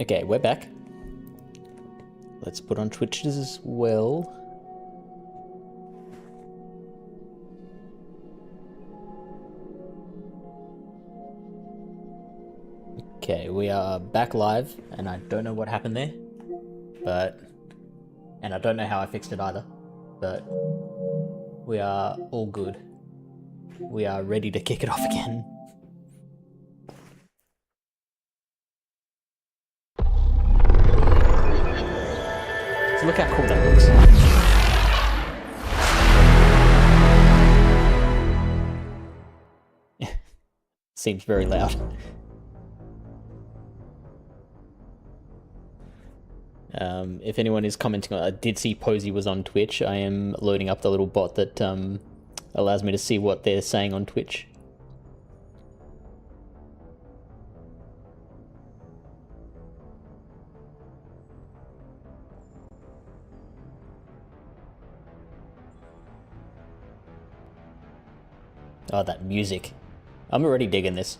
Okay, we're back. Let's put on Twitch as well. Okay, we are back live, and I don't know what happened there, and I don't know how I fixed it either, but we are all good. We are ready to kick it off again. So look how cool that looks. Seems very loud. If anyone is commenting, I did see Posey was on Twitch. I am loading up the little bot that allows me to see what they're saying on Twitch. Oh, that music. I'm already digging this.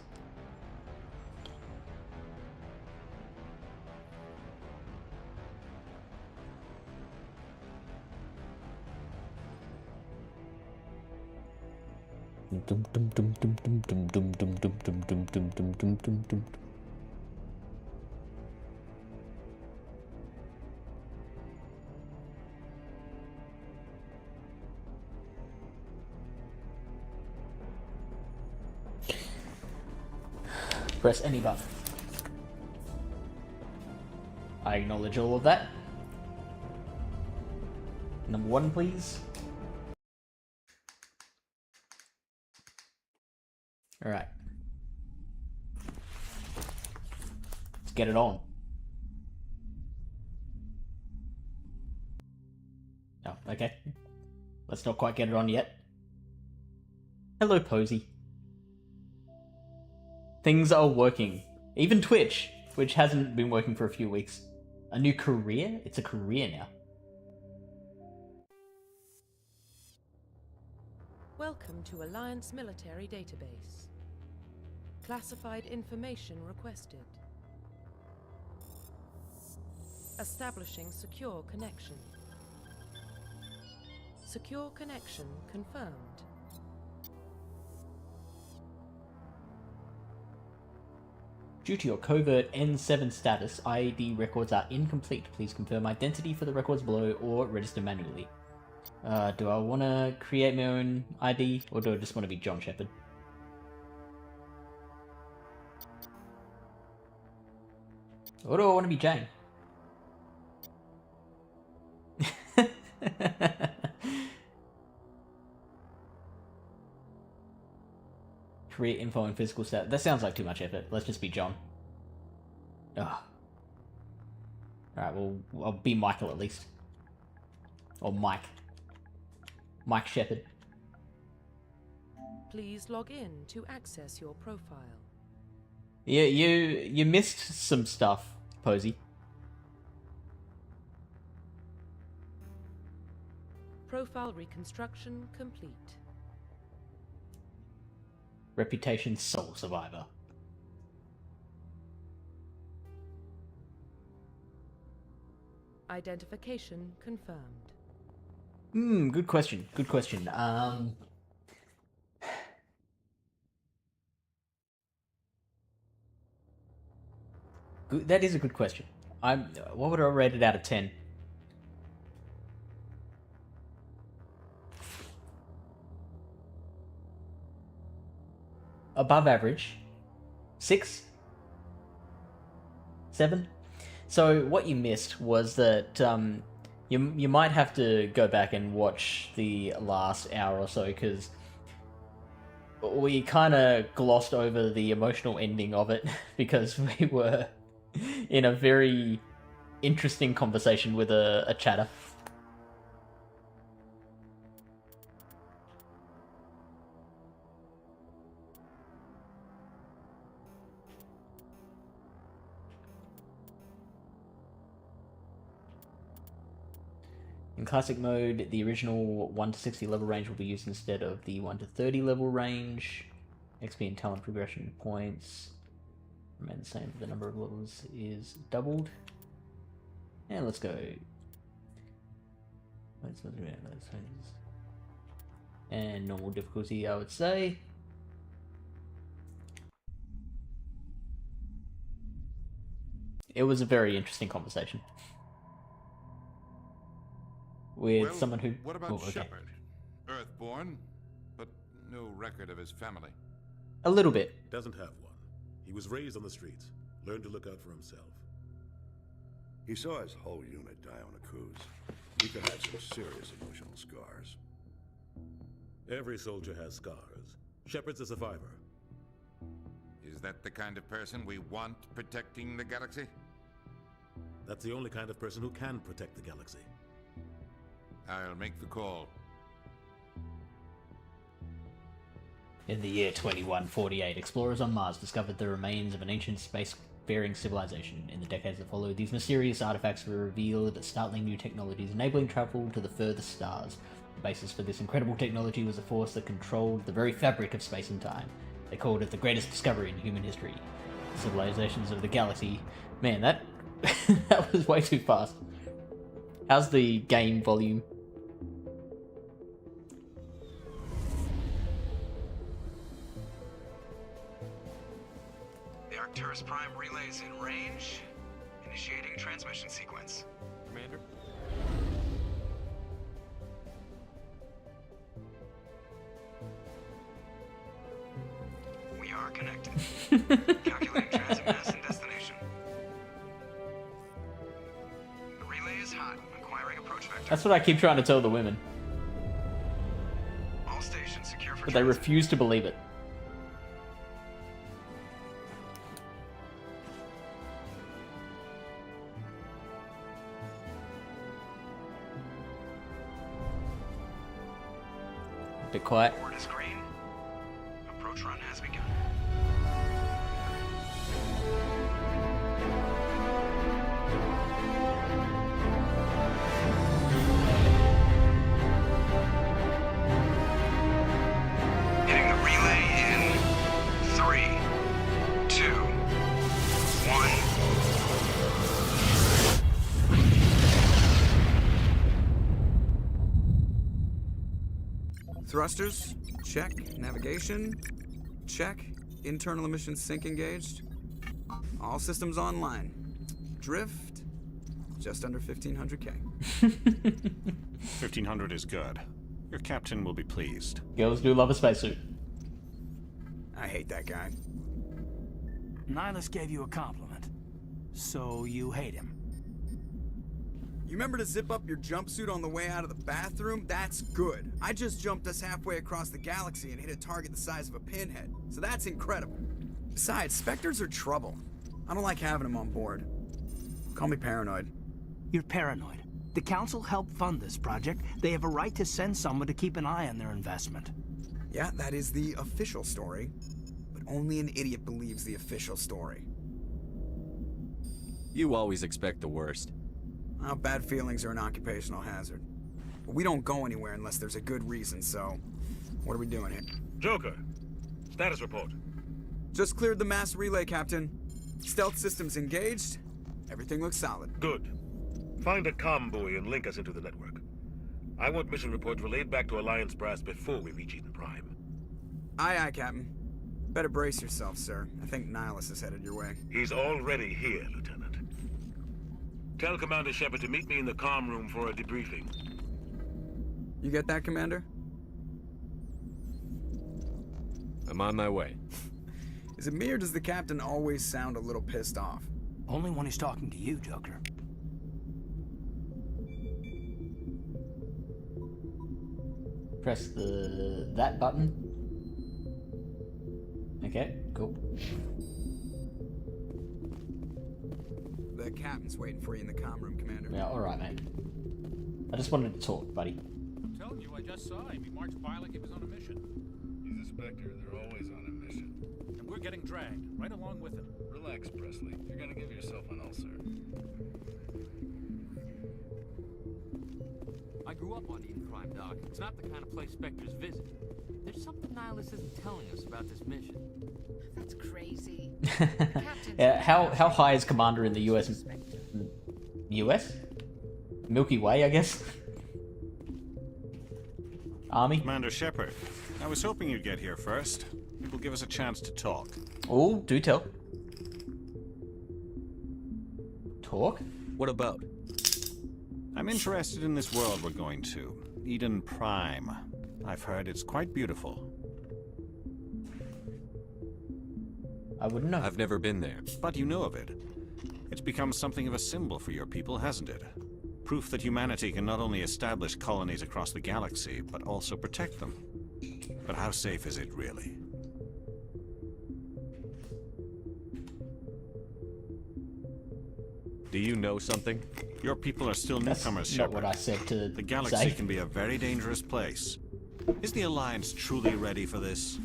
Press any button. I acknowledge all of that. Number 1, please. Alright. Let's get it on. Oh, okay. Let's not quite get it on yet. Hello, Posey. Things are working. Even Twitch, which hasn't been working for a few weeks. A new career? It's a career now. Welcome to Alliance Military Database. Classified information requested. Establishing secure connection. Secure connection confirmed. Due to your covert N7 status, ID records are incomplete. Please confirm identity for the records below or register manually. Do I want to create my own ID, or do I just want to be John Shepard? Or do I want to be Jane? Create info and physical stat. That sounds like too much effort. Let's just be John. Ugh. Alright, well, I'll be Michael at least. Or Mike. Mike Shepard. Please log in to access your profile. Yeah, you missed some stuff, Posey. Profile reconstruction complete. Reputation sole survivor. Identification confirmed. Good question. Good question. That is a good question. What would I rate it out of 10? Above average. 6? 7? So what you missed was that you might have to go back and watch the last hour or so, because we kind of glossed over the emotional ending of it because we were in a very interesting conversation with a chatter. In classic mode, the original 1 to 60 level range will be used instead of the 1 to 30 level range. XP and talent progression points. remain the same, but the number of levels is doubled. And let's go. And normal difficulty, I would say. It was a very interesting conversation with someone who. What about Shepard? Earthborn, but no record of his family. A little bit. Doesn't have one. He was raised on the streets. Learned to look out for himself. He saw his whole unit die on a cruise. He could have some serious emotional scars. Every soldier has scars. Shepard's a survivor. Is that the kind of person we want protecting the galaxy? That's the only kind of person who can protect the galaxy. I'll make the call. In the year 2148, explorers on Mars discovered the remains of an ancient spacefaring civilization. In the decades that followed, these mysterious artifacts revealed startling new technologies, enabling travel to the furthest stars. The basis for this incredible technology was a force that controlled the very fabric of space and time. They called it the greatest discovery in human history. The civilizations of the galaxy. Man, that that was way too fast. How's the game volume? The Arcturus Prime relays in range. Initiating transmission sequence. Commander? We are connected. Calculating transit mass and destination. The relay is hot. Acquiring approach vector. That's what I keep trying to tell the women, All stations secure for but they transit. refuse to believe it. Bit quiet. Board is green. Approach run has begun. Hitting the relay in 3, 2, 1. Thrusters, check. Navigation, check. Internal emission sync engaged. All systems online. Drift, just under 1500K. 1500 is good. Your captain will be pleased. Girls do love a spacesuit. I hate that guy. Nihilus gave you a compliment, so you hate him. You remember to zip up your jumpsuit on the way out of the bathroom? That's good. I just jumped us halfway across the galaxy and hit a target the size of a pinhead, so that's incredible. Besides, Spectres are trouble. I don't like having them on board. Call me paranoid. You're paranoid. The Council helped fund this project. They have a right to send someone to keep an eye on their investment. Yeah, that is the official story. But only an idiot believes the official story. You always expect the worst. Well, bad feelings are an occupational hazard. But we don't go anywhere unless there's a good reason, so... What are we doing here? Joker, status report. Just cleared the mass relay, Captain. Stealth systems engaged. Everything looks solid. Good. Find a comm buoy and link us into the network. I want mission reports relayed back to Alliance brass before we reach Eden Prime. Aye, aye, Captain. Better brace yourself, sir. I think Nihilus is headed your way. He's already here, Lieutenant. Tell Commander Shepard to meet me in the comm room for a debriefing. You get that, Commander? I'm on my way. Is it me or does the Captain always sound a little pissed off? Only when he's talking to you, Joker. Press that button. Okay, cool. The Captain's waiting for you in the comm room, Commander. Yeah, alright, mate. I just wanted to talk, buddy. I'm telling you, I just saw him. He marched by like he was on a mission. He's a Spectre. They're always on a mission. And we're getting dragged, right along with him. Relax, Presley. You're gonna give yourself an ulcer. I grew up on Eden Prime, Doc. It's not the kind of place Spectres visit. There's something Nihilus isn't telling us about this mission. That's crazy. Yeah, how high is Commander in the US? US? Milky Way, I guess? Army? Commander Shepard, I was hoping you'd get here first. It will give us a chance to talk. Oh, do tell. Talk? What about? I'm interested in this world we're going to. Eden Prime. I've heard it's quite beautiful. I wouldn't know. I've never been there. But you know of it. It's become something of a symbol for your people, hasn't it? Proof that humanity can not only establish colonies across the galaxy, but also protect them. But how safe is it, really? Do you know something? Your people are still That's newcomers, not Shepard. what I said to The galaxy say. can be a very dangerous place. Is the Alliance truly ready for this?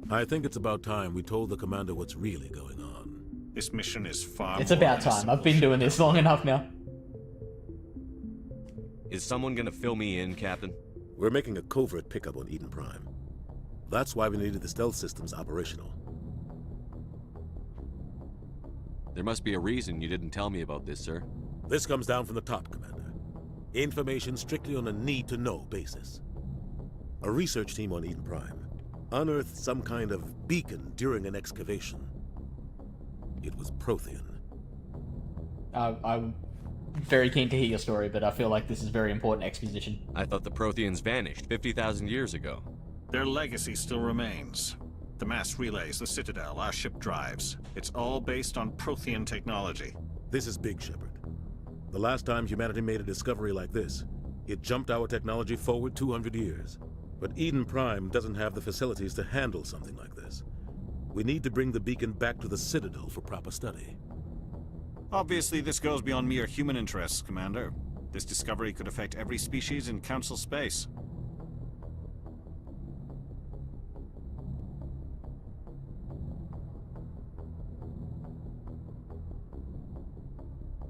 I think it's about time we told the Commander what's really going on. This mission is far It's more about than a time. simple I've been doing this long enough now. Is someone gonna fill me in, Captain? We're making a covert pickup on Eden Prime. That's why we needed the stealth systems operational. There must be a reason you didn't tell me about this, sir. This comes down from the top, Commander. Information strictly on a need-to-know basis. A research team on Eden Prime unearthed some kind of beacon during an excavation. It was Prothean. I'm very keen to hear your story, but I feel like this is very important exposition. I thought the Protheans vanished 50,000 years ago. Their legacy still remains. The mass relays, the Citadel, our ship drives. It's all based on Prothean technology. This is big, Shepard. The last time humanity made a discovery like this, it jumped our technology forward 200 years. But Eden Prime doesn't have the facilities to handle something like this. We need to bring the beacon back to the Citadel for proper study. Obviously, this goes beyond mere human interests, Commander. This discovery could affect every species in Council space.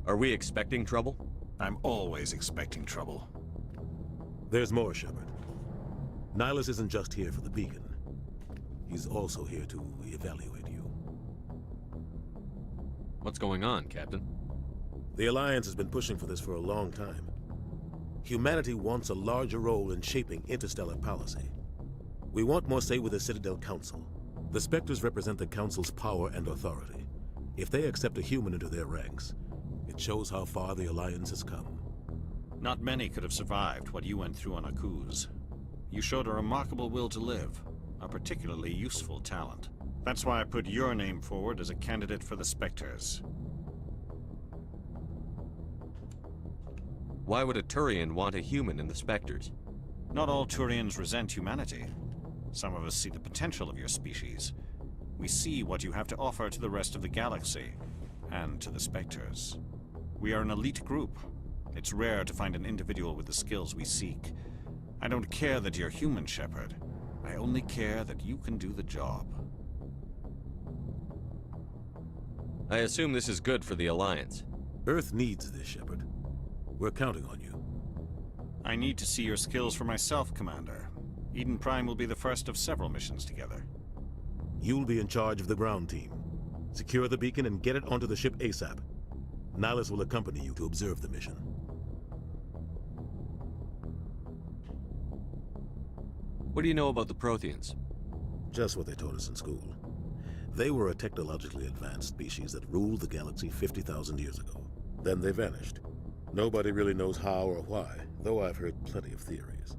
Are we expecting trouble? I'm always expecting trouble. There's more, Shepard. Nihilus isn't just here for the beacon. He's also here to evaluate you. What's going on, Captain? The Alliance has been pushing for this for a long time. Humanity wants a larger role in shaping interstellar policy. We want more say with the Citadel Council. The Spectres represent the Council's power and authority. If they accept a human into their ranks, it shows how far the Alliance has come. Not many could have survived what you went through on Akuz. You showed a remarkable will to live, a particularly useful talent. That's why I put your name forward as a candidate for the Spectres. Why would a Turian want a human in the Spectres? Not all Turians resent humanity. Some of us see the potential of your species. We see what you have to offer to the rest of the galaxy, and to the Spectres. We are an elite group. It's rare to find an individual with the skills we seek. I don't care that you're human, Shepard. I only care that you can do the job. I assume this is good for the Alliance. Earth needs this, Shepard. We're counting on you. I need to see your skills for myself, Commander. Eden Prime will be the first of several missions together. You'll be in charge of the ground team. Secure the beacon and get it onto the ship ASAP. Nihilus will accompany you to observe the mission. What do you know about the Protheans? Just what they taught us in school. They were a technologically advanced species that ruled the galaxy 50,000 years ago. Then they vanished. Nobody really knows how or why, though I've heard plenty of theories.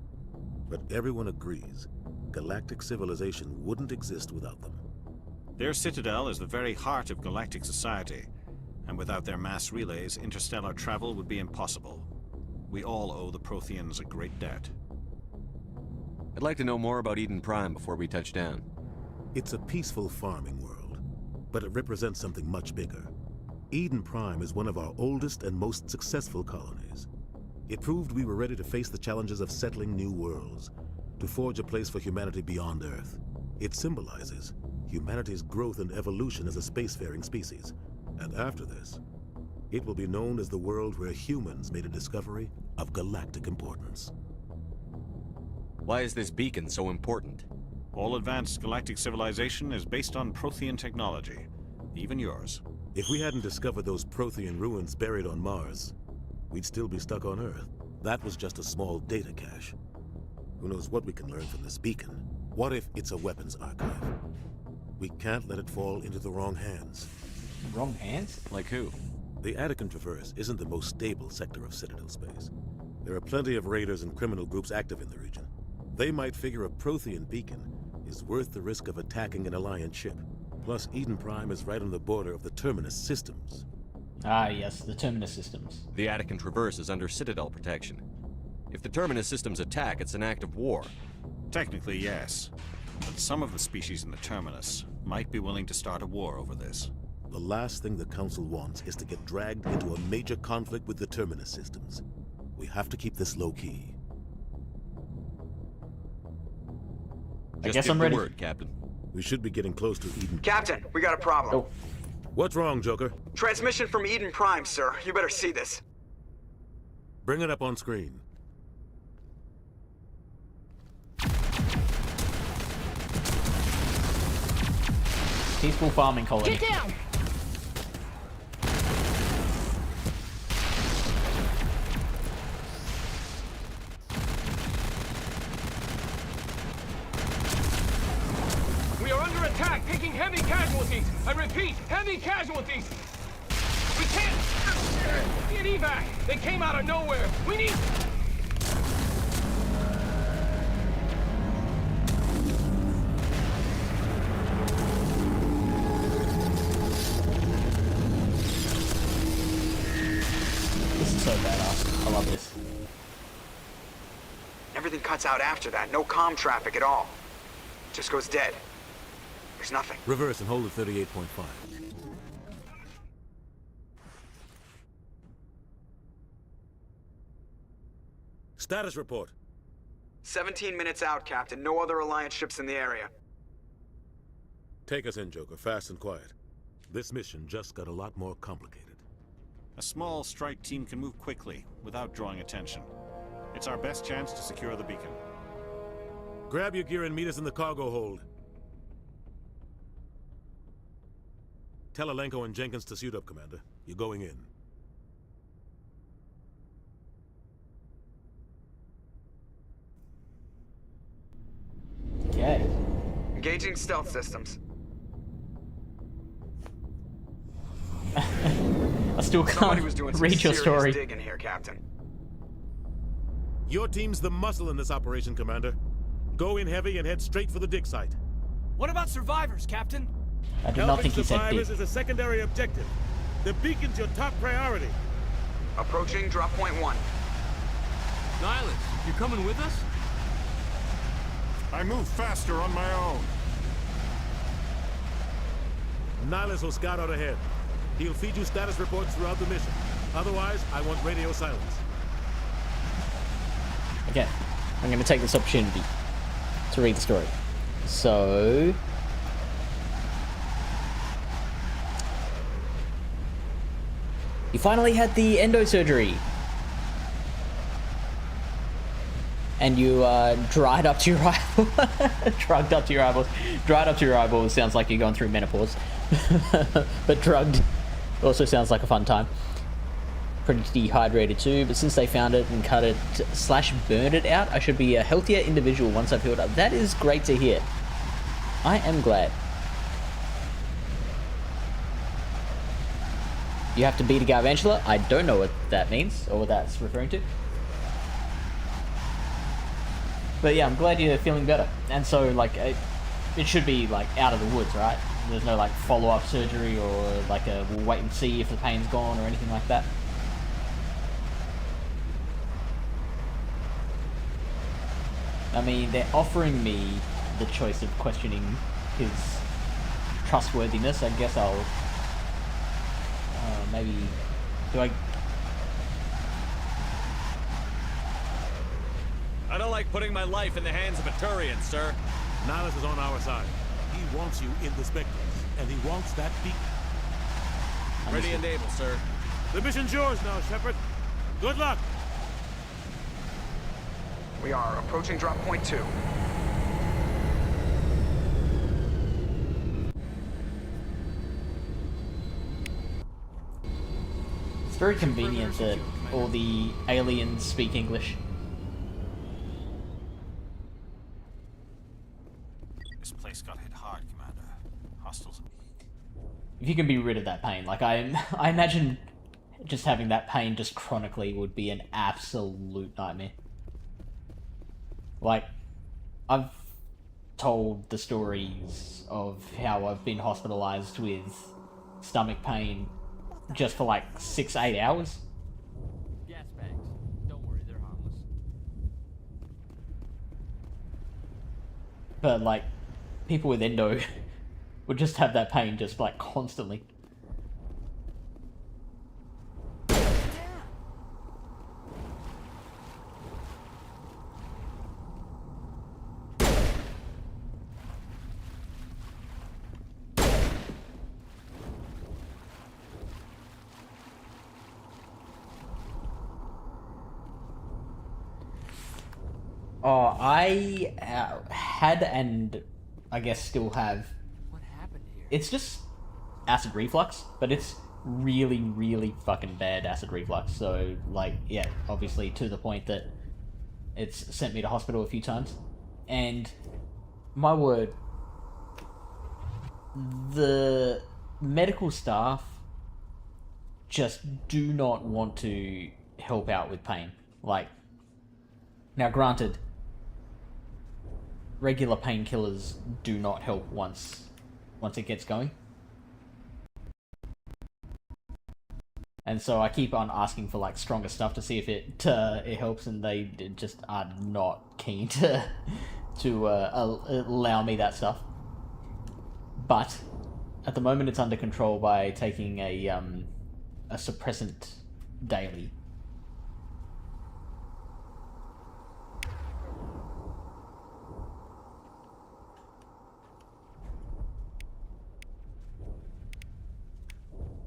But everyone agrees, galactic civilization wouldn't exist without them. Their citadel is the very heart of galactic society, and without their mass relays, interstellar travel would be impossible. We all owe the Protheans a great debt. I'd like to know more about Eden Prime before we touch down. It's a peaceful farming world, but it represents something much bigger. Eden Prime is one of our oldest and most successful colonies. It proved we were ready to face the challenges of settling new worlds, to forge a place for humanity beyond Earth. It symbolizes humanity's growth and evolution as a spacefaring species. And after this, it will be known as the world where humans made a discovery of galactic importance. Why is this beacon so important? All advanced galactic civilization is based on Prothean technology, even yours. If we hadn't discovered those Prothean ruins buried on Mars, we'd still be stuck on Earth. That was just a small data cache. Who knows what we can learn from this beacon? What if it's a weapons archive? We can't let it fall into the wrong hands. Wrong hands? Like who? The Attican Traverse isn't the most stable sector of Citadel space. There are plenty of raiders and criminal groups active in the region. They might figure a Prothean beacon is worth the risk of attacking an Alliance ship. Plus, Eden Prime is right on the border of the Terminus systems. Ah, yes, the Terminus systems. The Attican Traverse is under Citadel protection. If the Terminus systems attack, it's an act of war. Technically, yes. But some of the species in the Terminus might be willing to start a war over this. The last thing the Council wants is to get dragged into a major conflict with the Terminus systems. We have to keep this low-key. I guess I'm ready. Word, Captain. We should be getting close to Eden. Captain, we got a problem. Oh. What's wrong, Joker? Transmission from Eden Prime, sir. You better see this. Bring it up on screen. Peaceful farming colony. Get down! We are under attack, taking heavy casualties. I repeat, heavy casualties. We can't get evac. They came out of nowhere. We need... This is so badass. I love this. Everything cuts out after that. No comm traffic at all. Just goes dead. There's nothing. Reverse and hold at 38.5. Status report. 17 minutes out, Captain. No other Alliance ships in the area. Take us in, Joker, fast and quiet. This mission just got a lot more complicated. A small strike team can move quickly, without drawing attention. It's our best chance to secure the beacon. Grab your gear and meet us in the cargo hold. Tell Alenko and Jenkins to suit up, Commander. You're going in. Okay. Engaging stealth systems. I still Somebody can't was doing some read your serious story. digging here, Captain. Your team's the muscle in this operation, Commander. Go in heavy and head straight for the dig site. What about survivors, Captain? I did not think he said survivors dig. is a secondary objective. The beacon's your top priority. Approaching drop point 1. Nihilus, you coming with us? I move faster on my own. Nihilus will scout out ahead. He'll feed you status reports throughout the mission. Otherwise, I want radio silence. Okay. I'm going to take this opportunity to read the story. So... you finally had the endo surgery. And you dried up to your eyeball. Drugged up to your eyeballs. Dried up to your eyeballs sounds like you're going through menopause. But drugged also sounds like a fun time. Pretty dehydrated too, but since they found it and cut it / burned it out, I should be a healthier individual once I've healed up. That is great to hear. I am glad. You have to beat a Garvantula? I don't know what that means, or what that's referring to. But yeah, I'm glad you're feeling better. And so, like, it should be, like, out of the woods, right? There's no, like, follow-up surgery or, like, we'll wait and see if the pain's gone or anything like that. I mean, they're offering me the choice of questioning his trustworthiness. I guess I'll... maybe... do I... I don't like putting my life in the hands of a Turian, sir. Nihilus is on our side. He wants you in the Spectres, and he wants that beacon. Ready and able, sir. The mission's yours now, Shepard. Good luck. We are approaching drop point 2. It's very convenient that all the aliens speak English. This place got hit hard, Commander. Hostiles. If you can be rid of that pain, like I imagine just having that pain just chronically would be an absolute nightmare. Like, I've told the stories of how I've been hospitalized with stomach pain just for like 6-8 hours. Gas bags. Don't worry, they're harmless. But like, people with endo would just have that pain just like constantly. Oh, I had and I guess still have. What happened here? It's just acid reflux, but it's really, really fucking bad acid reflux. So, like, yeah, obviously to the point that it's sent me to hospital a few times. And my word, the medical staff just do not want to help out with pain. Like, now granted, regular painkillers do not help once it gets going. And so I keep on asking for like stronger stuff to see if it helps, and they just are not keen to allow me that stuff. But at the moment it's under control by taking a suppressant daily.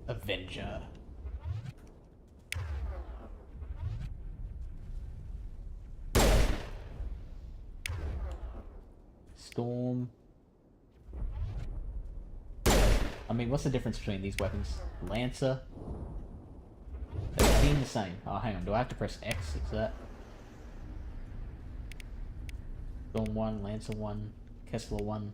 Avenger. Storm. I mean, what's the difference between these weapons? Lancer. They seem the same. Oh, hang on. Do I have to press X? Is that? Storm 1, Lancer 1, Kessler 1.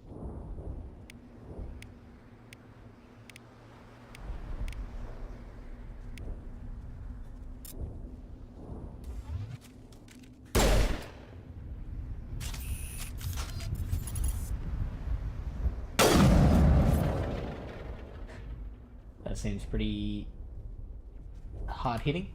That seems pretty hard hitting.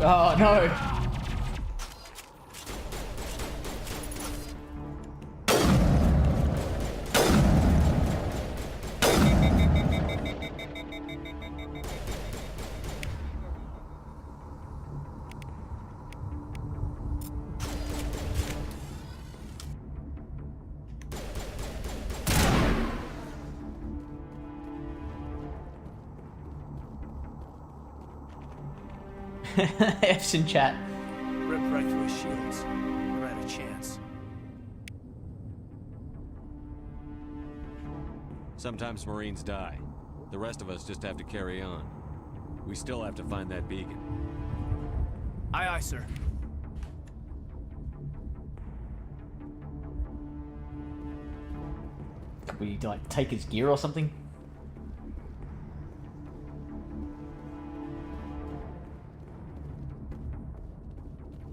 Oh no! F's in chat. Ripped right through his shields. Never had a chance. Sometimes Marines die. The rest of us just have to carry on. We still have to find that beacon. Aye, aye, sir. We like take his gear or something?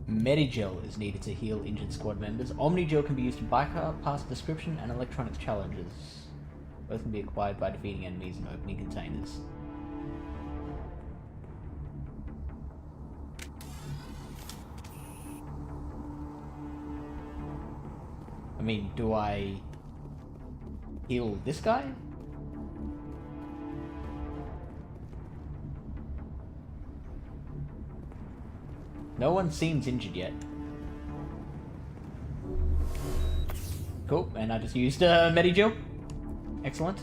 Medigel is needed to heal injured squad members. Omnigel can be used to bypass description and electronics challenges. Both can be acquired by defeating enemies and opening containers. I mean, do I heal this guy? No one seems injured yet. Cool, and I just used Medigel. Excellent.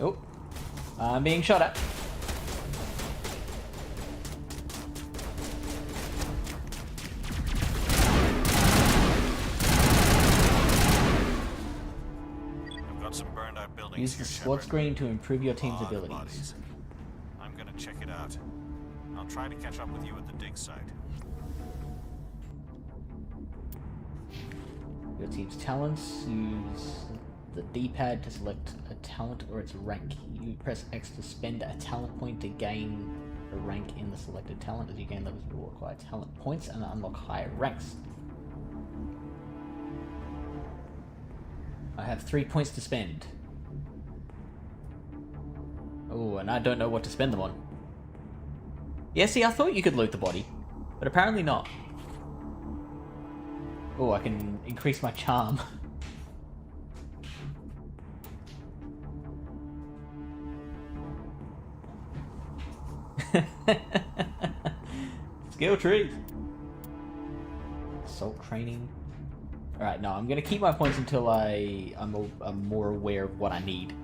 Oh, I'm being shot at. Use the SWAT screen to improve your team's abilities. I'm gonna check it out. I'll try to catch up with you at the dig site. Your team's talents. Use the D-pad to select a talent or its rank. You press X to spend a talent point to gain a rank in the selected talent. As you gain levels, you will acquire talent points and unlock higher ranks. I have 3 points to spend. Oh, and I don't know what to spend them on. Yeah, see, I thought you could loot the body, but apparently not. Oh, I can increase my charm. Skill tree. Assault training. Alright, no, I'm gonna keep my points until I'm more aware of what I need.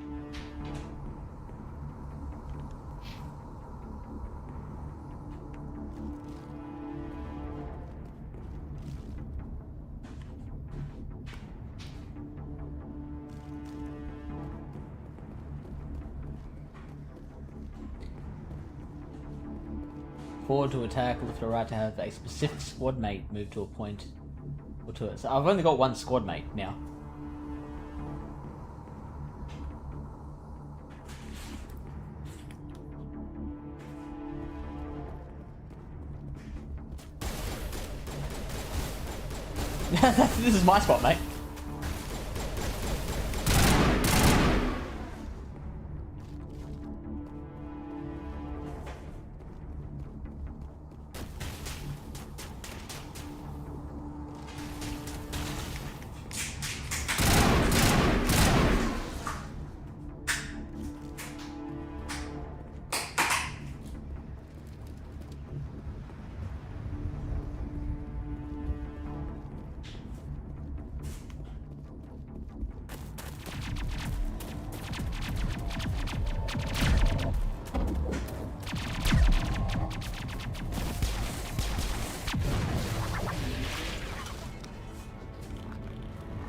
Forward to attack, left or right to have a specific squad mate move to a point or to it. So I've only got one squad mate now. This is my spot, mate.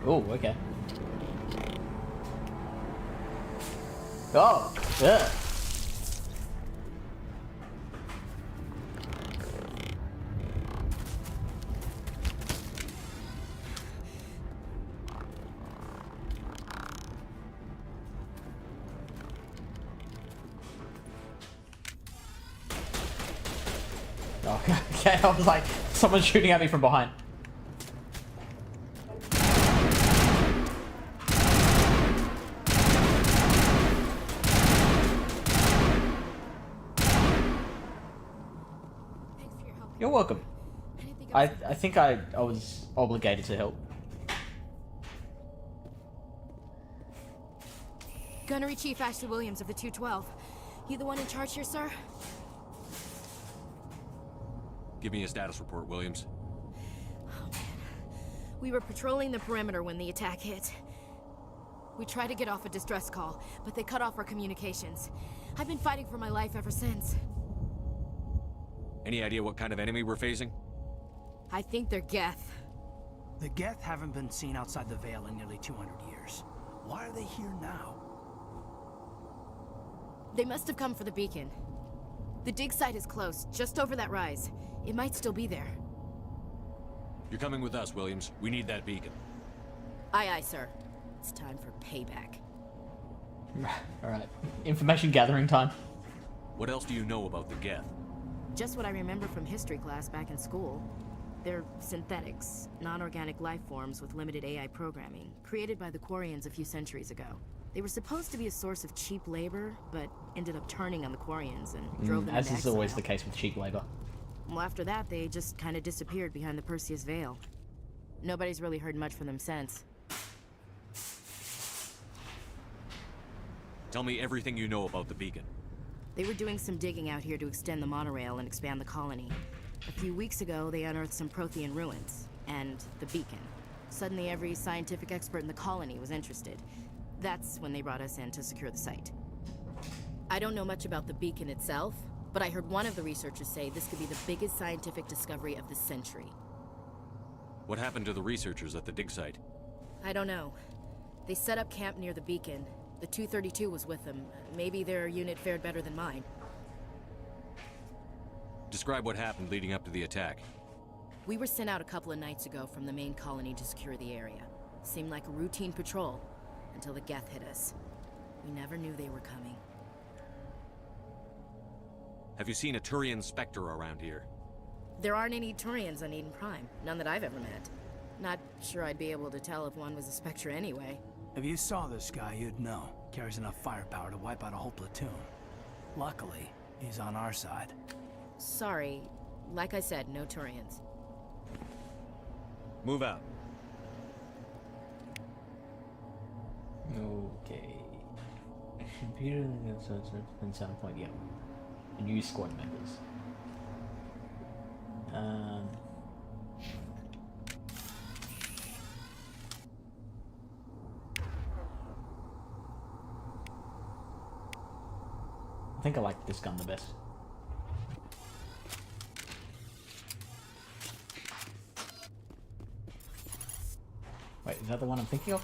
Oh, okay. Oh, yeah. Oh, okay, I was like, someone's shooting at me from behind. You're welcome. I think I was obligated to help. Gunnery Chief Ashley Williams of the 212. You the one in charge here, sir? Give me a status report, Williams. Oh, man. We were patrolling the perimeter when the attack hit. We tried to get off a distress call, but they cut off our communications. I've been fighting for my life ever since. Any idea what kind of enemy we're facing? I think they're Geth. The Geth haven't been seen outside the Veil in nearly 200 years. Why are they here now? They must have come for the beacon. The dig site is close, just over that rise. It might still be there. You're coming with us, Williams. We need that beacon. Aye, aye, sir. It's time for payback. Alright. Information gathering time. What else do you know about the Geth? Just what I remember from history class back in school. They're synthetics, non-organic life forms with limited AI programming, created by the Quarians a few centuries ago. They were supposed to be a source of cheap labor, but ended up turning on the Quarians and drove them as into is always exile. the case with cheap labor. Well, after that, they just kind of disappeared behind the Perseus Veil. Nobody's really heard much from them since. Tell me everything you know about the beacon. They were doing some digging out here to extend the monorail and expand the colony. A few weeks ago, they unearthed some Prothean ruins, and the beacon. Suddenly, every scientific expert in the colony was interested. That's when they brought us in to secure the site. I don't know much about the beacon itself, but I heard one of the researchers say this could be the biggest scientific discovery of the century. What happened to the researchers at the dig site? I don't know. They set up camp near the beacon. The 232 was with them. Maybe their unit fared better than mine. Describe what happened leading up to the attack. We were sent out a couple of nights ago from the main colony to secure the area. Seemed like a routine patrol, until the Geth hit us. We never knew they were coming. Have you seen a Turian Spectre around here? There aren't any Turians on Eden Prime. None that I've ever met. Not sure I'd be able to tell if one was a Spectre anyway. If you saw this guy, you'd know. Carries enough firepower to wipe out a whole platoon. Luckily, he's on our side. Sorry. Like I said, no Turians. Move out. Okay. Computer and sound point, yeah. New squad members. I think I like this gun the best. Wait, is that the one I'm thinking of?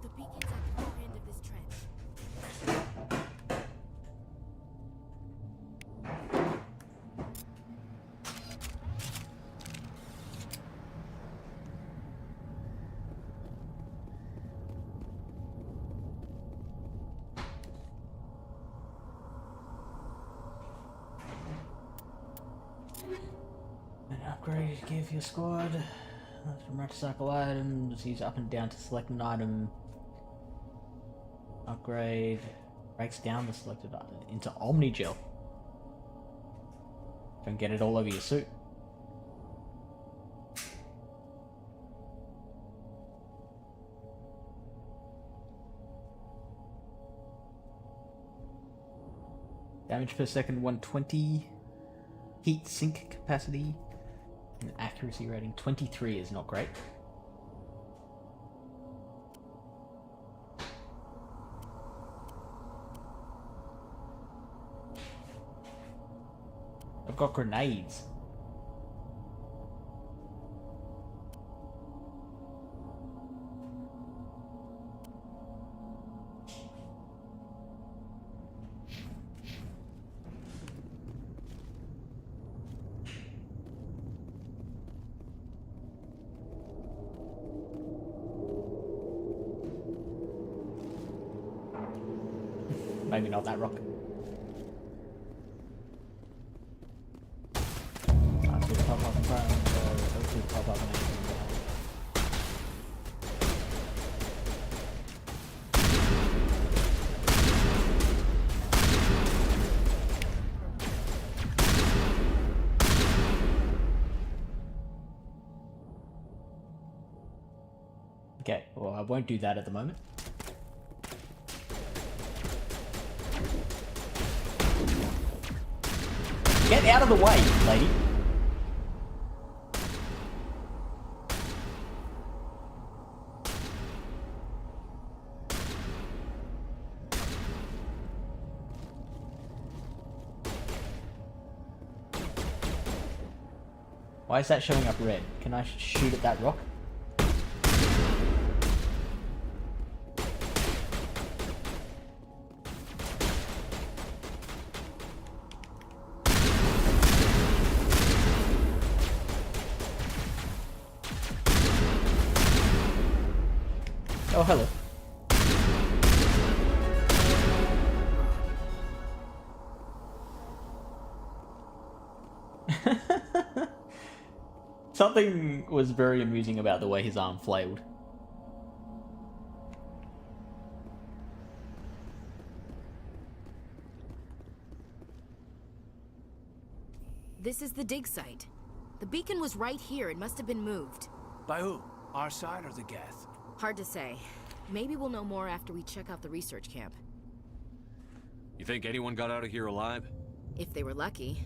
The beacon's at the far end of this trench. An upgrade give your squad. Motorcycle items. Use up and down to select an item. Upgrade. Breaks down the selected item into Omni Gel. Don't get it all over your suit. Damage per second 120. Heat sink capacity. And accuracy rating 23 is not great. I've got grenades. Maybe not that rock. Pop up in front, hopefully pop up in Okay, well I won't do that at the moment. Get out of the way, lady. Why is that showing up red? Can I shoot at that rock? Oh, hello. Something was very amusing about the way his arm flailed. This is the dig site. The beacon was right here. It must have been moved. By who? Our side or the Geth? Hard to say. Maybe we'll know more after we check out the research camp. You think anyone got out of here alive? If they were lucky.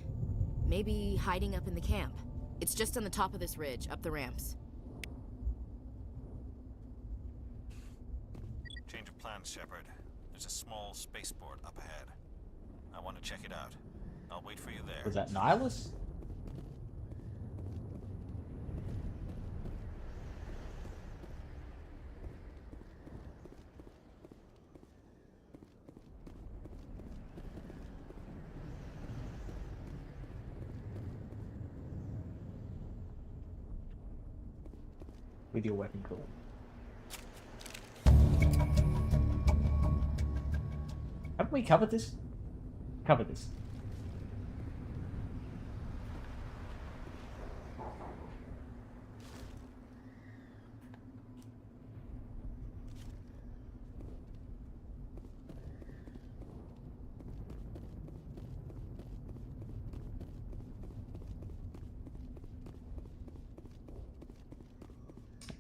Maybe hiding up in the camp. It's just on the top of this ridge, up the ramps. Change of plans, Shepard. There's a small spaceport up ahead. I want to check it out. I'll wait for you there. Was that Nihilus? With your weapon cool. Haven't we covered this? Covered this.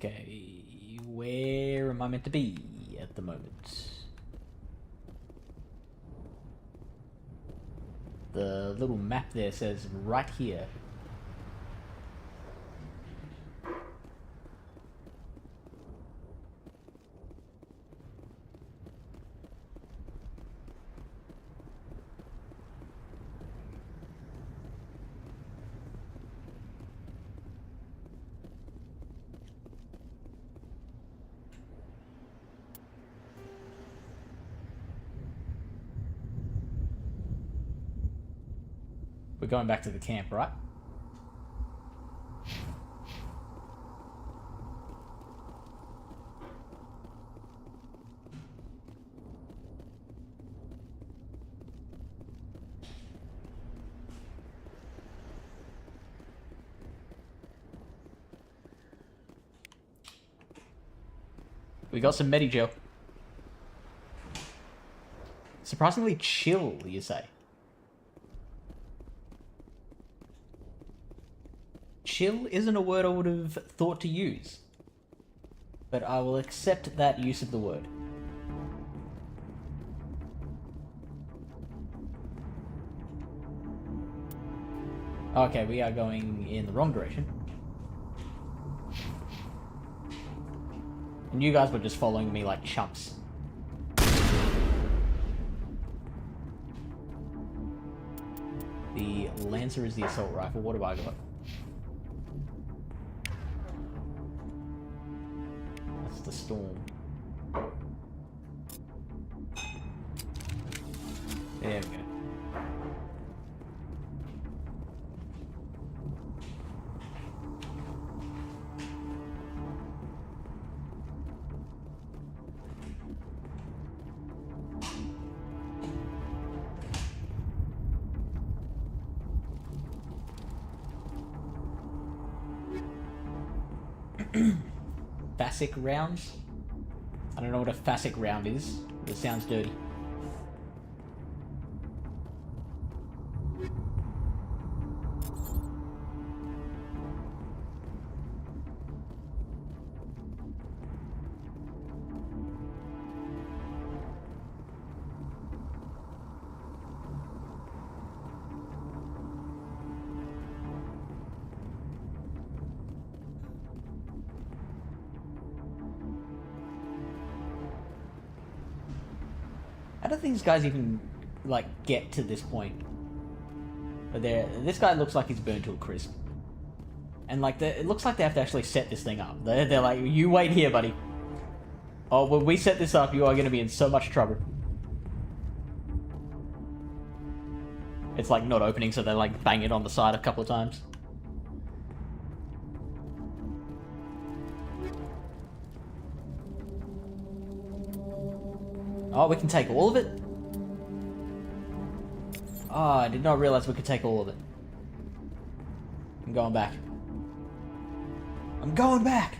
Okay, where am I meant to be at the moment? The little map there says right here. We're going back to the camp, right? We got some Medigel. Surprisingly chill, you say? Chill isn't a word I would have thought to use, but I will accept that use of the word. Okay, we are going in the wrong direction. And you guys were just following me like chumps. The Lancer is the assault rifle. What have I got? That's the Storm. There we go. Facet rounds? I don't know what a facet round is, but it sounds dirty. How do these guys even, like, get to this point? But this guy looks like he's burned to a crisp. And, like, it looks like they have to actually set this thing up. They're like, you wait here, buddy. Oh, when we set this up, you are going to be in so much trouble. It's, like, not opening, so they, like, bang it on the side a couple of times. Oh, we can take all of it? Oh, I did not realize we could take all of it. I'm going back. I'm going back!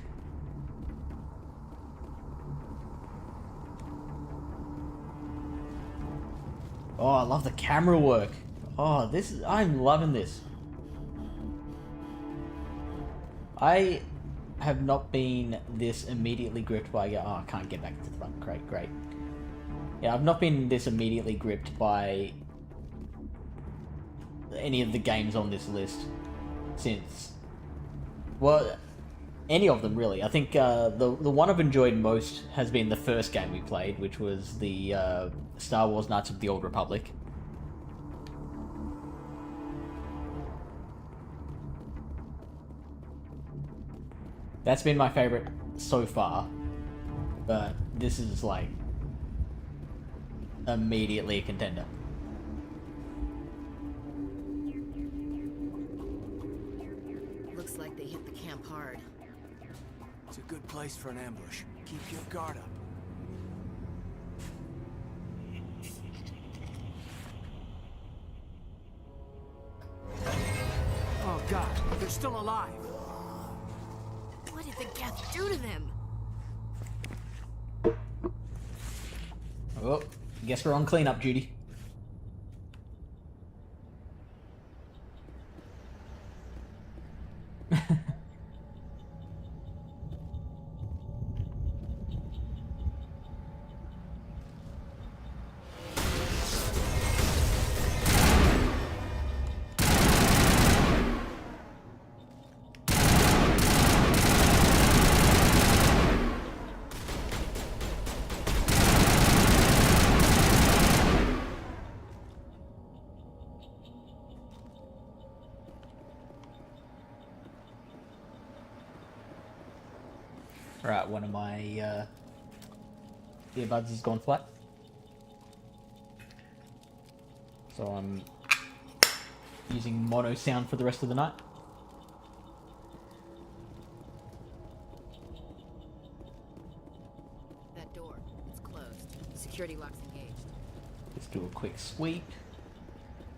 Oh, I love the camera work. Oh, I'm loving this. I have not been this immediately gripped by... Oh, I can't get back to the front. Great. Yeah, I've not been this immediately gripped by any of the games on this list since... Well, any of them, really. I think the one I've enjoyed most has been the first game we played, which was the Star Wars Knights of the Old Republic. That's been my favorite so far, but this is like immediately a contender. Looks like they hit the camp hard. It's a good place for an ambush. Keep your guard up. Oh God, they're still alive. What did the Geth do to them? Oh, guess we're on cleanup duty. Right, one of my earbuds has gone flat. So I'm using mono sound for the rest of the night. That door, it's closed. Security lock's engaged. Let's do a quick sweep.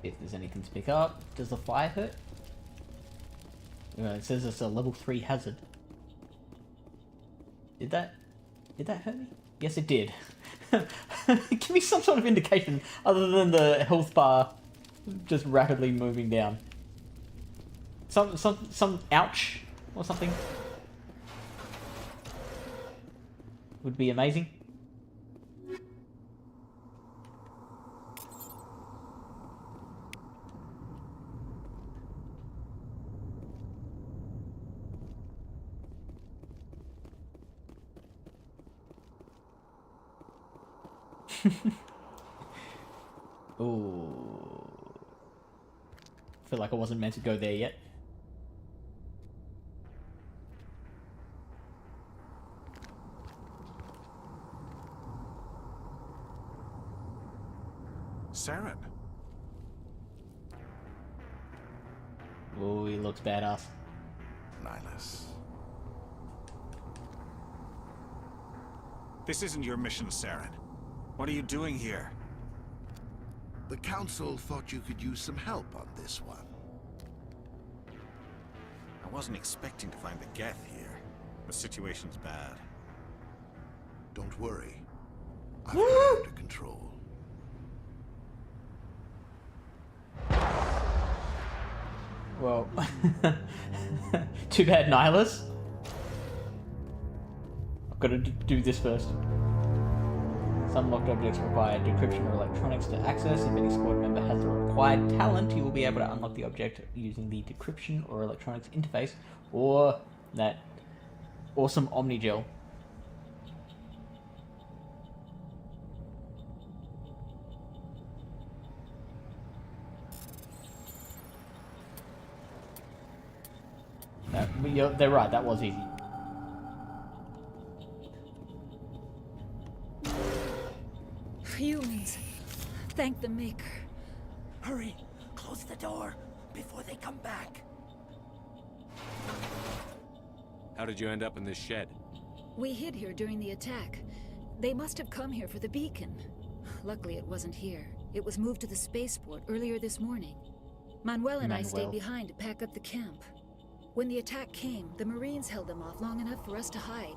If there's anything to pick up. Does the fire hurt? It says it's a level 3 hazard. Did that hurt me? Yes, it did. Give me some sort of indication other than the health bar just rapidly moving down. Some ouch or something would be amazing. Ooh. Feel like I wasn't meant to go there yet. Saren. Ooh, he looks badass. Nihilus. This isn't your mission, Saren. What are you doing here? The Council thought you could use some help on this one. I wasn't expecting to find the Geth here. The situation's bad. Don't worry. I've got it under control. Well, too bad, Nihilus. I've got to do this first. Some locked objects require decryption or electronics to access. If any squad member has the required talent, you will be able to unlock the object using the decryption or electronics interface, or that awesome Omnigel. They're right, that was easy. Humans. Thank the Maker. Hurry, close the door before they come back. How did you end up in this shed? We hid here during the attack. They must have come here for the beacon. Luckily, it wasn't here. It was moved to the spaceport earlier this morning. Manuel and I stayed behind to pack up the camp. When the attack came, the Marines held them off long enough for us to hide.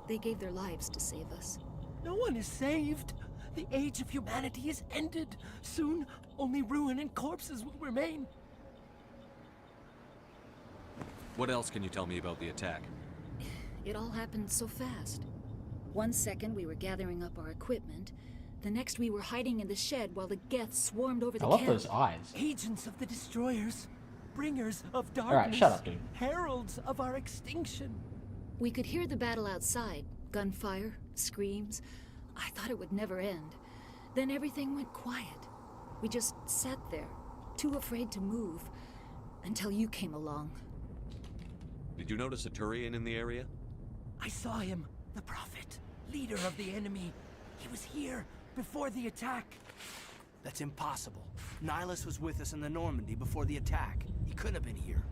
They gave their lives to save us. No one is saved. The age of humanity is ended. Soon, only ruin and corpses will remain. What else can you tell me about the attack? It all happened so fast. 1 second we were gathering up our equipment. The next we were hiding in the shed while the Geths swarmed over the camp. I love those eyes. Agents of the destroyers. Bringers of darkness. Alright, shut up, dude. Heralds of our extinction. We could hear the battle outside. Gunfire, screams. I thought it would never end. Then everything went quiet. We just sat there, too afraid to move, until you came along. Did you notice a Turian in the area? I saw him, the Prophet, leader of the enemy. He was here before the attack. That's impossible. Nihilus was with us in the Normandy before the attack. He couldn't have been here.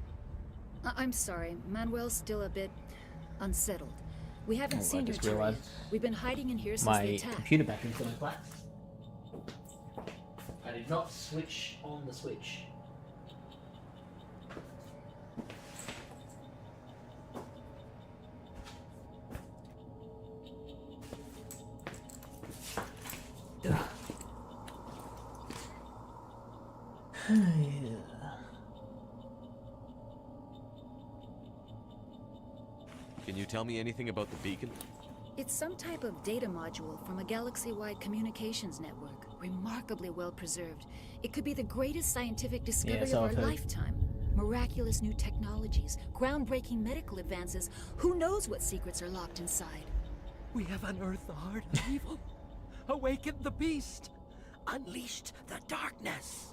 I'm sorry. Manuel's still a bit unsettled. We haven't seen your Turian. Realized We've been hiding in here since my the attack. computer battery went flat. I did not switch on the switch. Can you tell me anything about the beacon? It's some type of data module from a galaxy-wide communications network, remarkably well preserved. It could be the greatest scientific discovery of our lifetime. Miraculous new technologies, groundbreaking medical advances. Who knows what secrets are locked inside? We have unearthed the heart of evil, awakened the beast, unleashed the darkness.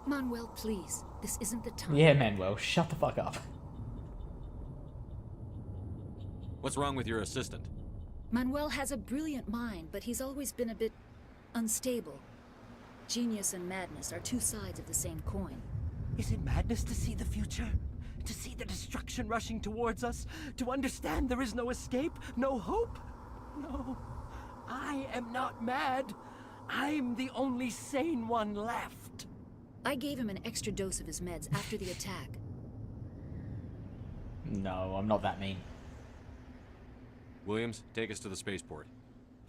Manuel, please. This isn't the time. Yeah, Manuel, shut the fuck up. What's wrong with your assistant? Manuel has a brilliant mind, but he's always been a bit unstable. Genius and madness are two sides of the same coin. Is it madness to see the future? To see the destruction rushing towards us? To understand there is no escape? No hope? No. I am not mad. I'm the only sane one left. I gave him an extra dose of his meds after the attack. No, I'm not that mean. Williams, take us to the spaceport.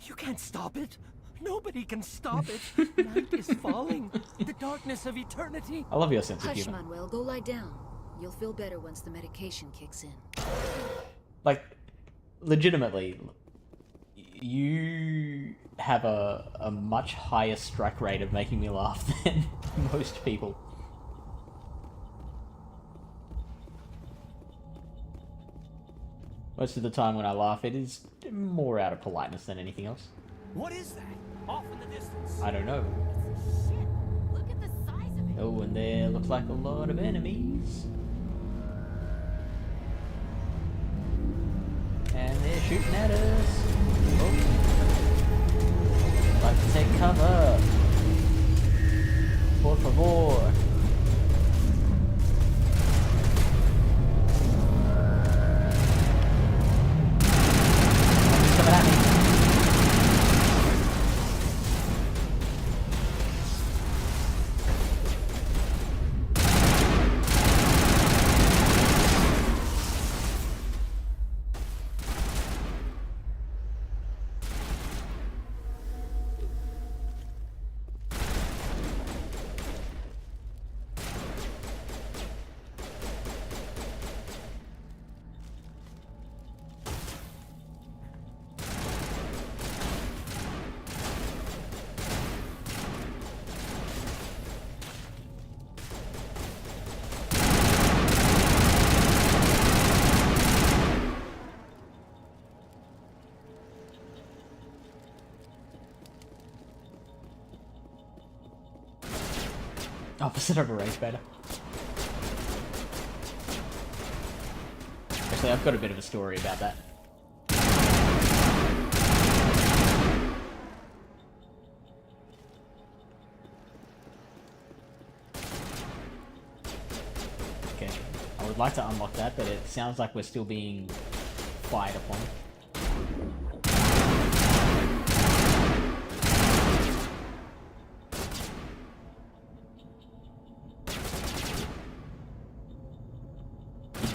You can't stop it. Nobody can stop it. Night is falling. The darkness of eternity. I love your sense of Hush, humor. Manuel, go lie down. You'll feel better once the medication kicks in. Like, legitimately, you have a much higher strike rate of making me laugh than most people. Most of the time when I laugh, it is more out of politeness than anything else. What is that? Off in the distance. I don't know. Shit, look at the size of it. Oh, and there looks like a lot of enemies. And they're shooting at us. Oh. Like to take cover. Por favor. Coming at me. Opposite of a race beta. Actually, I've got a bit of a story about that. Okay, I would like to unlock that, but it sounds like we're still being fired upon.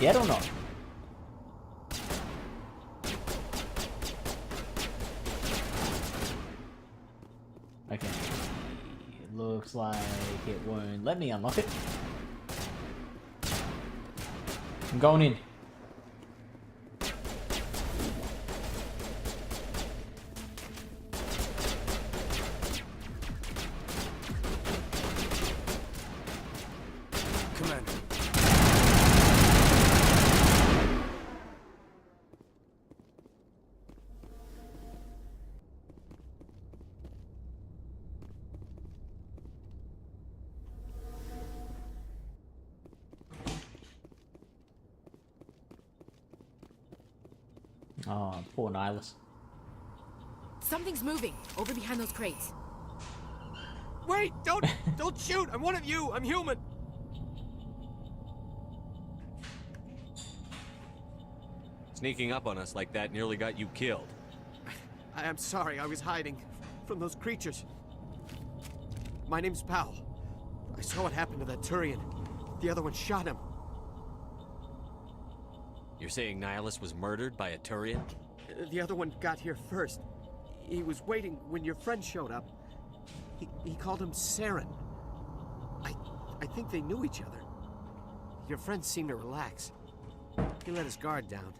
dead or not? Okay. It looks like it won't let me unlock it. I'm going in. Commander. Oh, poor Nihilus. Something's moving over behind those crates. Wait! Don't shoot! I'm one of you! I'm human! Sneaking up on us like that nearly got you killed. I'm sorry, I was hiding from those creatures. My name's Powell. I saw what happened to that Turian. The other one shot him. You're saying Nihilus was murdered by a Turian? The other one got here first. He was waiting when your friend showed up. He called him Saren. I think they knew each other. Your friend seemed to relax. He let his guard down.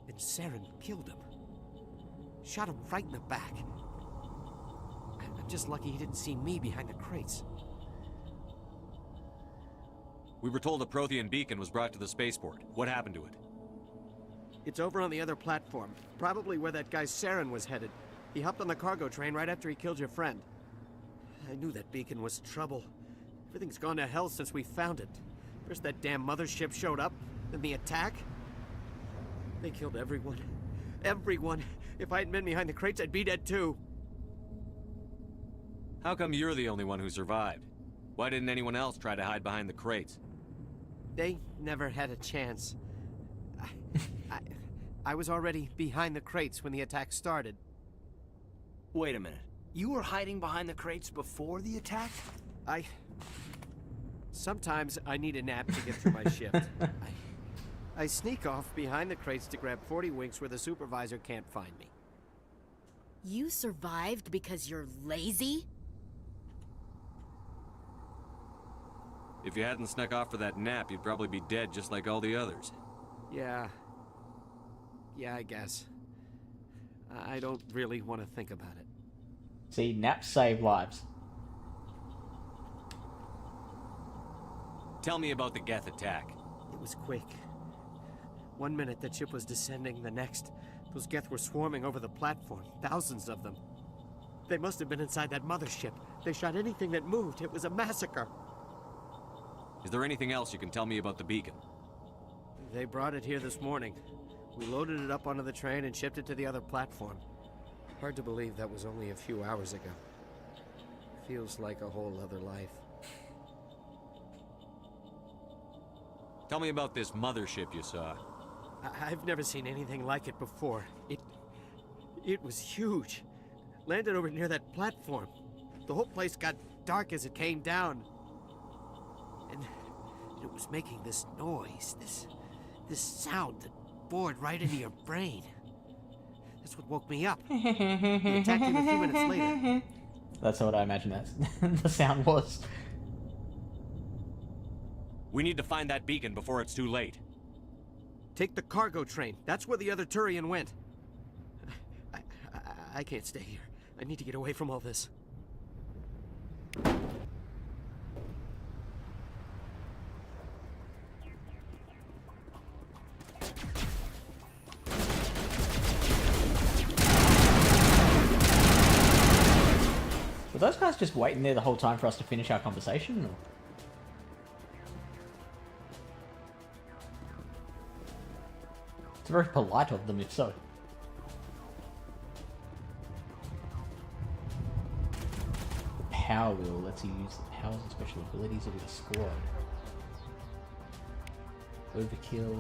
And Saren killed him. Shot him right in the back. I'm just lucky he didn't see me behind the crates. We were told a Prothean beacon was brought to the spaceport. What happened to it? It's over on the other platform. Probably where that guy Saren was headed. He hopped on the cargo train right after he killed your friend. I knew that beacon was trouble. Everything's gone to hell since we found it. First that damn mothership showed up, then the attack. They killed everyone. Everyone. If I hadn't been behind the crates, I'd be dead too. How come you're the only one who survived? Why didn't anyone else try to hide behind the crates? They never had a chance. I was already behind the crates when the attack started. Wait a minute. You were hiding behind the crates before the attack? Sometimes I need a nap to get through my shift. I sneak off behind the crates to grab 40 winks where the supervisor can't find me. You survived because you're lazy? If you hadn't snuck off for that nap, you'd probably be dead just like all the others. Yeah, I guess. I don't really want to think about it. See, naps save lives. Tell me about the Geth attack. It was quick. 1 minute the ship was descending, the next, those Geth were swarming over the platform, thousands of them. They must have been inside that mothership. They shot anything that moved. It was a massacre. Is there anything else you can tell me about the beacon? They brought it here this morning. We loaded it up onto the train and shipped it to the other platform. Hard to believe that was only a few hours ago. Feels like a whole other life. Tell me about this mothership you saw. I've never seen anything like it before. It was huge. Landed over near that platform. The whole place got dark as it came down. And it was making this noise, this sound that bored right into your brain. That's what woke me up. The attack came a few minutes later. That's what I imagine that the sound was. We need to find that beacon before it's too late. Take the cargo train. That's where the other Turian went. I can't stay here. I need to get away from all this. Were those guys just waiting there the whole time for us to finish our conversation? Or? It's very polite of them, if so. The power wheel lets you use the powers and special abilities of your squad. Overkill.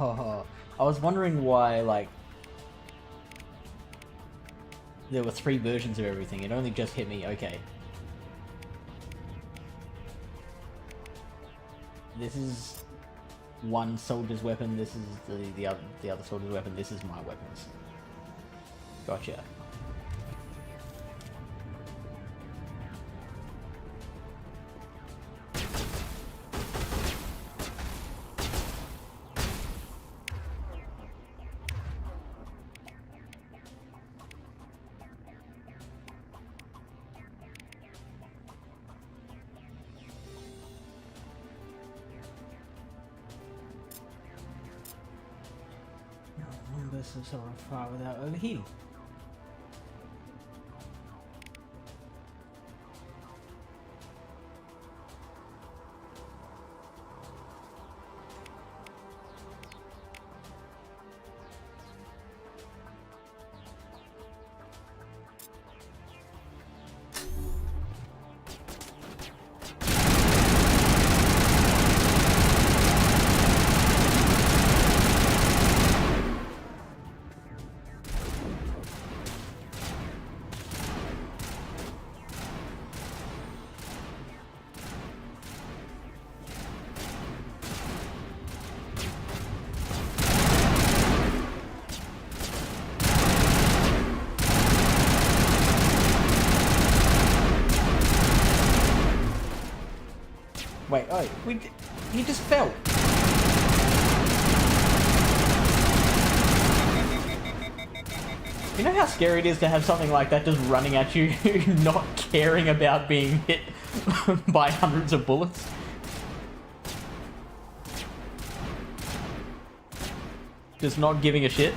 Oh, I was wondering why, like, there were 3 versions of everything. It only just hit me. Okay. This is one soldier's weapon. This is the other soldier's weapon. This is my weapons. Gotcha. This is so far without overheating. Wait, oh, he just fell. You know how scary it is to have something like that just running at you, not caring about being hit by hundreds of bullets? Just not giving a shit?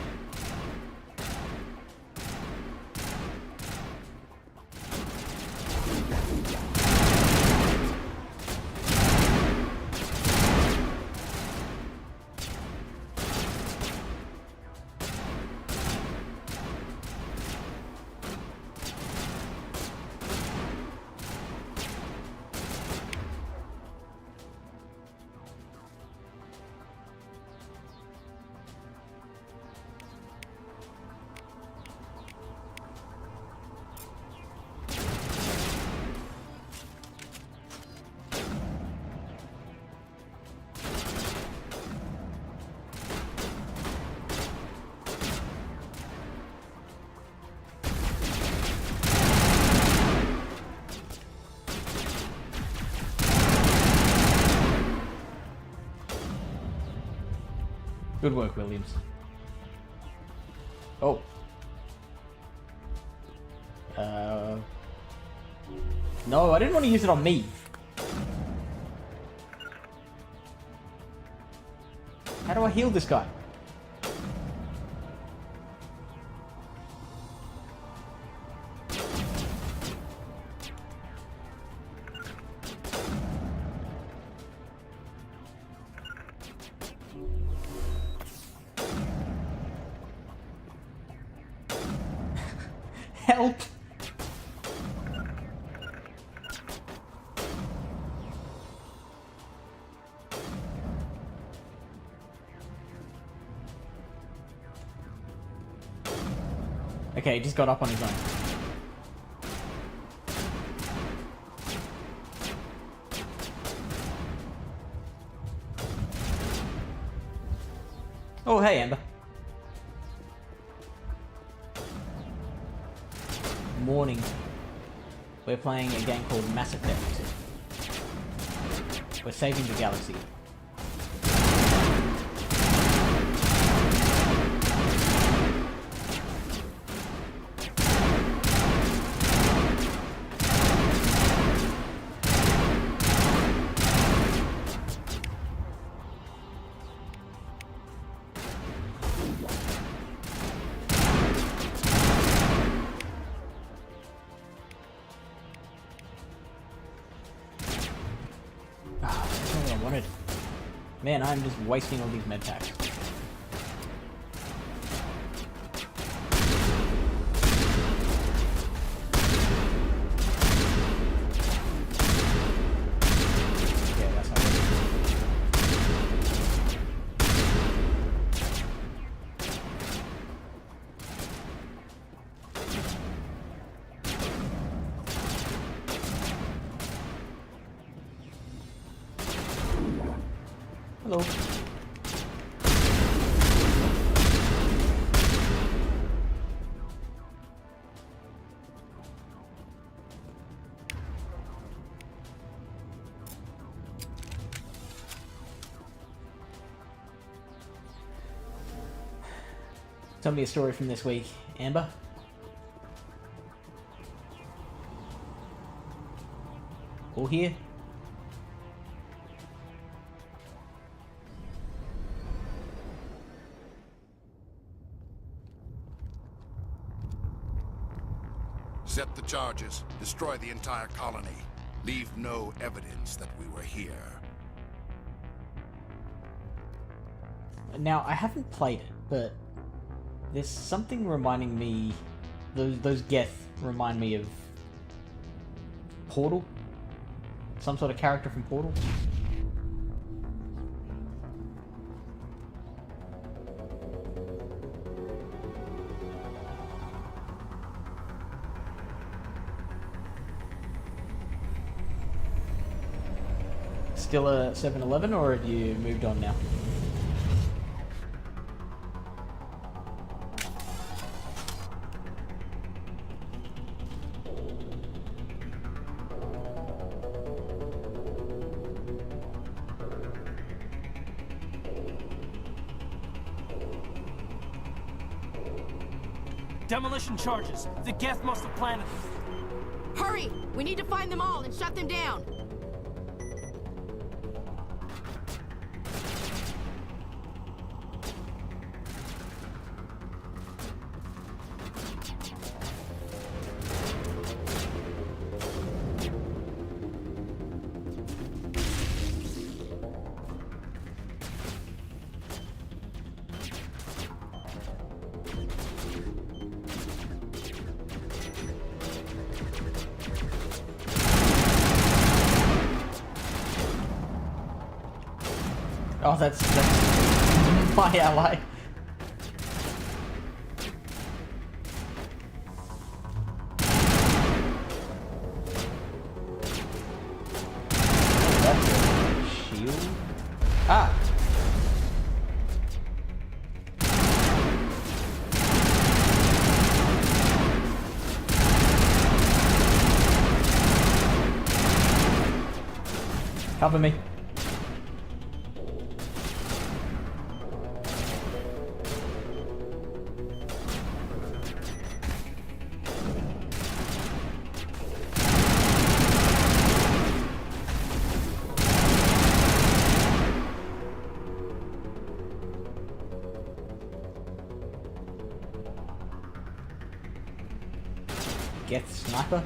Good work, Williams. Oh. No, I didn't want to use it on me. How do I heal this guy? Help! Okay, he just got up on his own. Oh, hey, Amber. Morning. We're playing a game called Mass Effect. We're saving the galaxy. Man, I'm just wasting all these med packs. Yeah, that's not good. Hello. Tell me a story from this week, Amber. All here? Set the charges. Destroy the entire colony. Leave no evidence that we were here. Now, I haven't played it, but there's something reminding me... Those Geth remind me of... Portal? Some sort of character from Portal? Still a 7-Eleven, or have you moved on now? Demolition charges. The Geth must have planted them. Hurry! We need to find them all and shut them down! Oh, that's my ally. That's a shield. Ah. Cover me. Get sniper.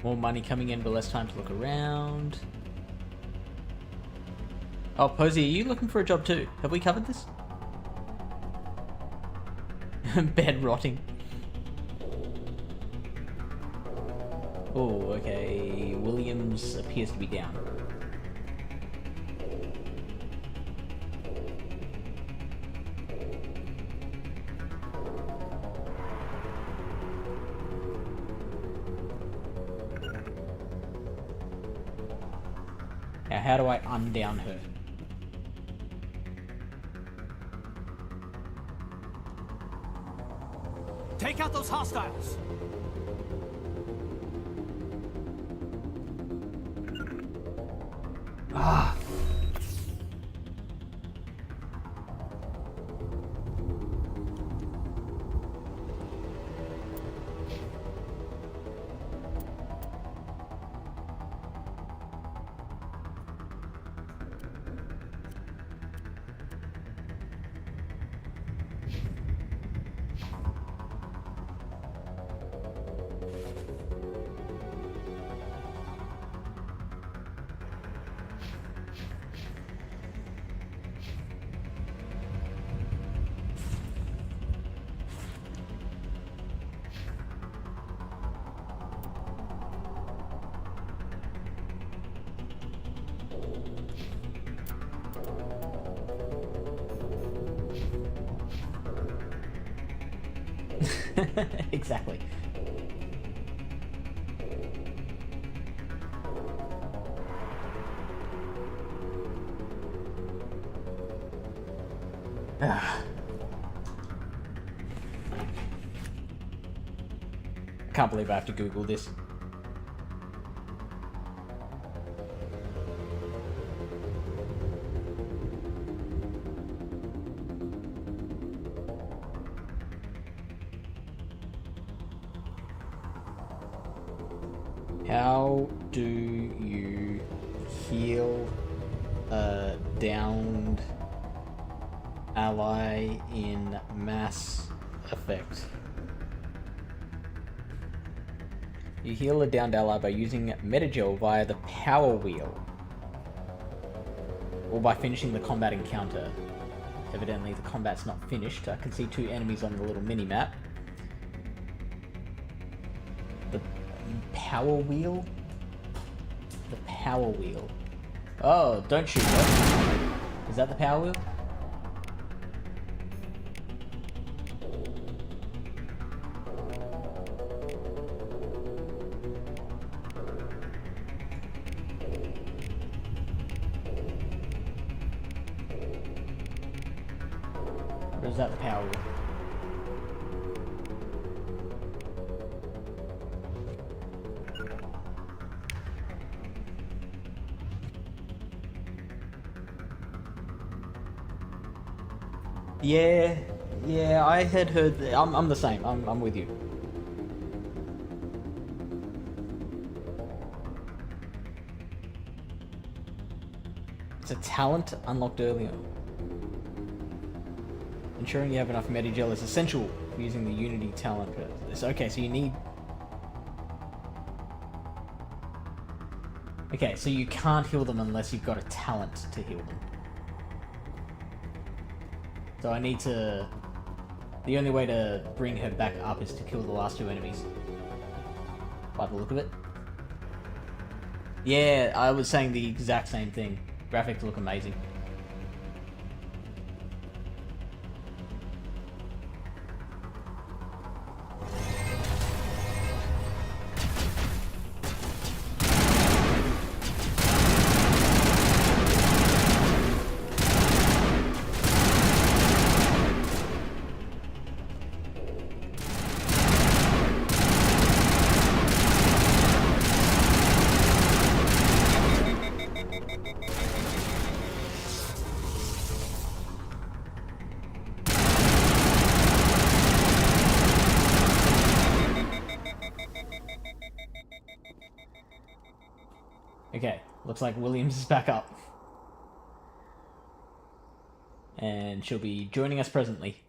More money coming in, but less time to look around. Oh, Posey, are you looking for a job too? Have we covered this? Bed rotting. Oh, okay. Williams appears to be down. Now, how do I undown her? Take out those hostiles! Ah! Exactly. Can't believe I have to Google this. How do you heal a downed ally in Mass Effect? You heal a downed ally by using Metagel via the power wheel, or by finishing the combat encounter. Evidently the combat's not finished. I can see 2 enemies on the little mini-map. The power wheel? The power wheel. Oh, don't shoot her. Is that the power wheel? Or is that the power wheel? Yeah, I had heard that. I'm the same. I'm with you. It's a talent unlocked earlier. Ensuring you have enough Metagel is essential for using the Unity talent. Okay, so you need... Okay, so you can't heal them unless you've got a talent to heal them. So I need to... The only way to bring her back up is to kill the last 2 enemies. By the look of it. Yeah, I was saying the exact same thing. Graphics look amazing. Okay, looks like Williams is back up. And she'll be joining us presently.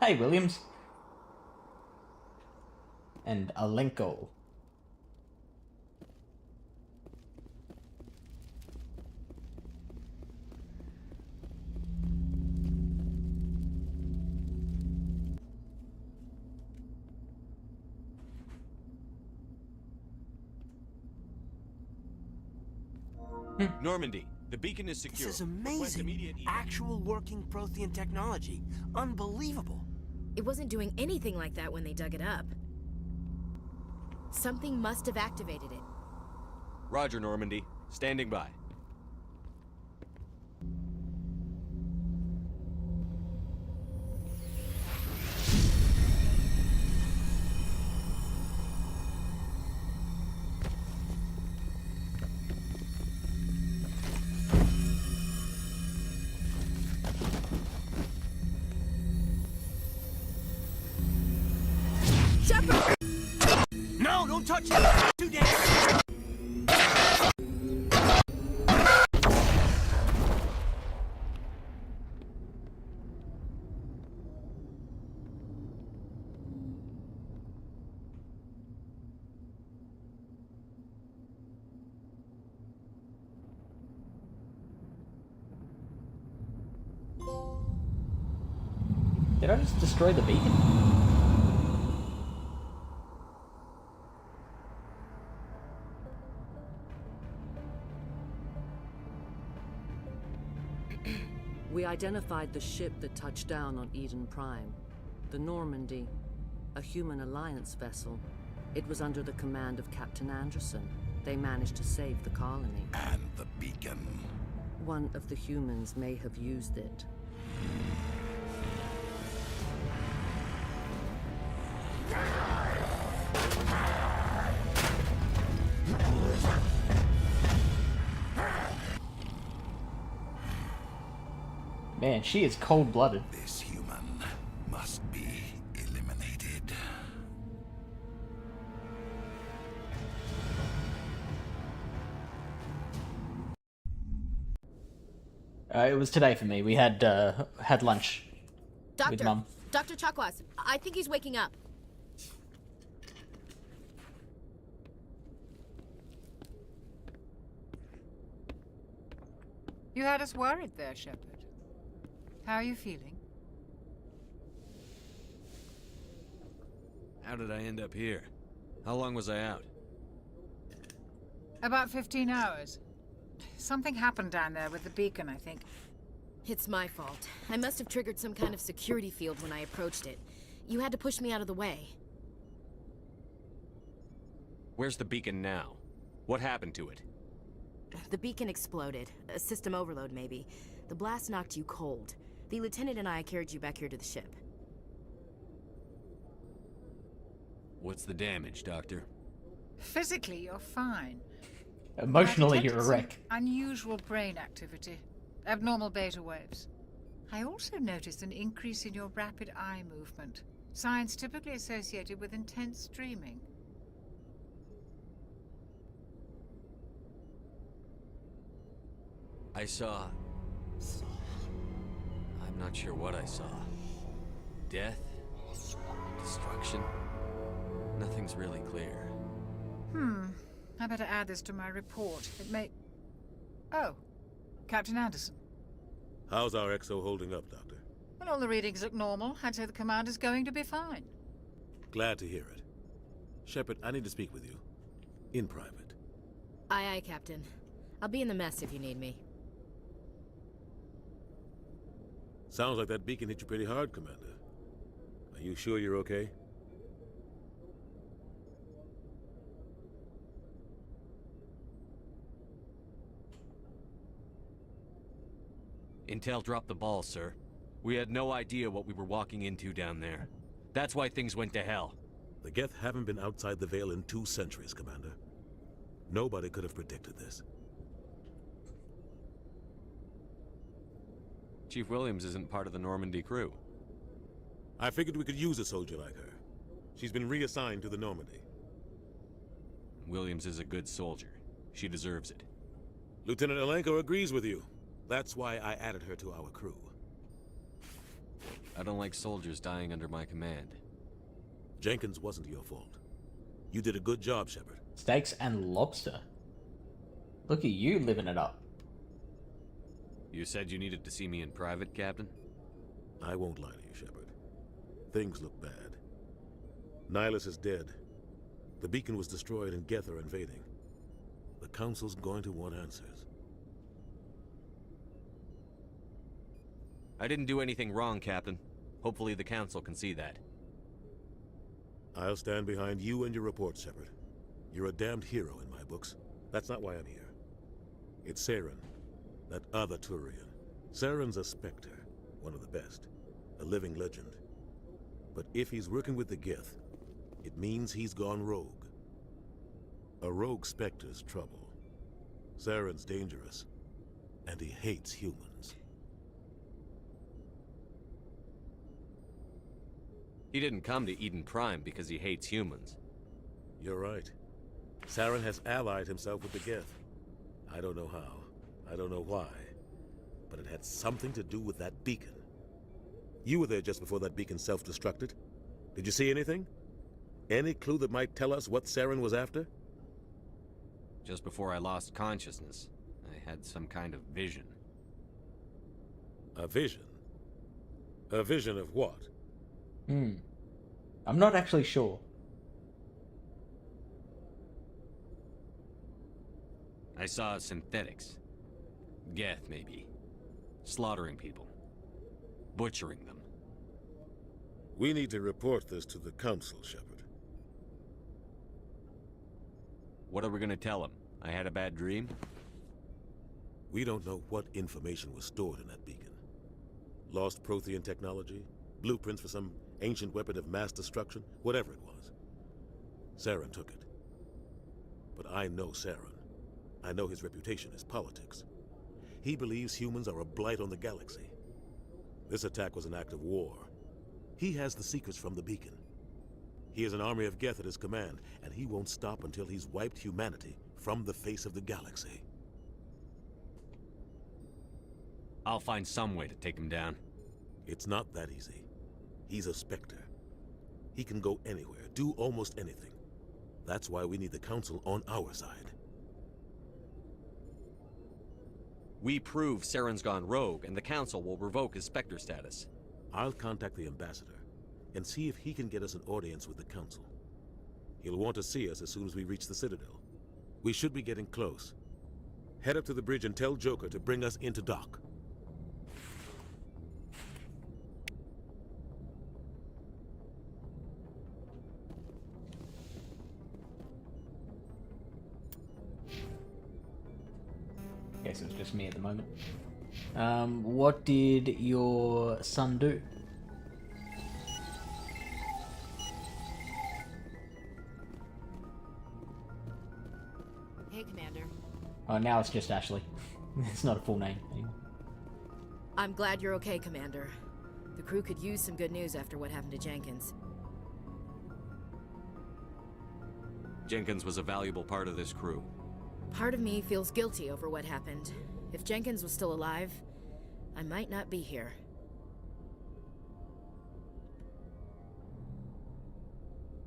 Hey, Williams. And Alenko. Normandy, the beacon is secure. This is amazing. Actual working Prothean technology. Unbelievable. It wasn't doing anything like that when they dug it up. Something must have activated it. Roger, Normandy. Standing by. Shepard! No, don't touch it! Too dangerous! Did I just destroy the beacon? identified the ship that touched down on Eden Prime. The Normandy. A human alliance vessel. It was under the command of Captain Anderson. They managed to save the colony. And the beacon. One of the humans may have used it. Man, she is cold-blooded. This human must be eliminated. It was today for me. We had lunch with Mum. Dr. Chakwas, I think he's waking up. You had us worried there, Shepard. How are you feeling? How did I end up here? How long was I out? About 15 hours. Something happened down there with the beacon, I think. It's my fault. I must have triggered some kind of security field when I approached it. You had to push me out of the way. Where's the beacon now? What happened to it? The beacon exploded. A system overload, maybe. The blast knocked you cold. The lieutenant and I carried you back here to the ship. What's the damage, Doctor? Physically, you're fine. Emotionally, I you're a detected wreck. some unusual brain activity. Abnormal beta waves. I also noticed an increase in your rapid eye movement. Signs typically associated with intense dreaming. I saw... I'm not sure what I saw. Death? Destruction? Nothing's really clear. I better add this to my report. It may... Oh, Captain Anderson. How's our XO holding up, Doctor? Well, all the readings look normal. I'd say the commander's going to be fine. Glad to hear it. Shepard, I need to speak with you. In private. Aye, aye, Captain. I'll be in the mess if you need me. Sounds like that beacon hit you pretty hard, Commander. Are you sure you're okay? Intel dropped the ball, sir. We had no idea what we were walking into down there. That's why things went to hell. The Geth haven't been outside the Veil in 2 centuries, Commander. Nobody could have predicted this. Chief Williams isn't part of the Normandy crew. I figured we could use a soldier like her. She's been reassigned to the Normandy. Williams is a good soldier. She deserves it. Lieutenant Alenko agrees with you. That's why I added her to our crew. I don't like soldiers dying under my command. Jenkins wasn't your fault. You did a good job, Shepard. Steaks and lobster. Look at you living it up. You said you needed to see me in private, Captain? I won't lie to you, Shepard. Things look bad. Nihilus is dead. The beacon was destroyed and Geth are invading. The Council's going to want answers. I didn't do anything wrong, Captain. Hopefully the Council can see that. I'll stand behind you and your report, Shepard. You're a damned hero in my books. That's not why I'm here. It's Saren, that other Turian. Saren's a Spectre, one of the best, a living legend. But if he's working with the Geth, it means he's gone rogue. A rogue Spectre's trouble. Saren's dangerous, and he hates humans. He didn't come to Eden Prime because he hates humans. You're right. Saren has allied himself with the Geth. I don't know how. I don't know why. But it had something to do with that beacon. You were there just before that beacon self-destructed. Did you see anything? Any clue that might tell us what Saren was after? Just before I lost consciousness, I had some kind of vision. A vision? A vision of what? I'm not actually sure. I saw synthetics. Geth, maybe. Slaughtering people. butchering them. We need to report this to the Council, Shepard. What are we gonna tell them? I had a bad dream? We don't know what information was stored in that beacon. Lost Prothean technology? Blueprints for some ancient weapon of mass destruction? Whatever it was. Saren took it. But I know Saren. I know his reputation is politics. He believes humans are a blight on the galaxy. This attack was an act of war. He has the secrets from the beacon. He has an army of Geth at his command, and he won't stop until he's wiped humanity from the face of the galaxy. I'll find some way to take him down. It's not that easy. He's a Spectre. He can go anywhere, do almost anything. That's why we need the Council on our side. We prove Saren's gone rogue, and the Council will revoke his Spectre status. I'll contact the Ambassador and see if he can get us an audience with the Council. He'll want to see us as soon as we reach the Citadel. We should be getting close. Head up to the bridge and tell Joker to bring us into dock. Guess it's just me at the moment. What did your son do? Hey, Commander. Oh, now it's just Ashley. It's not a full name anymore. I'm glad you're okay, Commander. The crew could use some good news after what happened to Jenkins. Jenkins was a valuable part of this crew. Part of me feels guilty over what happened. If Jenkins was still alive, I might not be here.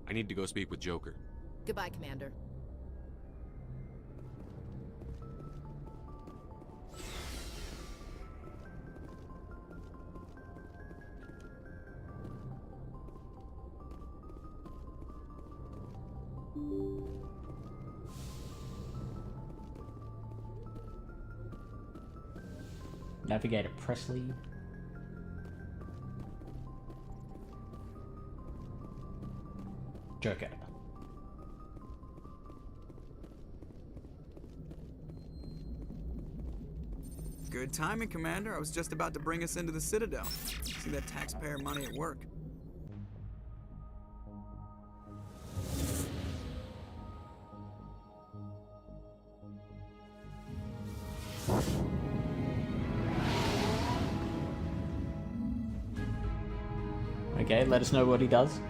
I need to go speak with Joker. Goodbye, Commander. Navigator Presley. Joker. Good timing, Commander. I was just about to bring us into the Citadel. See that taxpayer money at work. Okay, let us know what he does.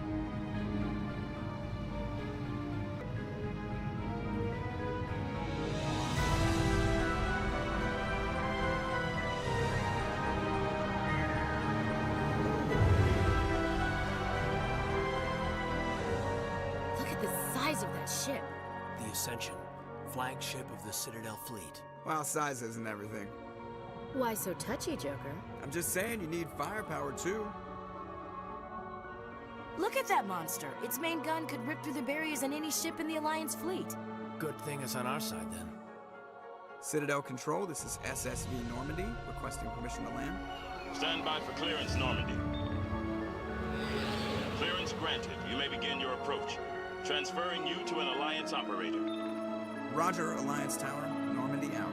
Look at the size of that ship. The Ascension, flagship of the Citadel fleet. Well, size isn't everything. Why so touchy, Joker? I'm just saying you need firepower, too. Look at that monster. Its main gun could rip through the barriers in any ship in the Alliance fleet. Good thing it's on our side, then. Citadel Control, this is SSV Normandy, requesting permission to land. Stand by for clearance, Normandy. Clearance granted. You may begin your approach. Transferring you to an Alliance operator. Roger, Alliance Tower. Normandy out.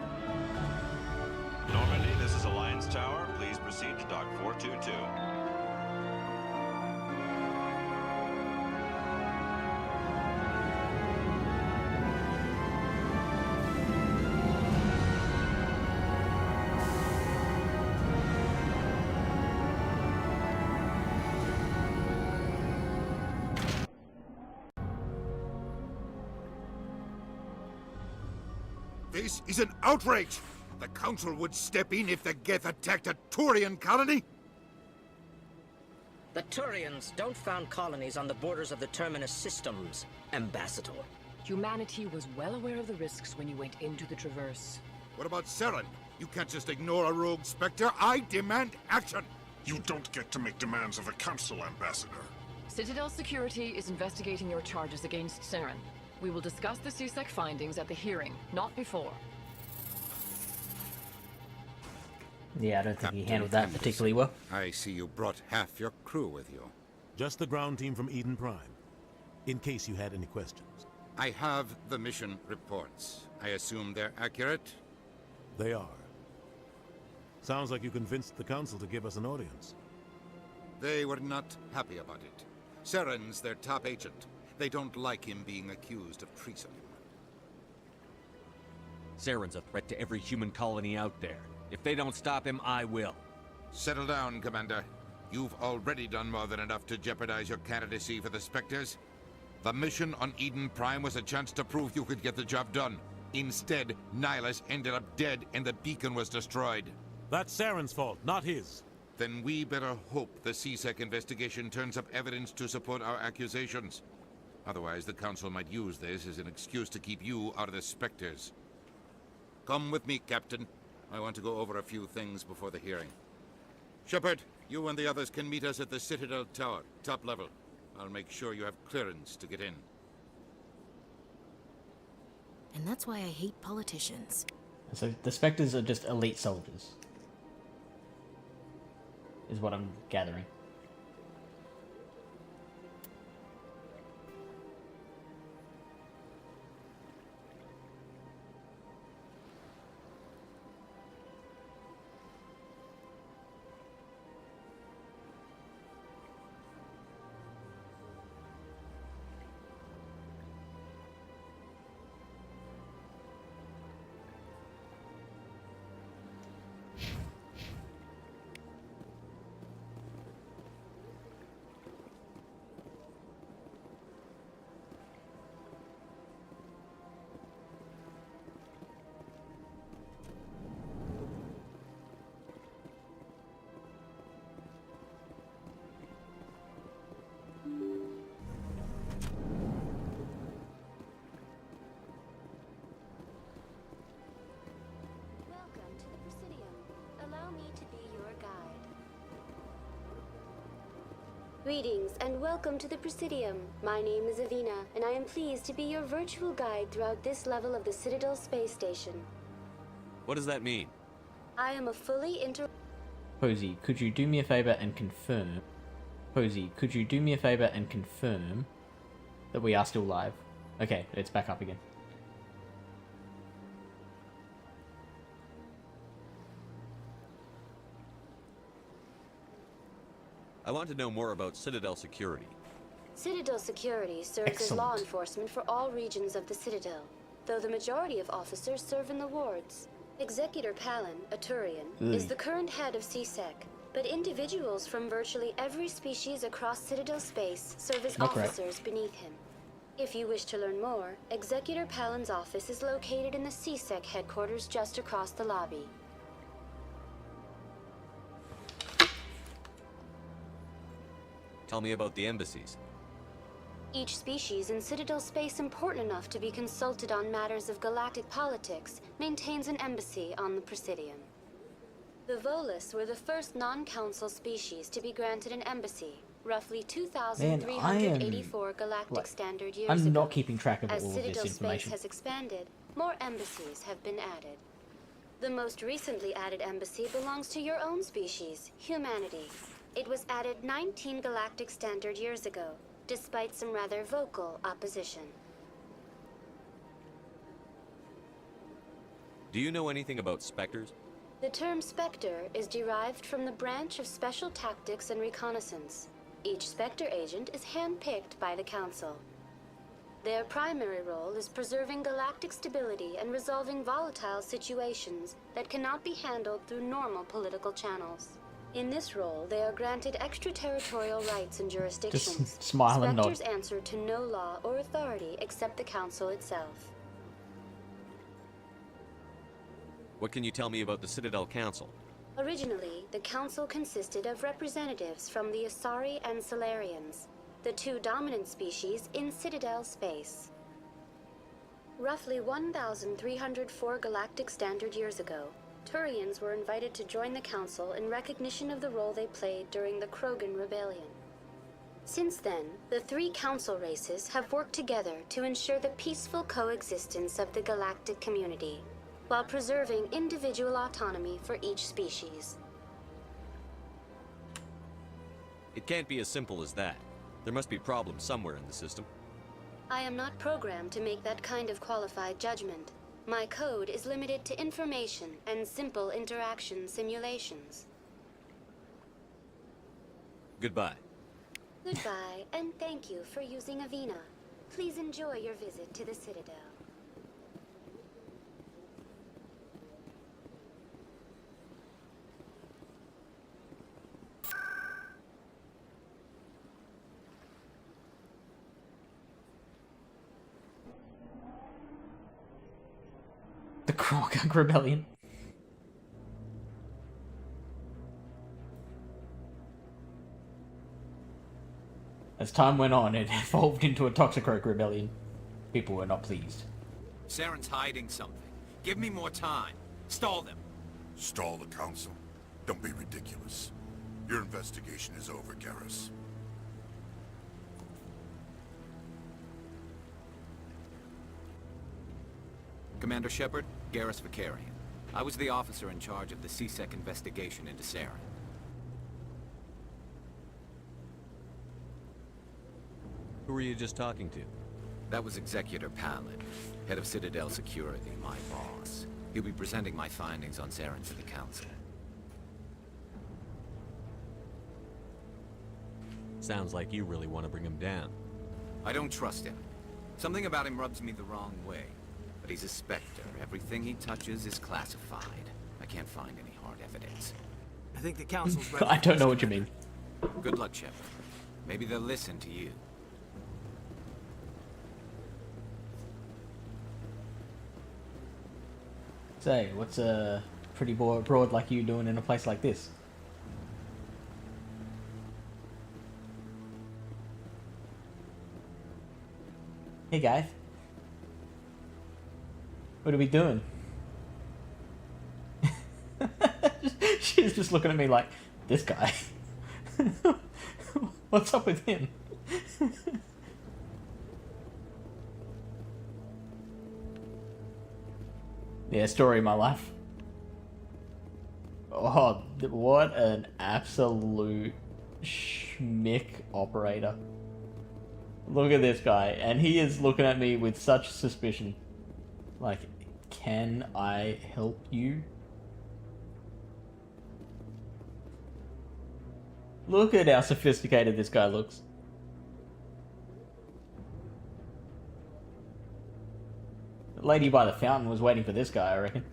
Normandy, this is Alliance Tower. Please proceed to Dock 422. This is an outrage! The Council would step in if the Geth attacked a Turian colony? The Turians don't found colonies on the borders of the Terminus systems, Ambassador. Humanity was well aware of the risks when you went into the Traverse. What about Saren? You can't just ignore a rogue Spectre. I demand action! You don't get to make demands of a Council, Ambassador. Citadel Security is investigating your charges against Saren. We will discuss the CSEC findings at the hearing, not before. Yeah, I don't think he Captain handled that Anderson, particularly well. I see you brought half your crew with you. Just the ground team from Eden Prime, in case you had any questions. I have the mission reports. I assume they're accurate? They are. Sounds like you convinced the Council to give us an audience. They were not happy about it. Saren's their top agent. They don't like him being accused of treason. Saren's a threat to every human colony out there. If they don't stop him, I will. Settle down, Commander. You've already done more than enough to jeopardize your candidacy for the Spectres. The mission on Eden Prime was a chance to prove you could get the job done. Instead, Nihilus ended up dead and the beacon was destroyed. That's Saren's fault, not his. Then we better hope the CSEC investigation turns up evidence to support our accusations. Otherwise, the Council might use this as an excuse to keep you out of the Spectres. Come with me, Captain. I want to go over a few things before the hearing. Shepard, you and the others can meet us at the Citadel Tower, top level. I'll make sure you have clearance to get in. And that's why I hate politicians. So the Spectres are just elite soldiers, is what I'm gathering. Greetings and welcome to the Presidium. My name is Avina, and I am pleased to be your virtual guide throughout this level of the Citadel space station. What does that mean? I am a fully Posey, could you do me a favor and confirm? Posey, could you do me a favor and confirm that we are still live? Okay, it's back up again. I want to know more about Citadel security. Citadel security serves as law enforcement for all regions of the Citadel, though the majority of officers serve in the wards. Executor Palin, a Turian, is the current head of CSEC, but individuals from virtually every species across Citadel space serve as officers beneath him. If you wish to learn more, Executor Palin's office is located in the CSEC headquarters just across the lobby. Tell me about the embassies. Each species in Citadel space important enough to be consulted on matters of galactic politics maintains an embassy on the Presidium. The Volus were the first non-council species to be granted an embassy, roughly 2,384 galactic standard years ago. I'm not keeping track of all of this As Citadel space information. has expanded, more embassies have been added. The most recently added embassy belongs to your own species, humanity. It was added 19 galactic standard years ago, despite some rather vocal opposition. Do you know anything about Spectres? The term Spectre is derived from the branch of Special Tactics and Reconnaissance. Each Spectre agent is handpicked by the Council. Their primary role is preserving galactic stability and resolving volatile situations that cannot be handled through normal political channels. In this role, they are granted extraterritorial rights and jurisdictions. Just smile and nod. Spectres answer to no law or authority except the Council itself. What can you tell me about the Citadel Council? Originally, the Council consisted of representatives from the Asari and Solarians, the two dominant species in Citadel space. Roughly 1,304 galactic standard years ago, Turians were invited to join the Council in recognition of the role they played during the Krogan Rebellion. Since then, the three Council races have worked together to ensure the peaceful coexistence of the galactic community. while preserving individual autonomy for each species. It can't be as simple as that. There must be problems somewhere in the system. I am not programmed to make that kind of qualified judgment. My code is limited to information and simple interaction simulations. Goodbye. Goodbye, and thank you for using Avina. Please enjoy your visit to the Citadel. The Krogunk Rebellion. As time went on, it evolved into a Toxicroak Rebellion. People were not pleased. Saren's hiding something. Give me more time. Stall them. Stall the Council? Don't be ridiculous. Your investigation is over, Garrus. Commander Shepard, Garrus Vicarian. I was the officer in charge of the CSEC investigation into Saren. Who were you just talking to? That was Executor Palin, head of Citadel Security, my boss. He'll be presenting my findings on Saren to the Council. Sounds like you really want to bring him down. I don't trust him. Something about him rubs me the wrong way. But he's a Spectre. Everything he touches is classified. I can't find any hard evidence. I think the Council's ready. I don't know what you mean. Good luck, Shepard. Maybe they'll listen to you. Say, what's a pretty broad like you doing in a place like this? Hey guys. What are we doing? She's just looking at me like, this guy. What's up with him? Yeah, story of my life. Oh, what an absolute schmick operator. Look at this guy, and he is looking at me with such suspicion. Like, can I help you? Look at how sophisticated this guy looks. The lady by the fountain was waiting for this guy, I reckon.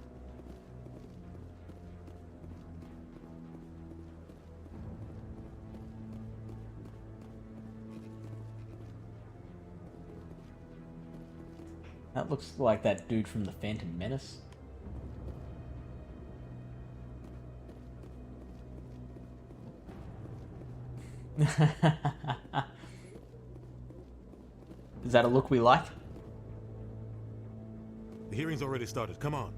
That looks like that dude from the Phantom Menace. Is that a look we like? The hearing's already started. Come on.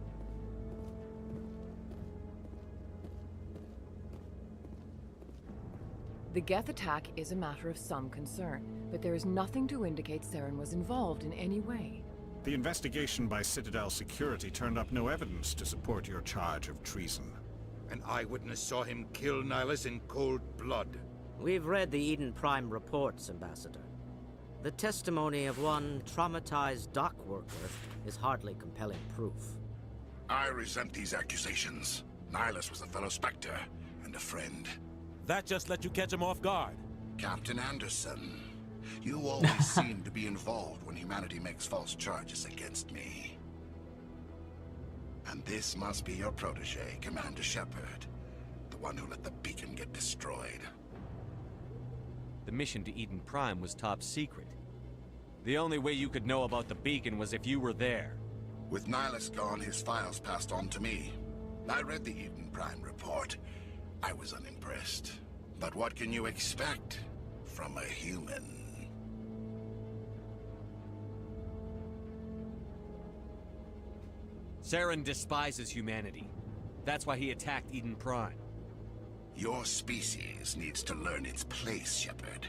The Geth attack is a matter of some concern, but there is nothing to indicate Saren was involved in any way. The investigation by Citadel Security turned up no evidence to support your charge of treason. An eyewitness saw him kill Nihilus in cold blood. We've read the Eden Prime reports, Ambassador. The testimony of one traumatized dock worker is hardly compelling proof. I resent these accusations. Nihilus was a fellow Spectre and a friend. That just let you catch him off guard. Captain Anderson, you always seem to be involved when humanity makes false charges against me. And this must be your protege, Commander Shepard, the one who let the beacon get destroyed. The mission to Eden Prime was top secret. The only way you could know about the beacon was if you were there. With Nihilus gone, his files passed on to me. I read the Eden Prime report. I was unimpressed. But what can you expect from a human? Saren despises humanity. That's why he attacked Eden Prime. Your species needs to learn its place, Shepard.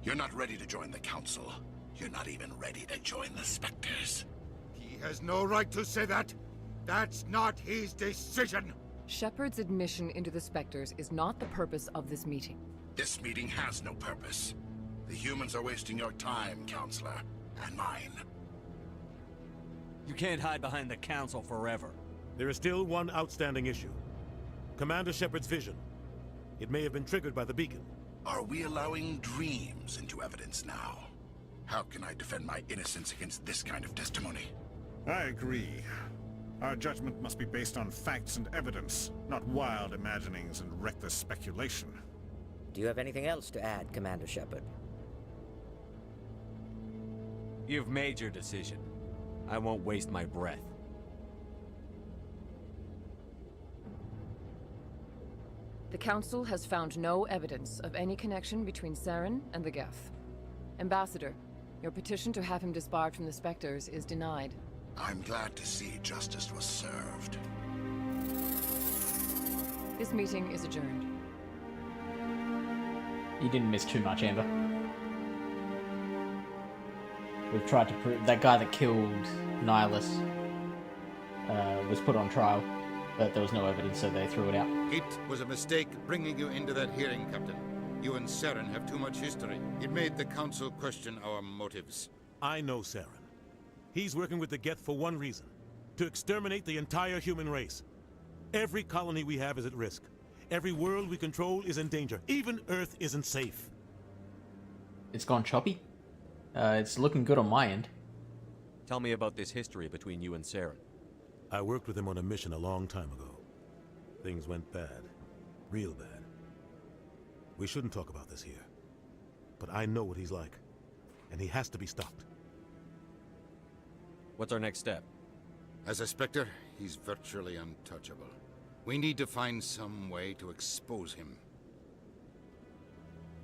You're not ready to join the Council. You're not even ready to join the Spectres. He has no right to say that. That's not his decision! Shepard's admission into the Spectres is not the purpose of this meeting. This meeting has no purpose. The humans are wasting your time, Counselor, and mine. You can't hide behind the Council forever. There is still one outstanding issue. Commander Shepard's vision. It may have been triggered by the beacon. Are we allowing dreams into evidence now? How can I defend my innocence against this kind of testimony? I agree. Our judgment must be based on facts and evidence, not wild imaginings and reckless speculation. Do you have anything else to add, Commander Shepard? You've made your decision. I won't waste my breath. The Council has found no evidence of any connection between Saren and the Geth. Ambassador, your petition to have him disbarred from the Spectres is denied. I'm glad to see justice was served. This meeting is adjourned. You didn't miss too much, Amber. We've tried to prove that guy that killed Nihilus was put on trial, but there was no evidence, so they threw it out. It was a mistake bringing you into that hearing, Captain. You and Saren have too much history. It made the Council question our motives. I know Saren. He's working with the Geth for one reason. To exterminate the entire human race. Every colony we have is at risk. Every world we control is in danger. Even Earth isn't safe. It's gone choppy. It's looking good on my end. Tell me about this history between you and Saren. I worked with him on a mission a long time ago. Things went bad. Real bad. We shouldn't talk about this here. But I know what he's like. And he has to be stopped. What's our next step? As a Spectre, he's virtually untouchable. We need to find some way to expose him.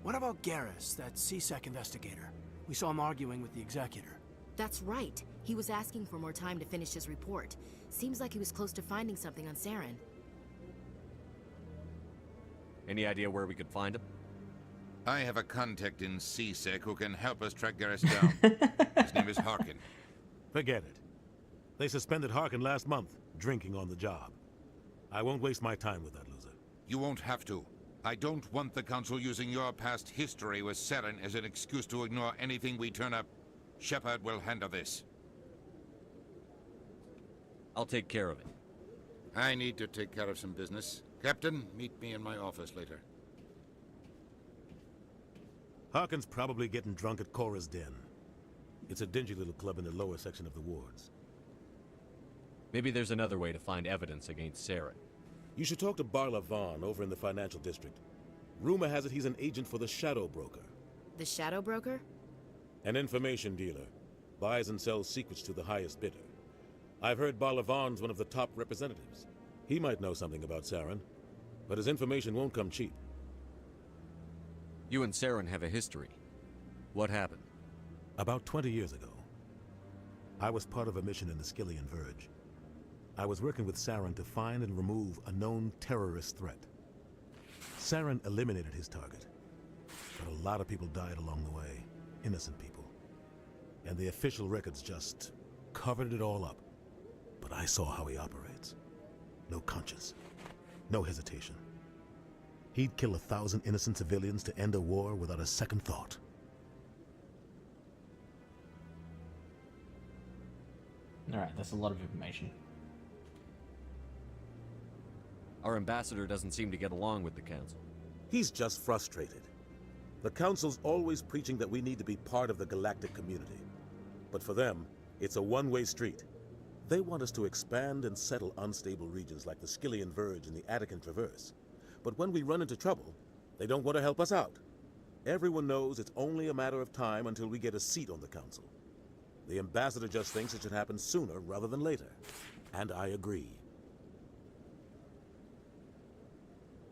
What about Garrus, that CSEC investigator? We saw him arguing with the Executor. That's right. He was asking for more time to finish his report. Seems like he was close to finding something on Saren. Any idea where we could find him? I have a contact in CSEC who can help us track Garrus down. His name is Harkin. Forget it. They suspended Harkin last month, drinking on the job. I won't waste my time with that loser. You won't have to. I don't want the Council using your past history with Saren as an excuse to ignore anything we turn up. Shepard will handle this. I'll take care of it. I need to take care of some business. Captain, meet me in my office later. Harkin's probably getting drunk at Cora's Den. It's a dingy little club in the lower section of the wards. Maybe there's another way to find evidence against Saren. You should talk to Barla Vaughn over in the financial district. Rumor has it he's an agent for the Shadow Broker. The Shadow Broker? An information dealer. Buys and sells secrets to the highest bidder. I've heard Barla Vaughn's one of the top representatives. He might know something about Saren, but his information won't come cheap. You and Saren have a history. What happened? About 20 years ago, I was part of a mission in the Skillian Verge. I was working with Saren to find and remove a known terrorist threat. Saren eliminated his target, but a lot of people died along the way, innocent people. And the official records just covered it all up. But I saw how he operates. No conscience, no hesitation. He'd kill 1,000 innocent civilians to end a war without a second thought. Alright, that's a lot of information. Our ambassador doesn't seem to get along with the Council. He's just frustrated. The Council's always preaching that we need to be part of the galactic community. But for them, it's a one-way street. They want us to expand and settle unstable regions like the Skillian Verge and the Attican Traverse. But when we run into trouble, they don't want to help us out. Everyone knows it's only a matter of time until we get a seat on the Council. The ambassador just thinks it should happen sooner rather than later. And I agree.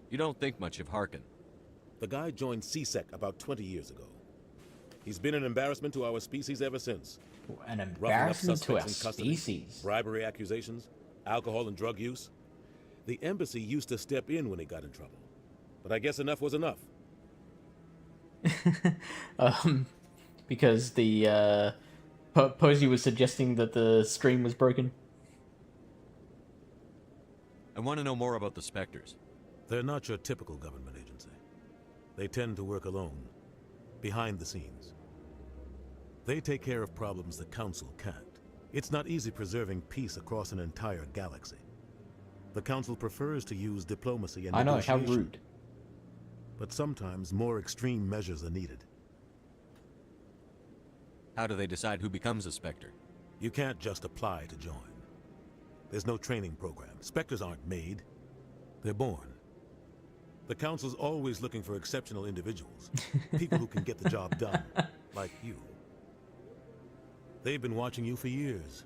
You don't think much of Harkin. The guy joined CSEC about 20 years ago. He's been an embarrassment to our species ever since. An embarrassment to our species? Bribery accusations, alcohol and drug use. The embassy used to step in when he got in trouble. But I guess enough was enough. Because the Posey was suggesting that the stream was broken. I want to know more about the Spectres. They're not your typical government agency. They tend to work alone, behind the scenes. They take care of problems the Council can't. It's not easy preserving peace across an entire galaxy. The Council prefers to use diplomacy and negotiation. I know, how rude. But sometimes more extreme measures are needed. How do they decide who becomes a Spectre? You can't just apply to join. There's no training program. Spectres aren't made. They're born. The Council's always looking for exceptional individuals. People who can get the job done, like you. They've been watching you for years.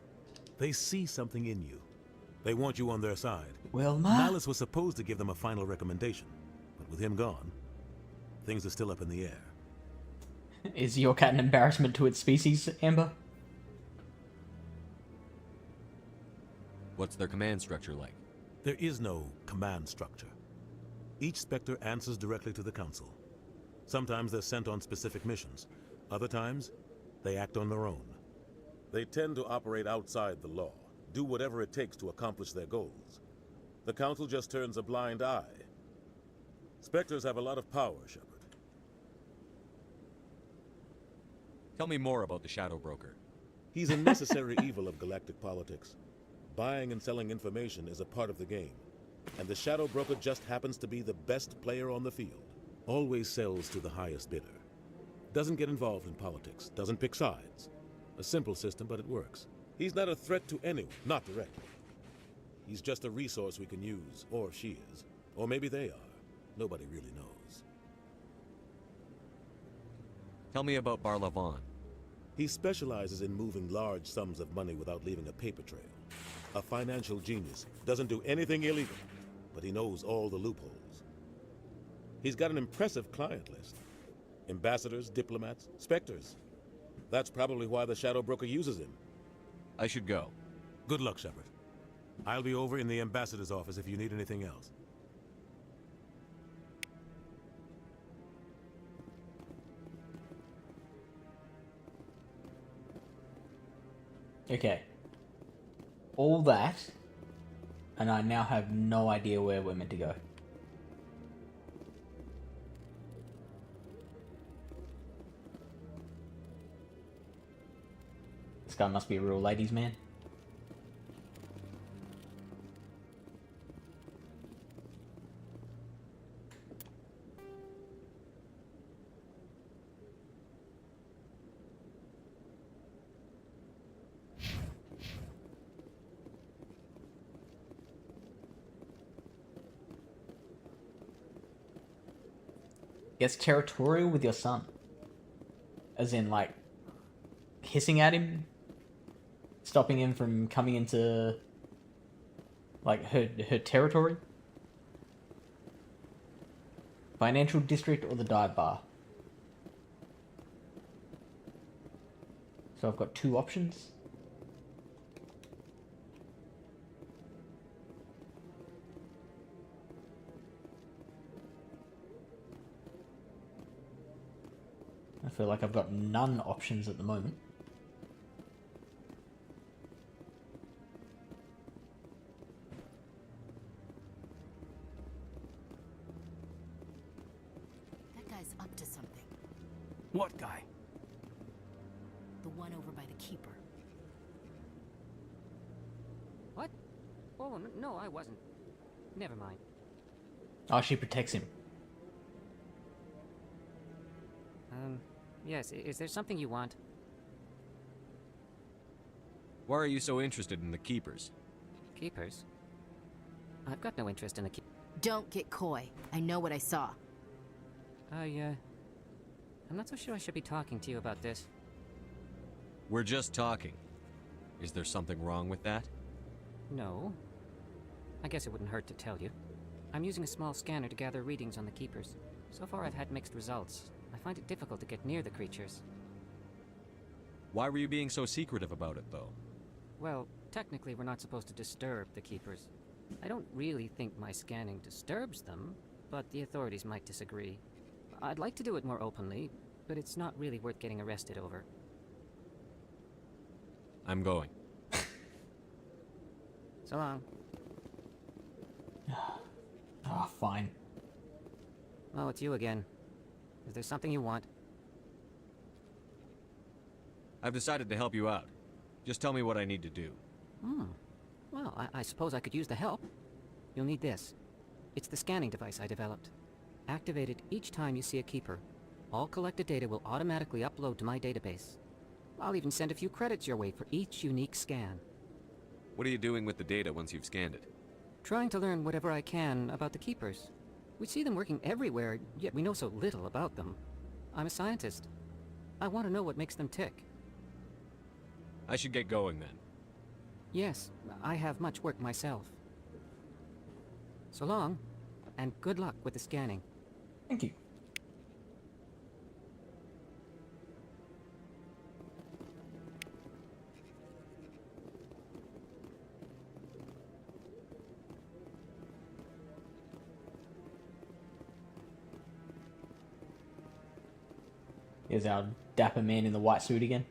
They see something in you. They want you on their side. Wilma? Malice was supposed to give them a final recommendation, but with him gone, things are still up in the air. Is your cat an embarrassment to its species, Amber? What's their command structure like? There is no command structure. Each Spectre answers directly to the Council. Sometimes they're sent on specific missions. Other times, they act on their own. They tend to operate outside the law, do whatever it takes to accomplish their goals. The Council just turns a blind eye. Spectres have a lot of power, Shepard. Tell me more about the Shadow Broker. He's a necessary evil of galactic politics. Buying and selling information is a part of the game, and the Shadow Broker just happens to be the best player on the field. Always sells to the highest bidder. Doesn't get involved in politics, doesn't pick sides. A simple system, but it works. He's not a threat to anyone, not directly. He's just a resource we can use, or she is. Or maybe they are. Nobody really knows. Tell me about Barla Vaughn. He specializes in moving large sums of money without leaving a paper trail. A financial genius. Doesn't do anything illegal, but he knows all the loopholes. He's got an impressive client list. Ambassadors, diplomats, Spectres. That's probably why the Shadow Broker uses him. I should go. Good luck, Shepard. I'll be over in the Ambassador's office if you need anything else. Okay. All that, and I now have no idea where we're meant to go. This guy must be a real ladies' man. Gets territorial with your son. As in, like, hissing at him? Stopping him from coming into, like, her territory? Financial district or the dive bar? So I've got two options. I feel like I've got none options at the moment. That guy's up to something. What guy? The one over by the Keeper. What? Oh, no, I wasn't. Never mind. Oh, she protects him. Yes, is there something you want? Why are you so interested in the Keepers? Keepers? I've got no interest in the Keepers. Don't get coy. I know what I saw. I'm not so sure I should be talking to you about this. We're just talking. Is there something wrong with that? No. I guess it wouldn't hurt to tell you. I'm using a small scanner to gather readings on the Keepers. So far I've had mixed results. I find it difficult to get near the creatures. Why were you being so secretive about it, though? Well, technically we're not supposed to disturb the Keepers. I don't really think my scanning disturbs them, but the authorities might disagree. I'd like to do it more openly, but it's not really worth getting arrested over. I'm going. So long. Ah, fine. Oh, it's you again. Is there something you want? I've decided to help you out. Just tell me what I need to do. Well, I suppose I could use the help. You'll need this. It's the scanning device I developed. Activate it each time you see a keeper. All collected data will automatically upload to my database. I'll even send a few credits your way for each unique scan. What are you doing with the data once you've scanned it? Trying to learn whatever I can about the keepers. We see them working everywhere, yet we know so little about them. I'm a scientist. I want to know what makes them tick. I should get going then. Yes, I have much work myself. So long, and good luck with the scanning. Thank you. Here's our dapper man in the white suit again.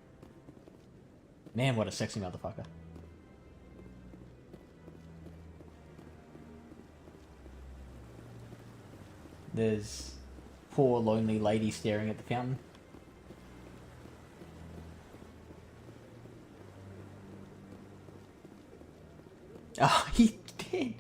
Man, what a sexy motherfucker. There's poor lonely lady staring at the fountain. Oh, he did.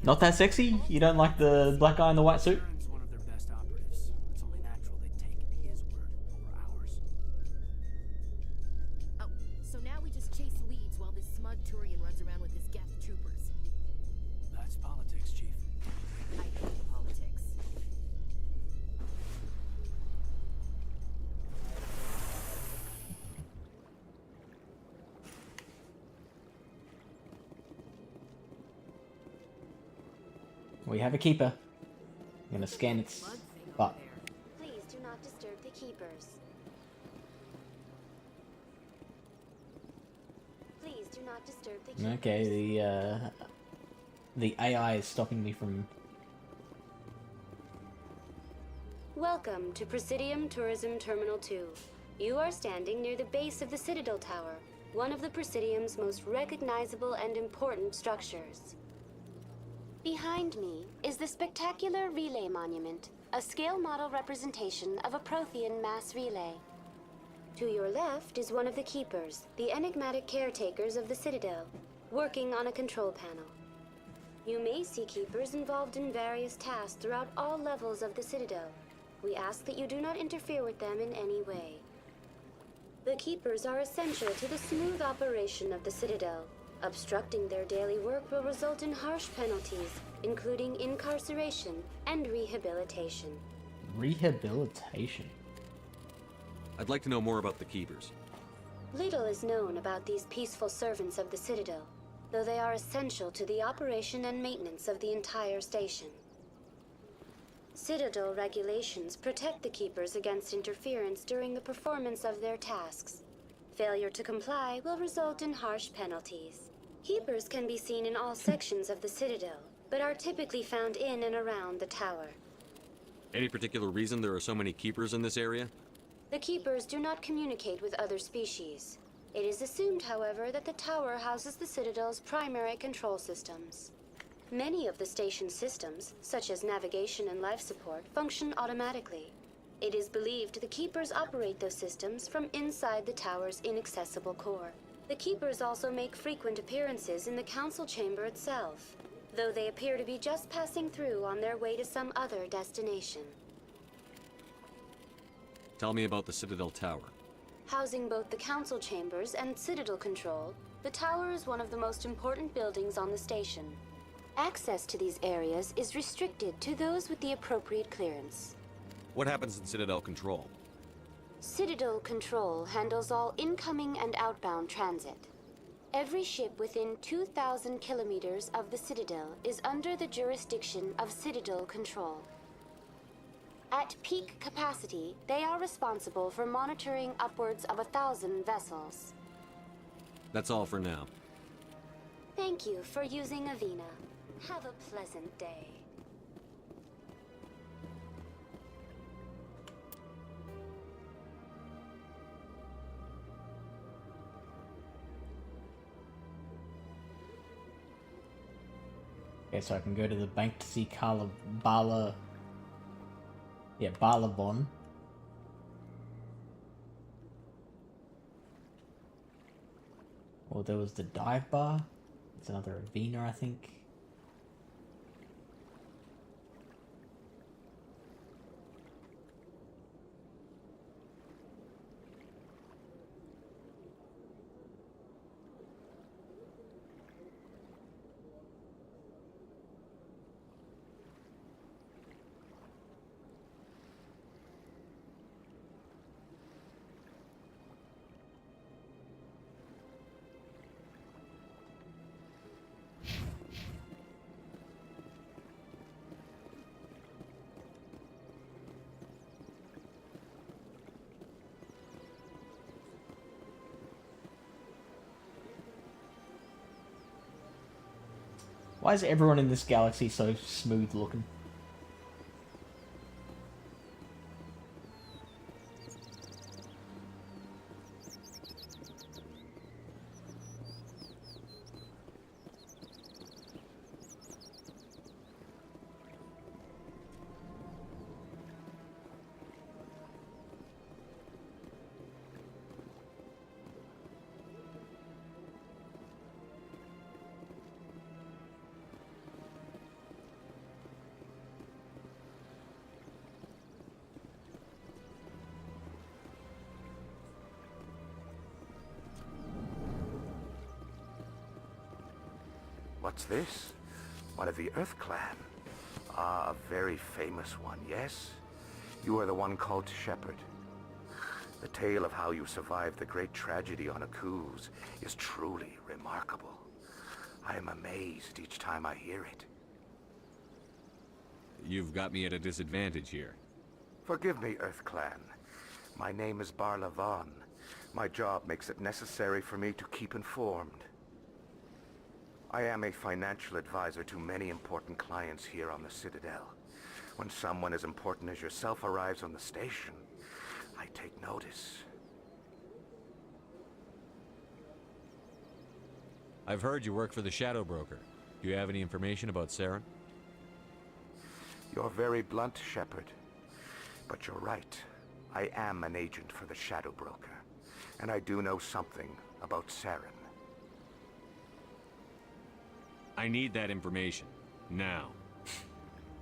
Not that sexy? You don't like the black guy in the white suit? One of their best operatives. It's only natural they take his word over ours. Oh, so now we just chase leads while this smug Turian runs around with his Geth troopers. That's politics, Chief. I hate politics. We have a keeper. I'm gonna scan its butt. Please do not disturb the keepers. Please do not disturb the keepers. Okay, the AI is stopping me from... Welcome to Presidium Tourism Terminal 2. You are standing near the base of the Citadel Tower, one of the Presidium's most recognizable and important structures. Behind me is the spectacular Relay Monument, a scale model representation of a Prothean mass relay. To your left is one of the Keepers, the enigmatic caretakers of the Citadel, working on a control panel. You may see Keepers involved in various tasks throughout all levels of the Citadel. We ask that you do not interfere with them in any way. The Keepers are essential to the smooth operation of the Citadel. Obstructing their daily work will result in harsh penalties, including incarceration and rehabilitation. Rehabilitation? I'd like to know more about the Keepers. Little is known about these peaceful servants of the Citadel, though they are essential to the operation and maintenance of the entire station. Citadel regulations protect the Keepers against interference during the performance of their tasks. Failure to comply will result in harsh penalties. Keepers can be seen in all sections of the Citadel, but are typically found in and around the tower. Any particular reason there are so many Keepers in this area? The Keepers do not communicate with other species. It is assumed, however, that the tower houses the Citadel's primary control systems. Many of the station's systems, such as navigation and life support, function automatically. It is believed the Keepers operate those systems from inside the tower's inaccessible core. The Keepers also make frequent appearances in the Council Chamber itself, though they appear to be just passing through on their way to some other destination. Tell me about the Citadel Tower. Housing both the Council Chambers and Citadel Control, the tower is one of the most important buildings on the station. Access to these areas is restricted to those with the appropriate clearance. What happens in Citadel Control? Citadel Control handles all incoming and outbound transit. Every ship within 2,000 kilometers of the Citadel is under the jurisdiction of Citadel Control. At peak capacity, they are responsible for monitoring upwards of 1,000 vessels. That's all for now. Thank you for using Avena. Have a pleasant day. Okay, so I can go to the bank to see Balabon. Well, there was the dive bar. It's another Avena, I think. Why is everyone in this galaxy so smooth looking? What's this? One of the Earth Clan. Ah, a very famous one, yes? You are the one called Shepard. The tale of how you survived the great tragedy on Akuz is truly remarkable. I am amazed each time I hear it. You've got me at a disadvantage here. Forgive me, Earth Clan. My name is Barla Vaughn. My job makes it necessary for me to keep informed. I am a financial advisor to many important clients here on the Citadel. When someone as important as yourself arrives on the station, I take notice. I've heard you work for the Shadow Broker. Do you have any information about Saren? You're very blunt, Shepard. But you're right. I am an agent for the Shadow Broker. And I do know something about Saren. I need that information. Now.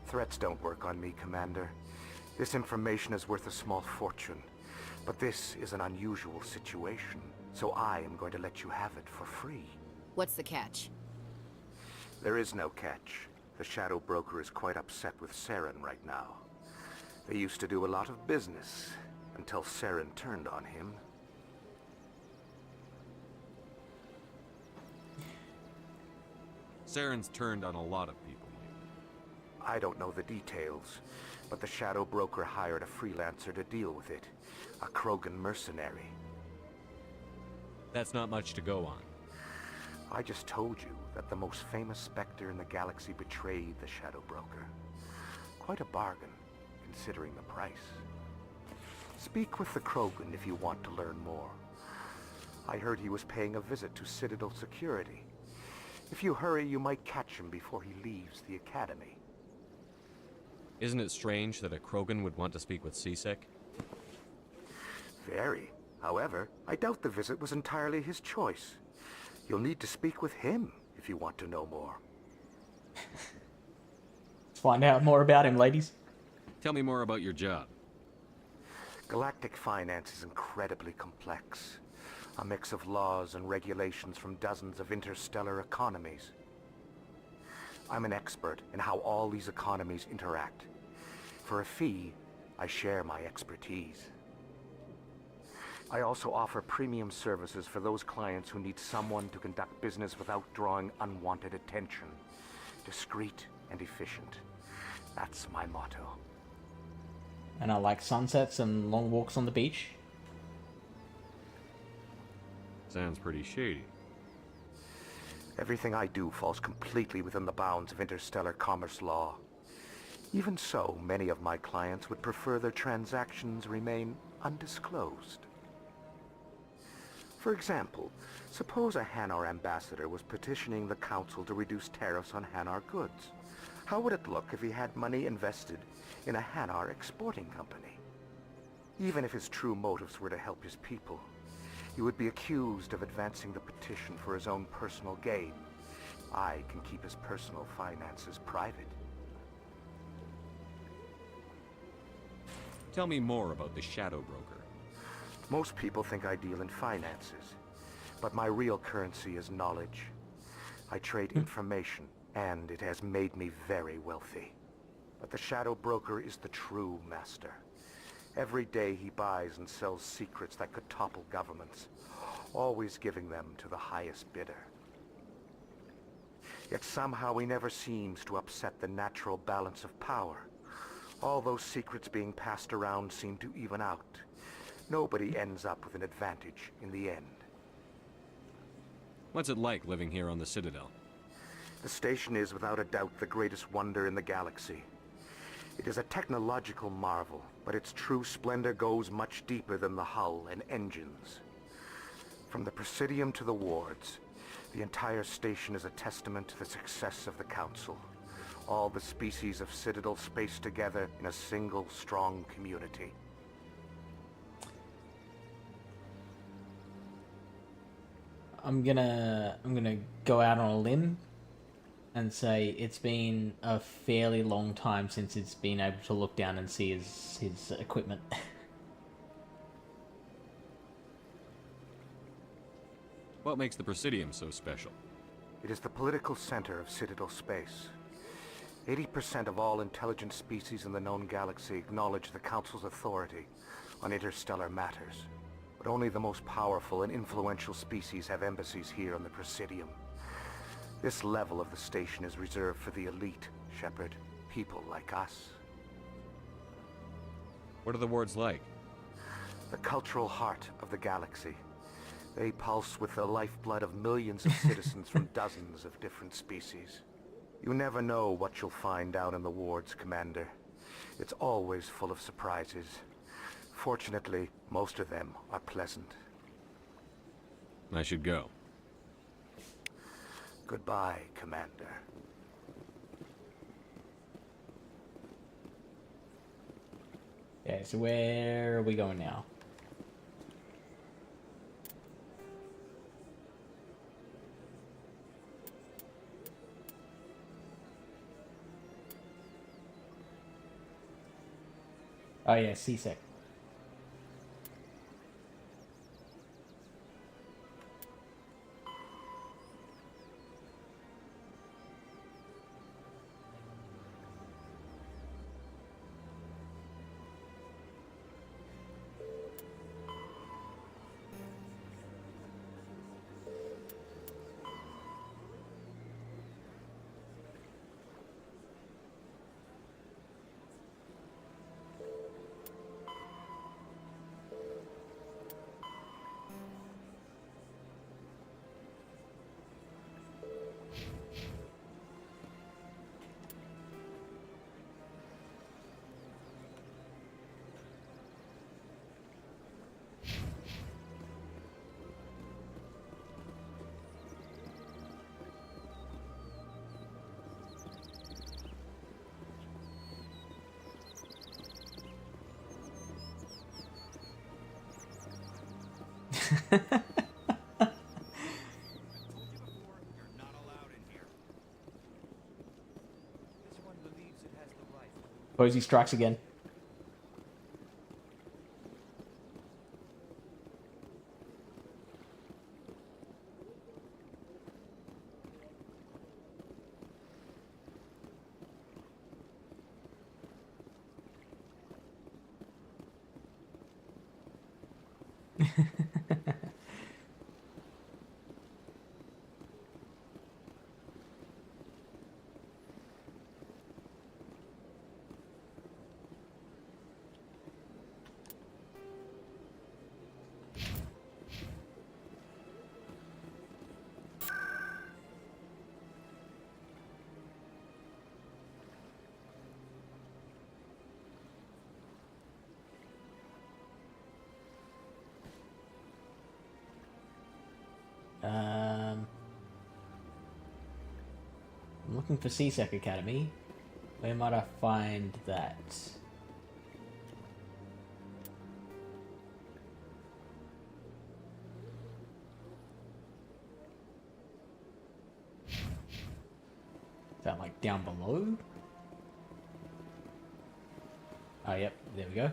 Threats don't work on me, Commander. This information is worth a small fortune. But this is an unusual situation, so I am going to let you have it for free. What's the catch? There is no catch. The Shadow Broker is quite upset with Saren right now. They used to do a lot of business, until Saren turned on him. Saren's turned on a lot of people. I don't know the details, but the Shadow Broker hired a freelancer to deal with it. A Krogan mercenary. That's not much to go on. I just told you that the most famous Spectre in the galaxy betrayed the Shadow Broker. Quite a bargain, considering the price. Speak with the Krogan if you want to learn more. I heard he was paying a visit to Citadel security. If you hurry, you might catch him before he leaves the Academy. Isn't it strange that a Krogan would want to speak with CSEC? Very. However, I doubt the visit was entirely his choice. You'll need to speak with him if you want to know more. Let's find out more about him, ladies. Tell me more about your job. Galactic finance is incredibly complex. A mix of laws and regulations from dozens of interstellar economies. I'm an expert in how all these economies interact. For a fee, I share my expertise. I also offer premium services for those clients who need someone to conduct business without drawing unwanted attention. Discreet and efficient. That's my motto. and I like sunsets and long walks on the beach. Sounds pretty shady. Everything I do falls completely within the bounds of interstellar commerce law. Even so, many of my clients would prefer their transactions remain undisclosed. For example, suppose a Hanar ambassador was petitioning the Council to reduce tariffs on Hanar goods. How would it look if he had money invested in a Hanar exporting company? Even if his true motives were to help his people, he would be accused of advancing the petition for his own personal gain. I can keep his personal finances private. Tell me more about the Shadow Broker. Most people think I deal in finances, but my real currency is knowledge. I trade information, and it has made me very wealthy. But the Shadow Broker is the true master. Every day he buys and sells secrets that could topple governments, always giving them to the highest bidder. Yet somehow he never seems to upset the natural balance of power. All those secrets being passed around seem to even out. Nobody ends up with an advantage in the end. What's it like living here on the Citadel? The station is without a doubt the greatest wonder in the galaxy. It is a technological marvel, but its true splendor goes much deeper than the hull and engines. From the Presidium to the wards, the entire station is a testament to the success of the Council. All the species of Citadel spaced together in a single strong community. I'm gonna go out on a limb and say it's been a fairly long time since it's been able to look down and see his equipment. What makes the Presidium so special? It is the political center of Citadel space. 80% of all intelligent species in the known galaxy acknowledge the Council's authority on interstellar matters. But only the most powerful and influential species have embassies here on the Presidium. This level of the station is reserved for the elite, Shepard. People like us. What are the wards like? The cultural heart of the galaxy. They pulse with the lifeblood of millions of citizens from dozens of different species. You never know what you'll find down in the wards, Commander. It's always full of surprises. Fortunately, most of them are pleasant. I should go. Goodbye, Commander. Okay, so where are we going now? Oh yeah, C-Sec. Posey strikes again. looking for CSEC Academy. Where might I find that? Is that like down below? Oh, yep, there we go.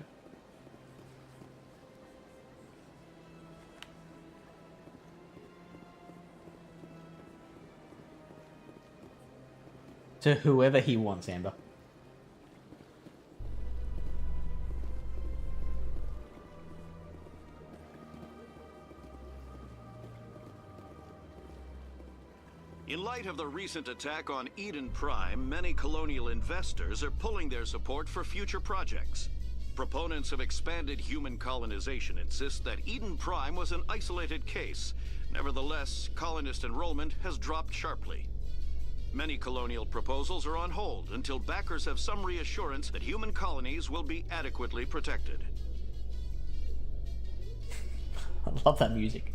To whoever he wants, Amber. In light of the recent attack on Eden Prime, many colonial investors are pulling their support for future projects. Proponents of expanded human colonization insist that Eden Prime was an isolated case. Nevertheless, colonist enrollment has dropped sharply. Many colonial proposals are on hold until backers have some reassurance that human colonies will be adequately protected. I love that music.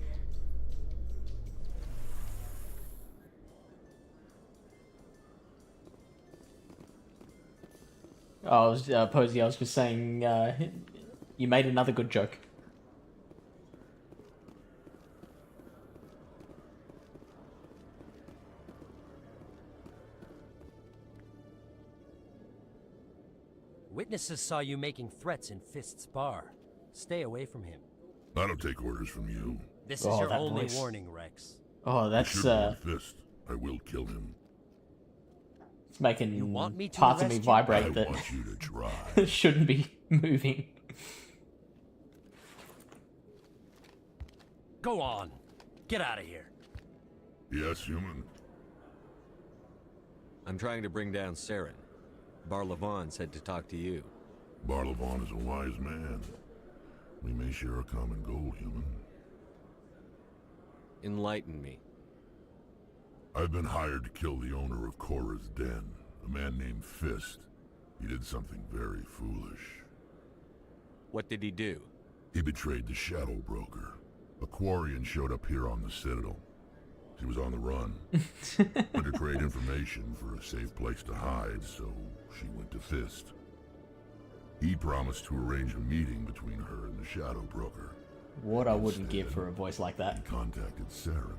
Oh, I was, Posey, I was just saying, you made another good joke. Witnesses saw you making threats in Fist's bar. Stay away from him. I don't take orders from you. This is your only warning, Rex. Oh, that's Fist. I will kill him. It's making You want me to parts of me arrest you? vibrate I that want you to try. shouldn't be moving. Go on. Get out of here. Yes, human. I'm trying to bring down Saren. Barlavon said to talk to you. Barlavon is a wise man. We may share a common goal, human. Enlighten me. I've been hired to kill the owner of Korra's Den, a man named Fist. He did something very foolish. What did he do? He betrayed the Shadow Broker. A Quarian showed up here on the Citadel. She was on the run. Had to trade information for a safe place to hide, so she went to Fist. He promised to arrange a meeting between her and the Shadow Broker. What I wouldn't give for a voice like that. He contacted Saren.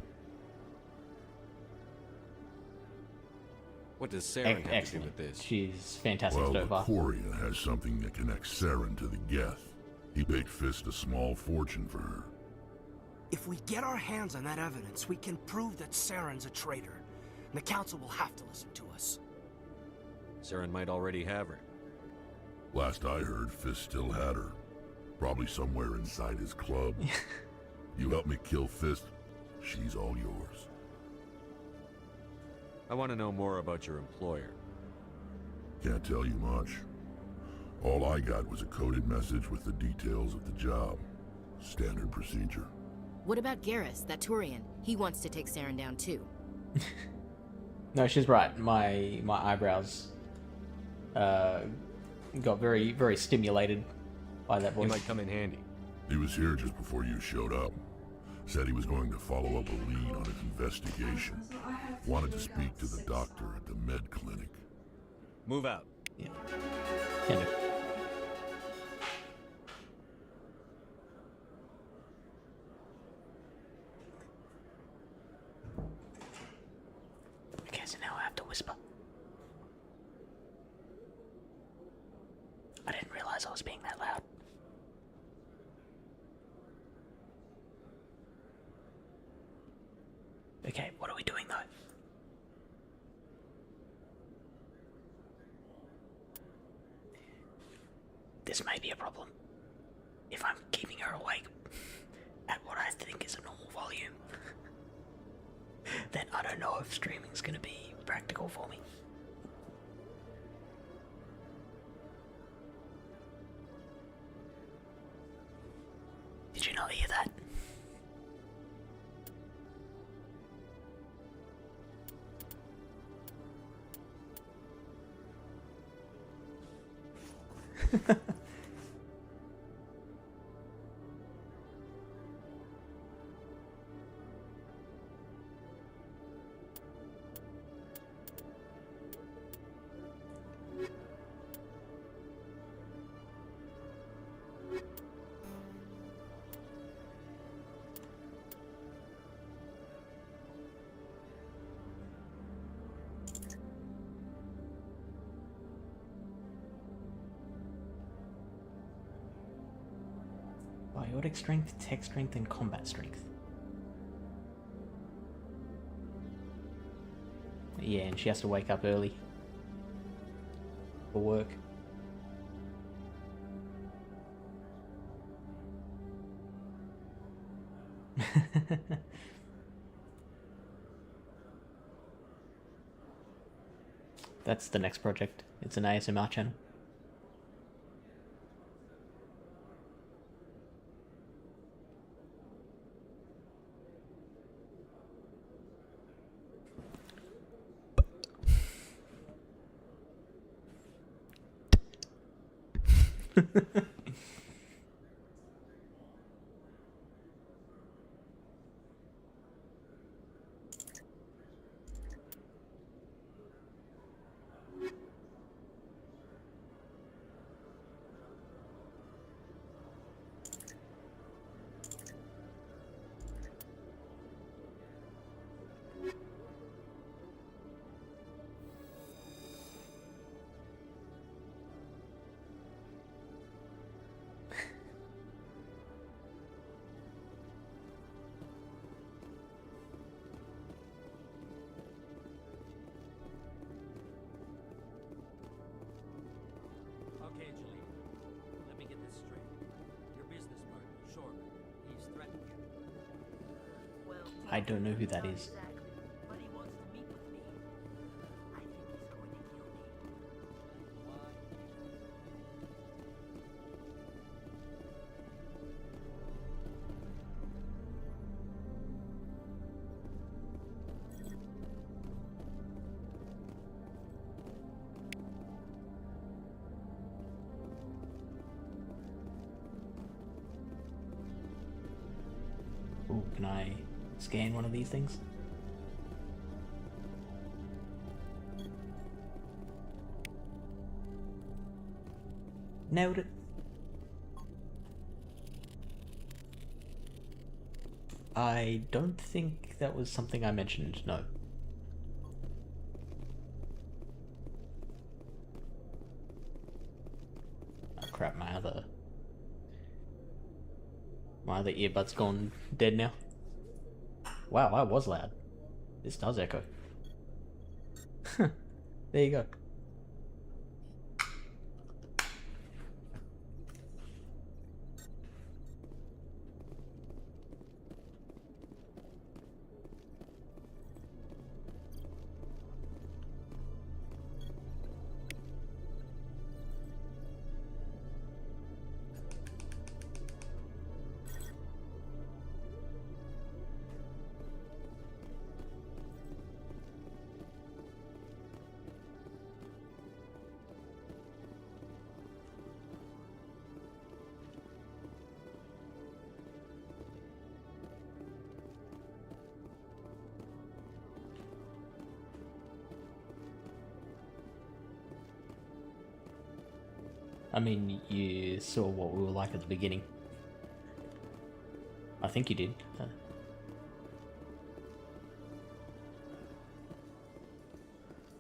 What does Saren have to do with this? She's fantastic Well, so the far. Quarian has something that connects Saren to the Geth. He paid Fist a small fortune for her. If we get our hands on that evidence, we can prove that Saren's a traitor. And the Council will have to listen to us. Saren might already have her. Last I heard, Fist still had her. Probably somewhere inside his club. You help me kill Fist, she's all yours. I want to know more about your employer. Can't tell you much. All I got was a coded message with the details of the job. Standard procedure. What about Garrus, that Turian? He wants to take Saren down too. No, she's right. My eyebrows got very, very stimulated by that voice. He might come in handy. He was here just before you showed up. Said he was going to follow up a lead on his investigation. Wanted to speak to the doctor at the med clinic. Move out. Yeah. Okay, so now I have to whisper. I didn't realize I was being that loud. Okay, what are we doing though? This may be a problem. If I'm keeping her awake at what I think is a normal volume, then I don't know if streaming's gonna be practical for me. Did you not hear that? Biotic strength, tech strength, and combat strength. Yeah, and she has to wake up early for work. That's the next project. It's an ASMR channel. Okay, Jaleel. Let me get this straight. Your business partner, Shorman, he's threatened you. Well, I don't know who that is. but he wants to meet with me. I think he's going to kill me. Why? Ooh, can I scan one of these things? Nailed it. I don't think that was something I mentioned, no. Oh crap, my other earbud's gone dead now. Wow, I was loud. This does echo. There you go. I mean, you saw what we were like at the beginning. I think you did.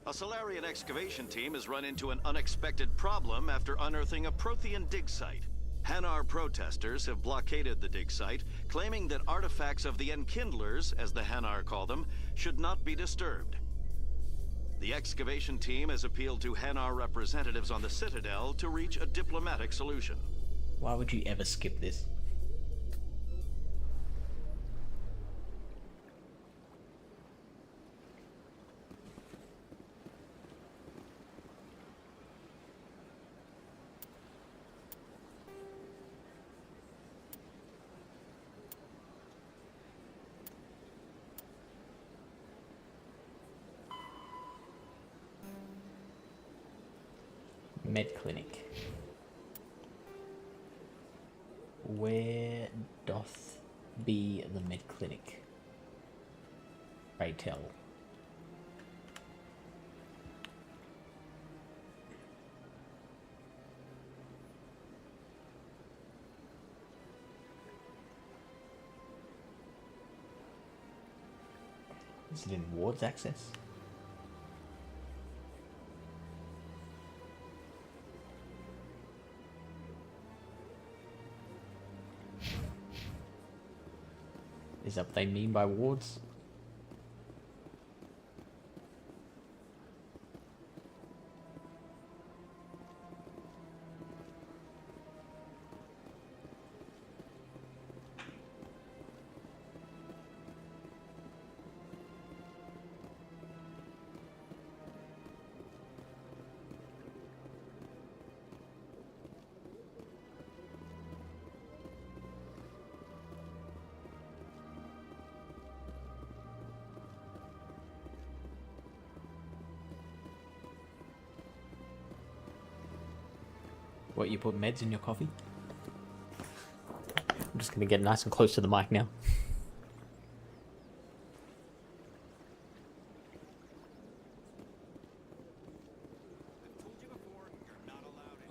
A Solarian excavation team has run into an unexpected problem after unearthing a Prothean dig site. Hanar protesters have blockaded the dig site, claiming that artifacts of the Enkindlers, as the Hanar call them, should not be disturbed. The excavation team has appealed to Hanar representatives on the Citadel to reach a diplomatic solution. Why would you ever skip this? Med clinic. Where doth be the med clinic? Pray tell. Is it in wards access? Is that what they mean by wards? What, you put meds in your coffee? I'm just gonna get nice and close to the mic now.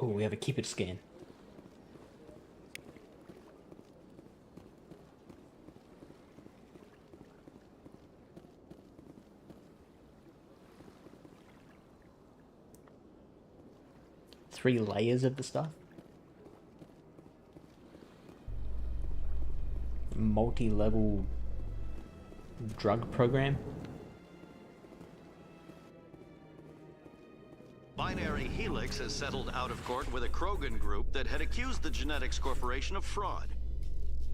Oh, we have a keep it scan. Three layers of the stuff. Multi-level drug program. Binary Helix has settled out of court with a Krogan group that had accused the Genetics Corporation of fraud.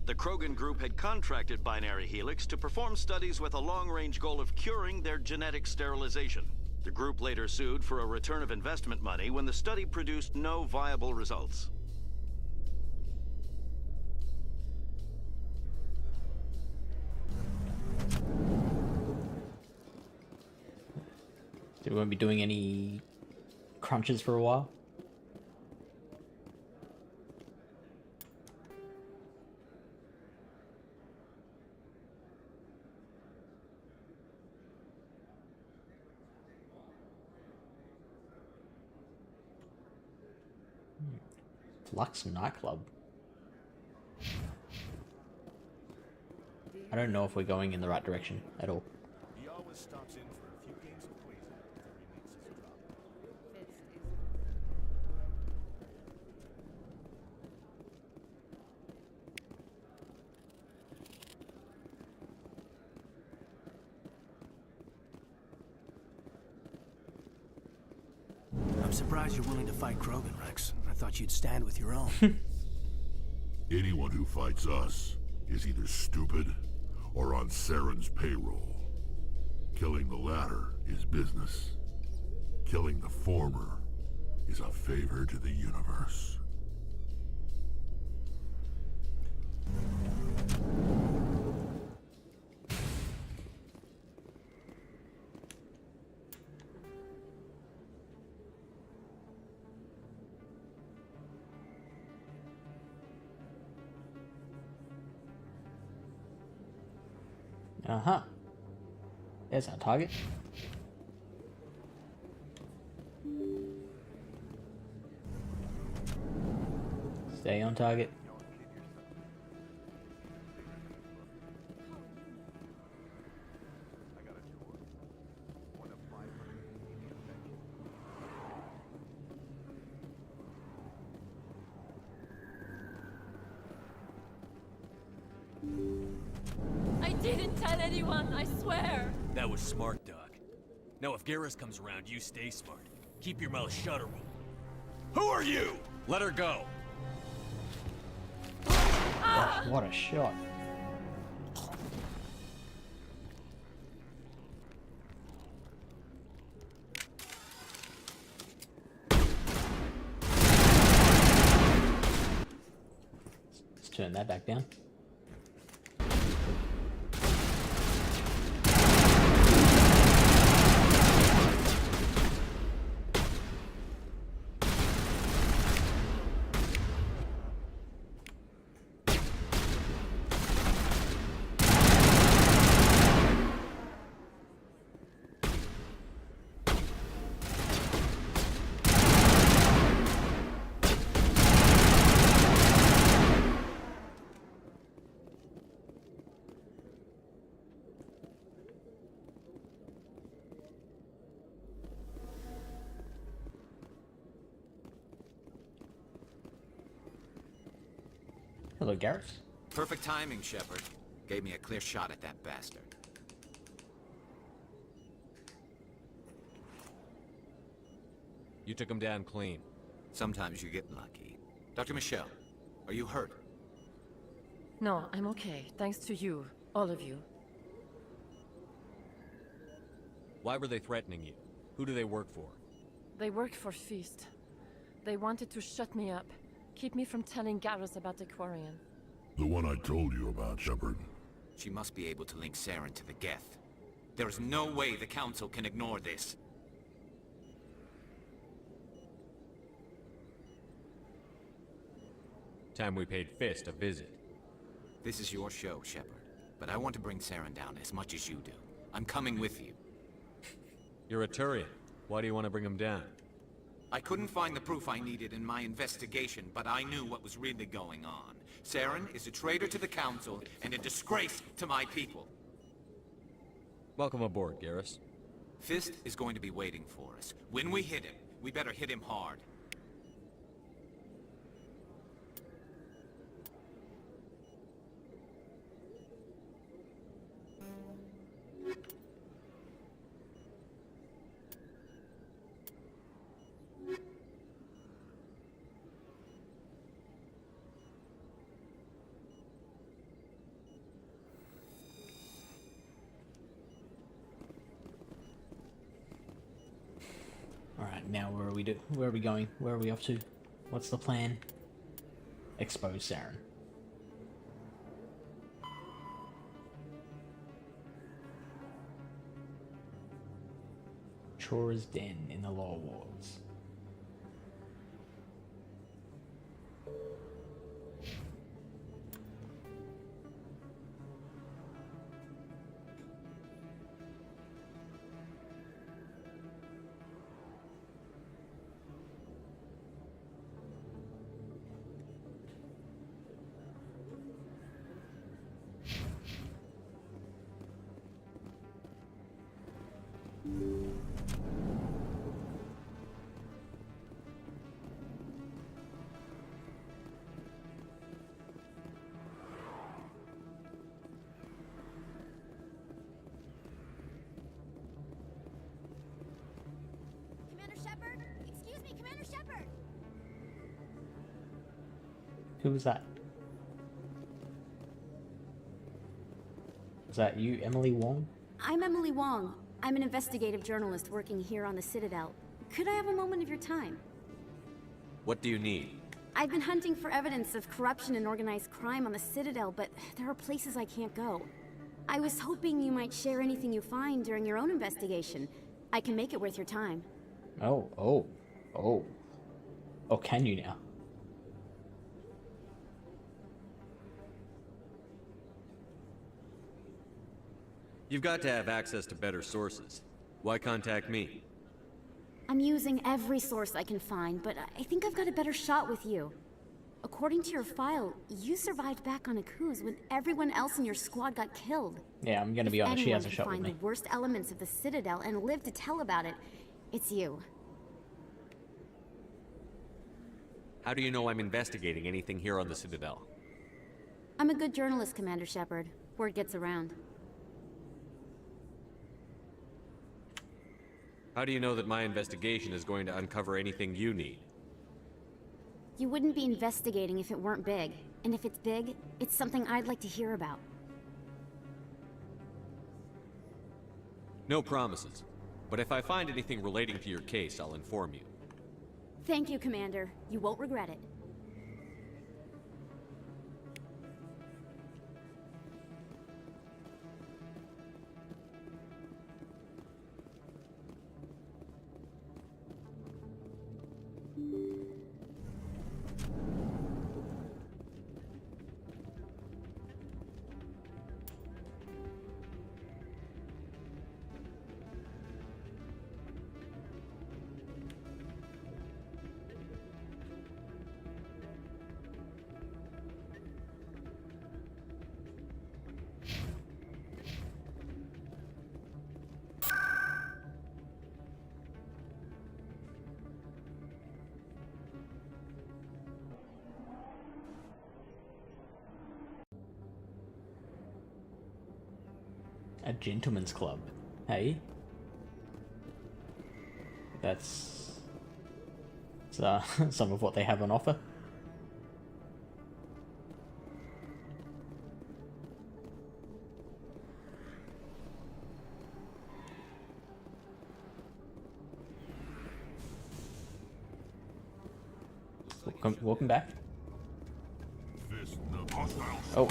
The Krogan group had contracted Binary Helix to perform studies with a long-range goal of curing their genetic sterilization. The group later sued for a return of investment money when the study produced no viable results. So we won't be doing any crunches for a while. Flux nightclub. I don't know if we're going in the right direction at all. He always stops in for a few games of Quasar before he makes his drop. I'm surprised you're willing to fight Krogan, Rex. I thought you'd stand with your own. Anyone who fights us is either stupid or on Saren's payroll. Killing the latter is business. Killing the former is a favor to the universe. Uh-huh. There's our target. Stay on target. I didn't tell anyone, I swear! That was smart, Doc. Now if Garrus comes around, you stay smart. Keep your mouth shut or we'll... Who are you? Let her go. Oh, what a shot. Let's turn that back down. Hello, Garrus. Perfect timing, Shepard. Gave me a clear shot at that bastard. You took him down clean. Sometimes you get lucky. Dr. Michelle, are you hurt? No, I'm okay. Thanks to you. All of you. Why were they threatening you? Who do they work for? They work for Feast. They wanted to shut me up. Keep me from telling Garrus about the Quarian. The one I told you about, Shepard. She must be able to link Saren to the Geth. There is no way the Council can ignore this. Time we paid Fist a visit. This is your show, Shepard. But I want to bring Saren down as much as you do. I'm coming with you. You're a Turian. Why do you want to bring him down? I couldn't find the proof I needed in my investigation, but I knew what was really going on. Saren is a traitor to the Council and a disgrace to my people. Welcome aboard, Garrus. Fist is going to be waiting for us. When we hit him, we better hit him hard. Alright, now where are we going? Where are we off to? What's the plan? Expose Saren. Chora's Den in the Lower Wards. Who was that? Was that you, Emily Wong? I'm Emily Wong. I'm an investigative journalist working here on the Citadel. Could I have a moment of your time? What do you need? I've been hunting for evidence of corruption and organized crime on the Citadel, but there are places I can't go. I was hoping you might share anything you find during your own investigation. I can make it worth your time. Oh, can you now? You've got to have access to better sources. Why contact me? I'm using every source I can find, but I think I've got a better shot with you. According to your file, you survived back on Akuz when everyone else in your squad got killed. Yeah, I'm gonna be honest, she has a shot with me. If anyone can find the worst elements of the Citadel and live to tell about it, it's you. How do you know I'm investigating anything here on the Citadel? I'm a good journalist, Commander Shepard. Word gets around. How do you know that my investigation is going to uncover anything you need? You wouldn't be investigating if it weren't big. And if it's big, it's something I'd like to hear about. No promises. But if I find anything relating to your case, I'll inform you. Thank you, Commander. You won't regret it. A gentleman's club. Hey? That's some of what they have on offer. Welcome back. Oh.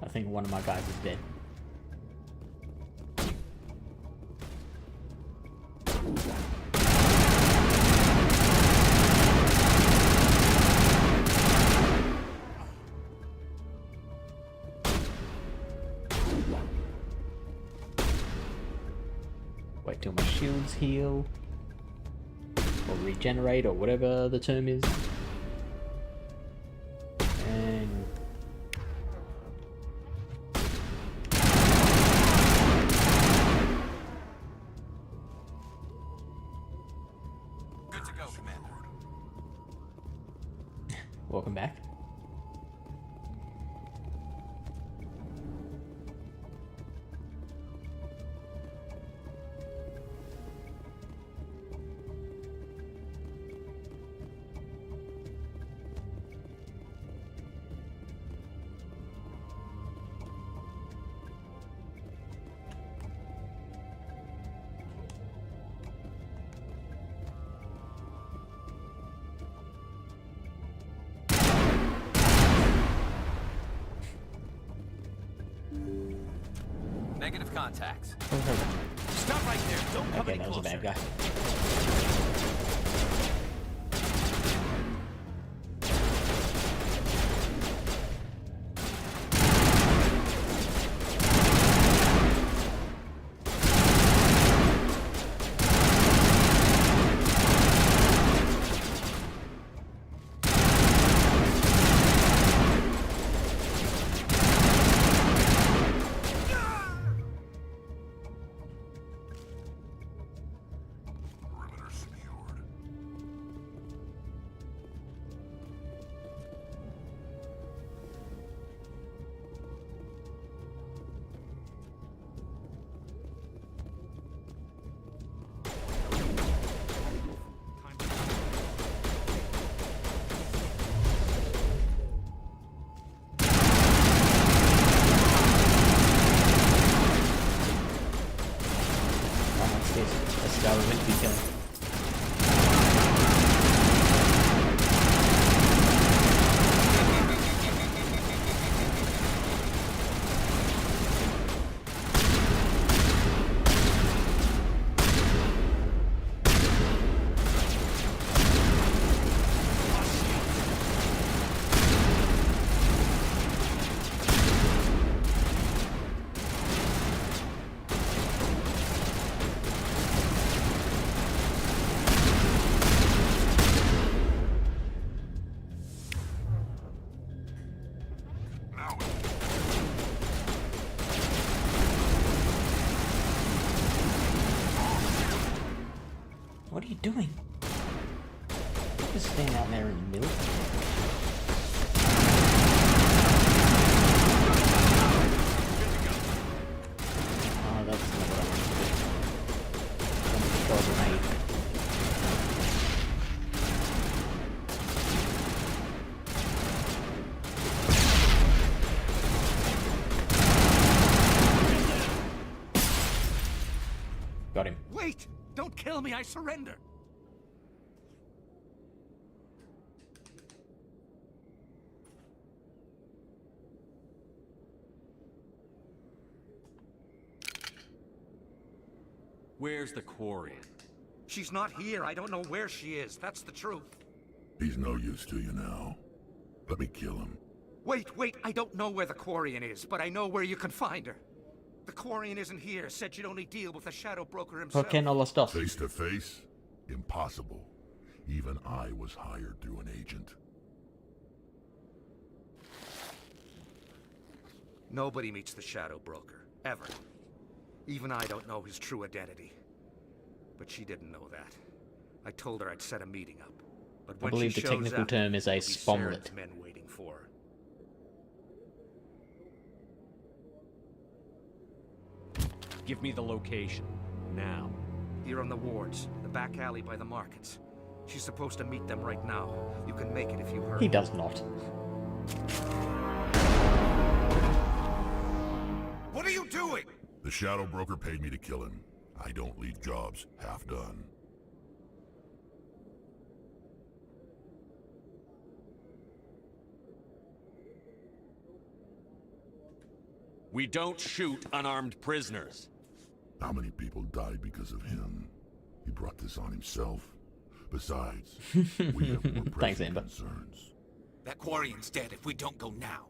I think one of my guys is dead. Wait till my shields heal. Or regenerate, or whatever the term is. And... Good to go, Commander. Welcome back. Negative contacts. Oh, Stop right there. Don't come okay, any that was a closer. bad guy. doing? Just stand out there in the middle. Oh, that's not what I want to do. I want to throw a grenade. Got him. Wait! Don't kill me, I surrender! Where's the Quarian? She's not here. I don't know where she is. That's the truth. He's no use to you now. Let me kill him. Wait. I don't know where the Quarian is, but I know where you can find her. The Quarian isn't here. Said you'd only deal with the Shadow Broker himself. ¿Por qué no los dos? Face to face? Impossible. Even I was hired through an agent. Nobody meets the Shadow Broker. Ever. Even I don't know his true identity. But she didn't know that. I told her I'd set a meeting up. But I when believe she the shows technical up, term is a there'll be spomlet. Saren's men waiting for her. Give me the location. Now. Here on the wards, the back alley by the markets. She's supposed to meet them right now. You can make it if you hurry. He does not. What are you doing? The Shadow Broker paid me to kill him. I don't leave jobs half done. We don't shoot unarmed prisoners. How many people died because of him? He brought this on himself. Besides, we have more Thanks, pressing Amber. concerns. That Quarian's dead if we don't go now.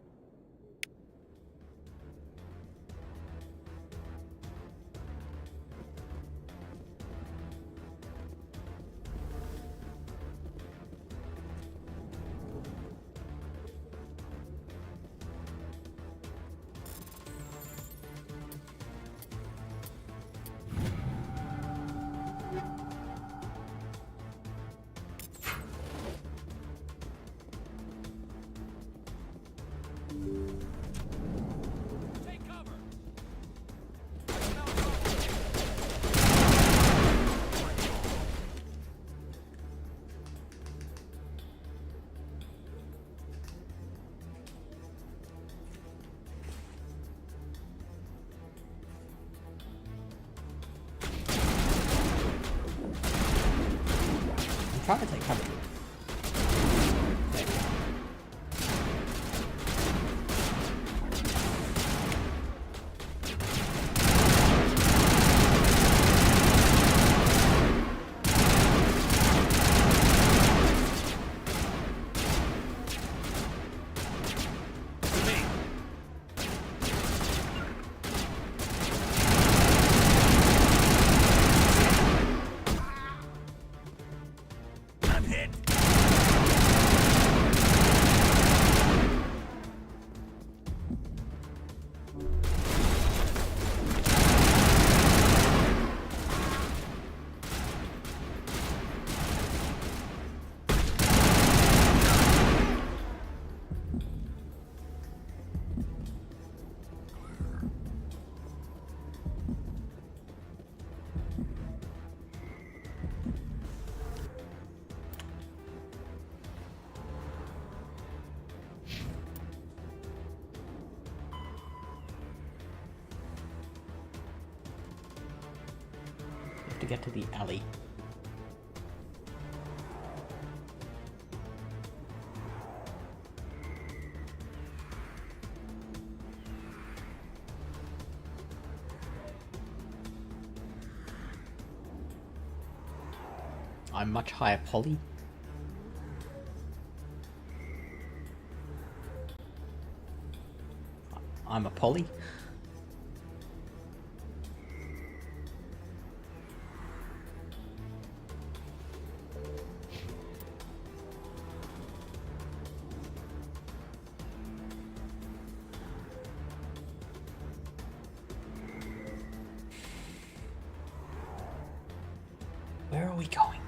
I'm trying to take cover. To get to the alley. I'm much higher poly. I'm a poly. Where are we going?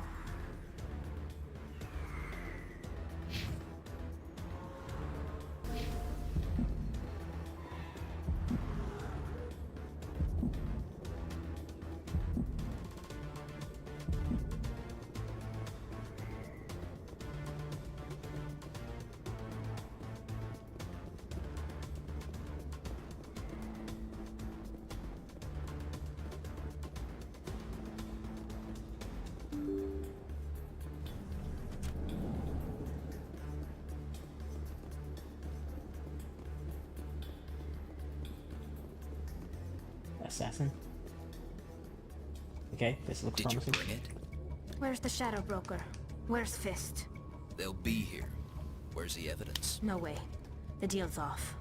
assassin. Okay, this looks promising. Did you bring it? Where's the Shadow Broker? Where's Fist? They'll be here. Where's the evidence? No way. The deal's off.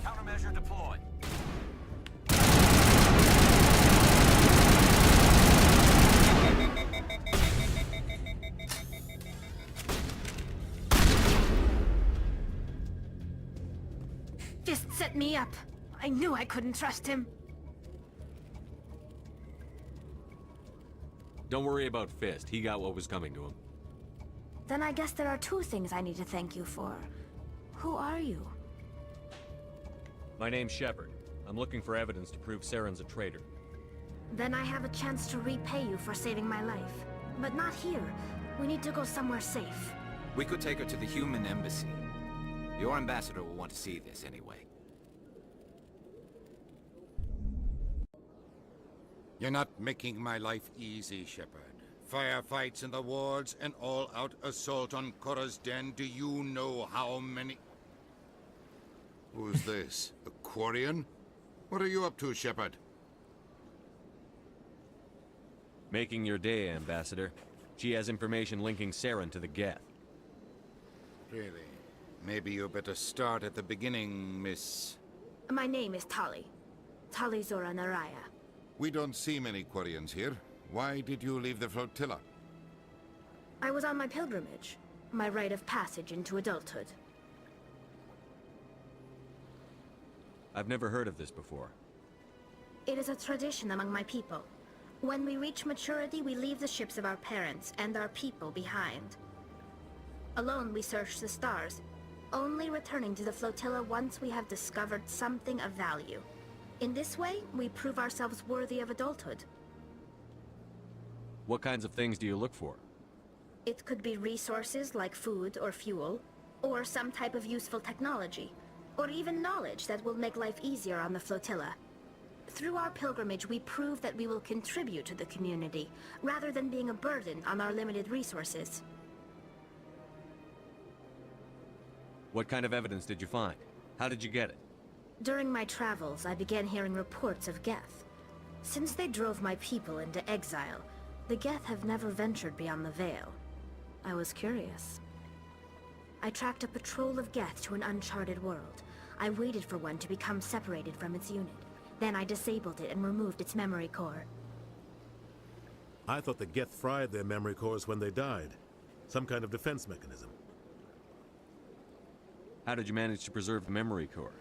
Countermeasure deployed. Fist set me up. I knew I couldn't trust him. Don't worry about Fist. He got what was coming to him. Then I guess there are two things I need to thank you for. Who are you? My name's Shepard. I'm looking for evidence to prove Saren's a traitor. Then I have a chance to repay you for saving my life. But not here. We need to go somewhere safe. We could take her to the human embassy. Your ambassador will want to see this anyway. You're not making my life easy, Shepard. Firefights in the wards, an all-out assault on Korra's den. Do you know how many... Who's this? A Quarian? What are you up to, Shepard? Making your day, Ambassador. She has information linking Saren to the Geth. Really? Maybe you better start at the beginning, Miss... My name is Tali. Tali Zora Naraya. We don't see many Quarians here. Why did you leave the flotilla? I was on my pilgrimage. My rite of passage into adulthood. I've never heard of this before. It is a tradition among my people. When we reach maturity, we leave the ships of our parents and our people behind. Alone, we search the stars, only returning to the flotilla once we have discovered something of value. In this way, we prove ourselves worthy of adulthood. What kinds of things do you look for? It could be resources like food or fuel, or some type of useful technology, or even knowledge that will make life easier on the flotilla. Through our pilgrimage, we prove that we will contribute to the community, rather than being a burden on our limited resources. What kind of evidence did you find? How did you get it? During my travels, I began hearing reports of Geth. Since they drove my people into exile, the Geth have never ventured beyond the Veil. I was curious. I tracked a patrol of Geth to an uncharted world. I waited for one to become separated from its unit. Then I disabled it and removed its memory core. I thought the Geth fried their memory cores when they died. Some kind of defense mechanism. How did you manage to preserve the memory core?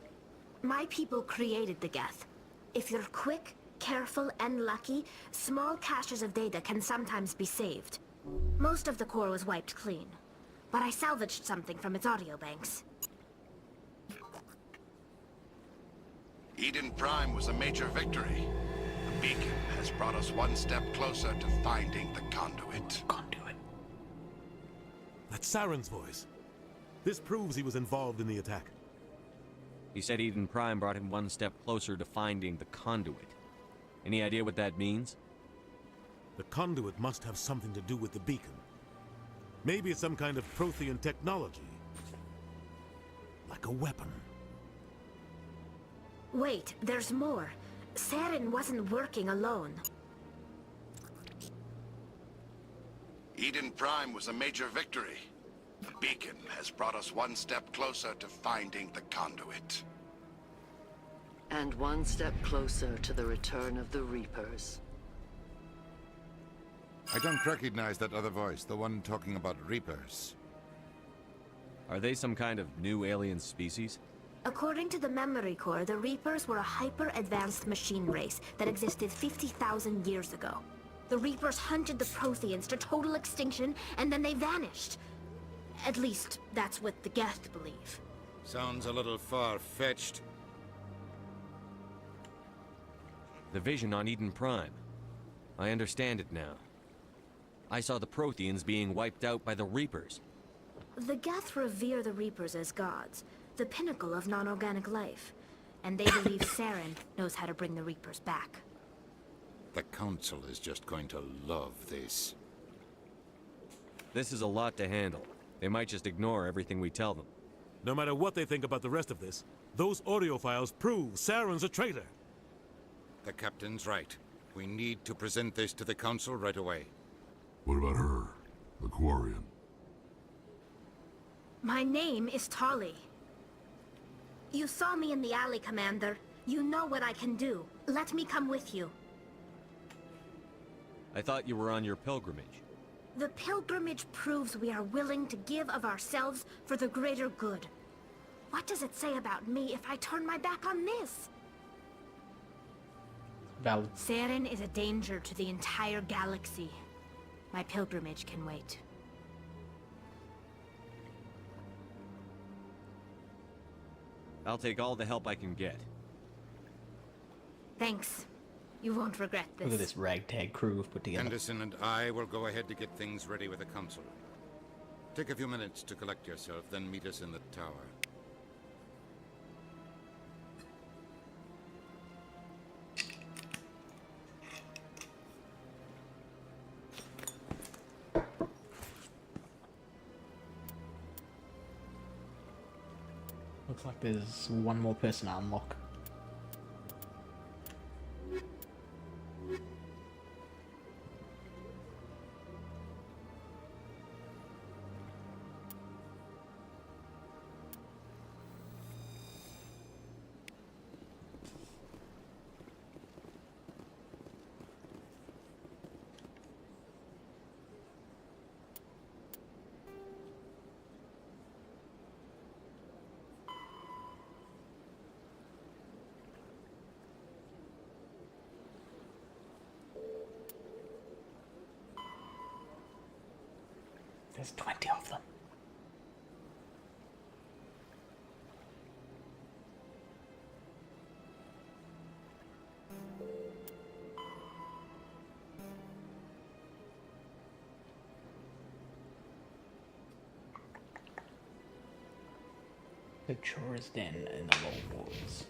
My people created the Geth. If you're quick, careful, and lucky, small caches of data can sometimes be saved. Most of the core was wiped clean, but I salvaged something from its audio banks. Eden Prime was a major victory. The beacon has brought us one step closer to finding the conduit. That's Saren's voice. This proves he was involved in the attack. He said Eden Prime brought him one step closer to finding the conduit. Any idea what that means? The conduit must have something to do with the beacon. Maybe it's some kind of Prothean technology. Like a weapon. Wait, there's more. Saren wasn't working alone. Eden Prime was a major victory. The beacon has brought us one step closer to finding the conduit. And one step closer to the return of the Reapers. I don't recognize that other voice, the one talking about Reapers. Are they some kind of new alien species? According to the Memory Core, the Reapers were a hyper-advanced machine race that existed 50,000 years ago. The Reapers hunted the Protheans to total extinction, and then they vanished. At least, that's what the Geth believe. Sounds a little far-fetched. The vision on Eden Prime. I understand it now. I saw the Protheans being wiped out by the Reapers. The Geth revere the Reapers as gods, the pinnacle of non-organic life. And they believe Saren knows how to bring the Reapers back. The Council is just going to love this. This is a lot to handle. They might just ignore everything we tell them. No matter what they think about the rest of this, those audio files prove Saren's a traitor. The Captain's right. We need to present this to the Council right away. What about her? The Quarian? My name is Tali. You saw me in the alley, Commander. You know what I can do. Let me come with you. I thought you were on your pilgrimage. The pilgrimage proves we are willing to give of ourselves for the greater good. What does it say about me if I turn my back on this? Valid. Saren is a danger to the entire galaxy. My pilgrimage can wait. I'll take all the help I can get. Thanks. You won't regret this. Look at this ragtag crew we've put together. Henderson and I will go ahead to get things ready with the Council. Take a few minutes to collect yourself, then meet us in the tower. Looks like there's one more person to unlock. There's 20 of them. The Chora's Den in the Low Woods.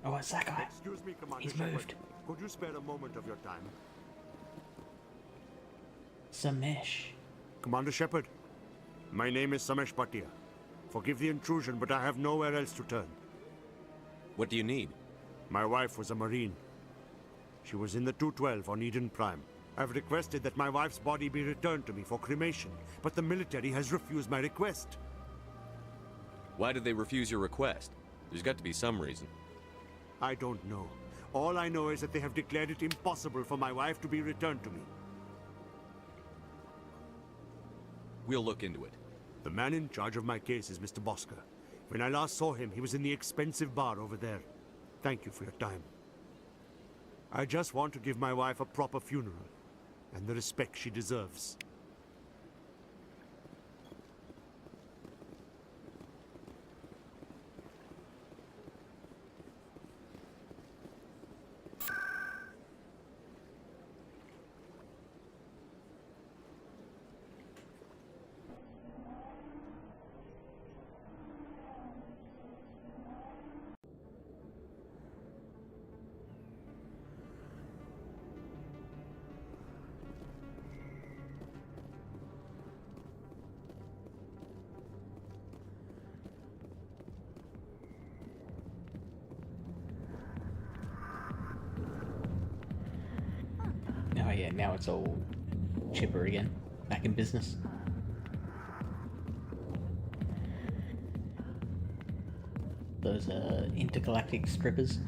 Oh, it's that guy. Excuse me, Commander He's Shepard. moved. Could you spare a moment of your time? Samesh. Commander Shepard, my name is Samesh Bhatia. Forgive the intrusion, but I have nowhere else to turn. What do you need? My wife was a Marine. She was in the 212 on Eden Prime. I've requested that my wife's body be returned to me for cremation, but the military has refused my request. Why did they refuse your request? There's got to be some reason. I don't know. All I know is that they have declared it impossible for my wife to be returned to me. We'll look into it. The man in charge of my case is Mr. Bosker. When I last saw him, he was in the expensive bar over there. Thank you for your time. I just want to give my wife a proper funeral, and the respect she deserves. now it's all chipper again. Back in business. Those are intergalactic strippers.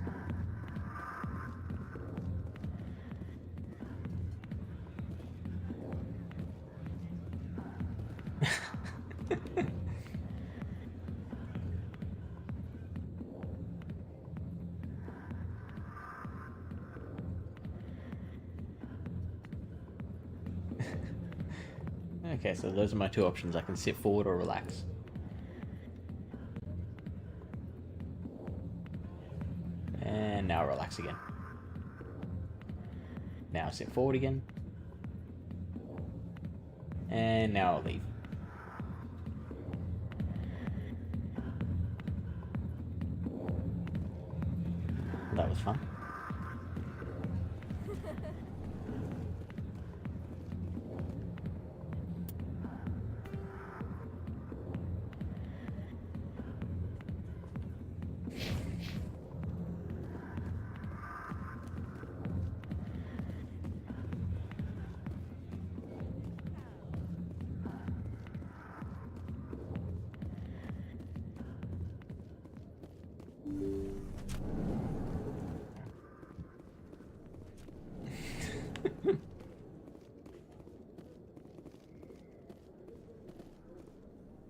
Okay, so those are my two options. I can sit forward or relax. And now relax again. Now sit forward again. And now I'll leave. That was fun.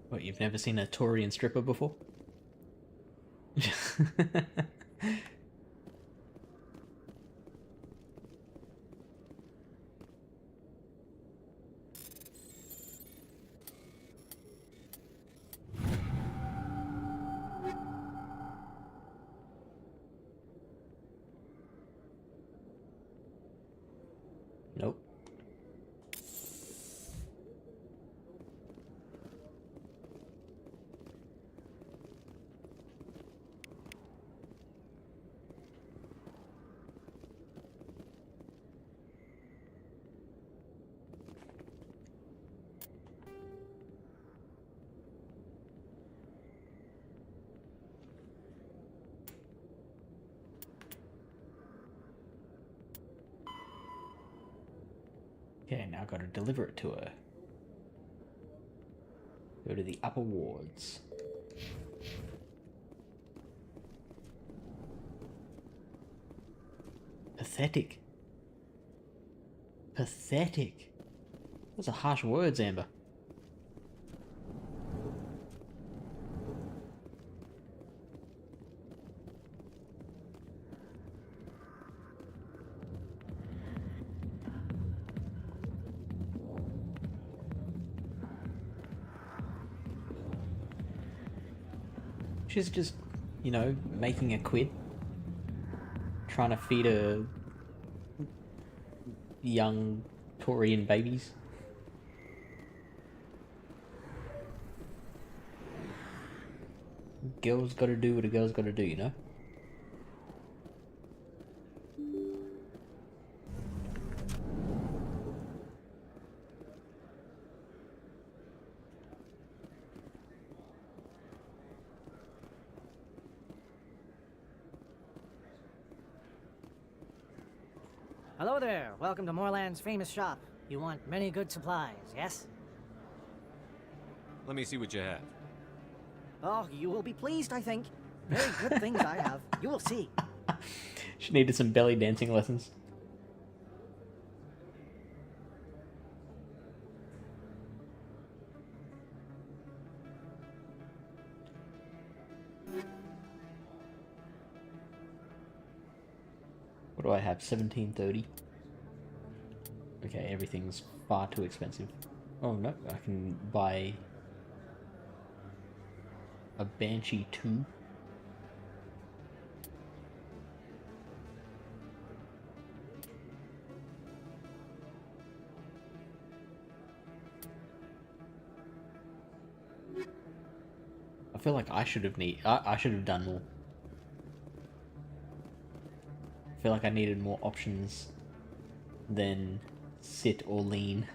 What, you've never seen a Taurian stripper before? Nope. Okay, now I've got to deliver it to her. Go to the upper wards. Pathetic. Pathetic. Those are harsh words, Amber. She's just, you know, making a quid. Trying to feed her young Taurian babies. Girl's gotta do what a girl's gotta do, you know? Hello there. Welcome to Moorland's famous shop. You want many good supplies, yes? Let me see what you have. Oh, you will be pleased, I think. Very good things I have. You will see. She needed some belly dancing lessons. What do I have? 1730. Okay, everything's far too expensive. Oh no, I can buy a Banshee 2. I feel like I should have done more. I feel like I needed more options than sit or lean.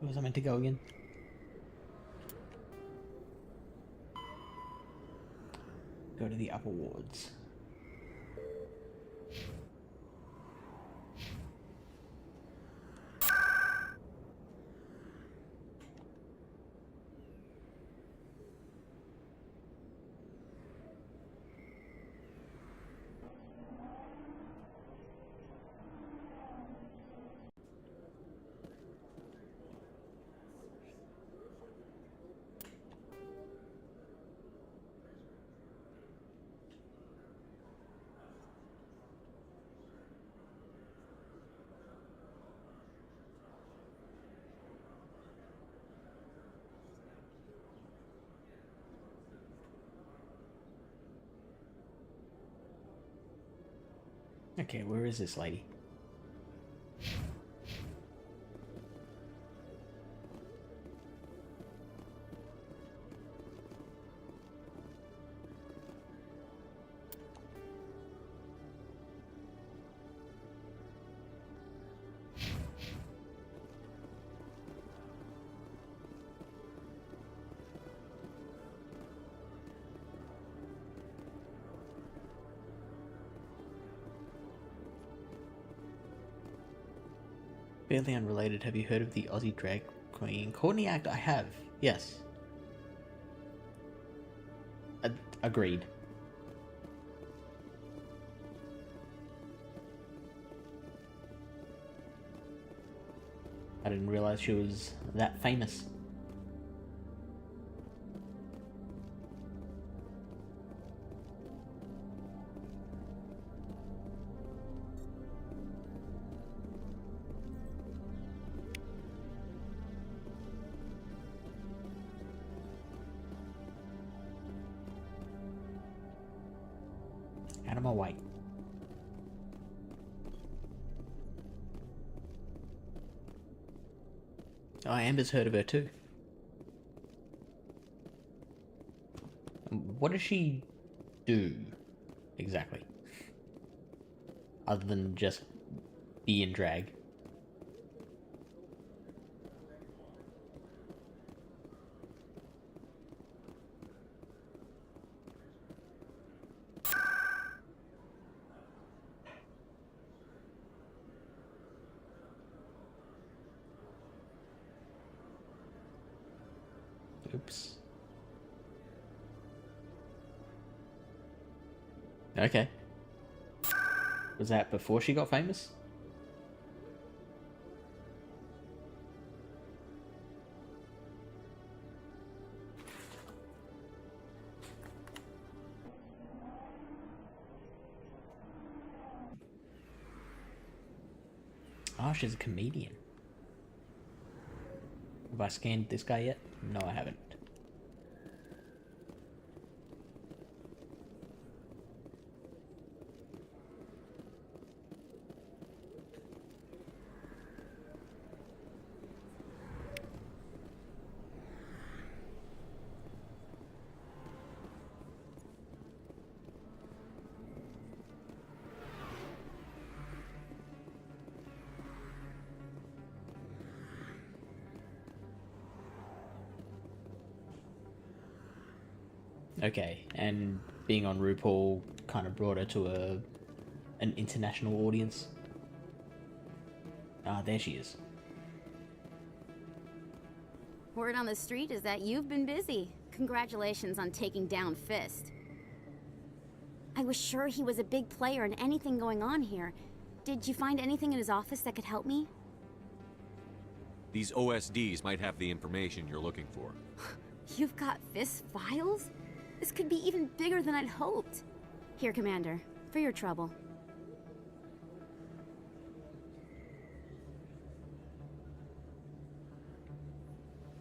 Where was I meant to go again? Go to the upper wards. Okay, where is this lady? Fairly unrelated, have you heard of the Aussie drag queen Courtney Act? I have, yes. Agreed. I didn't realize she was that famous. Out of my way. Oh, Amber's heard of her too. What does she do exactly? Other than just be in drag. Oops. Okay. Was that before she got famous? Oh, she's a comedian. Have I scanned this guy yet? No, I haven't. Okay, and being on RuPaul kind of brought her to an international audience. Ah, there she is. Word on the street is that you've been busy. Congratulations on taking down Fist. I was sure he was a big player in anything going on here. Did you find anything in his office that could help me? These OSDs might have the information you're looking for. You've got Fist files? This could be even bigger than I'd hoped. Here, Commander, for your trouble.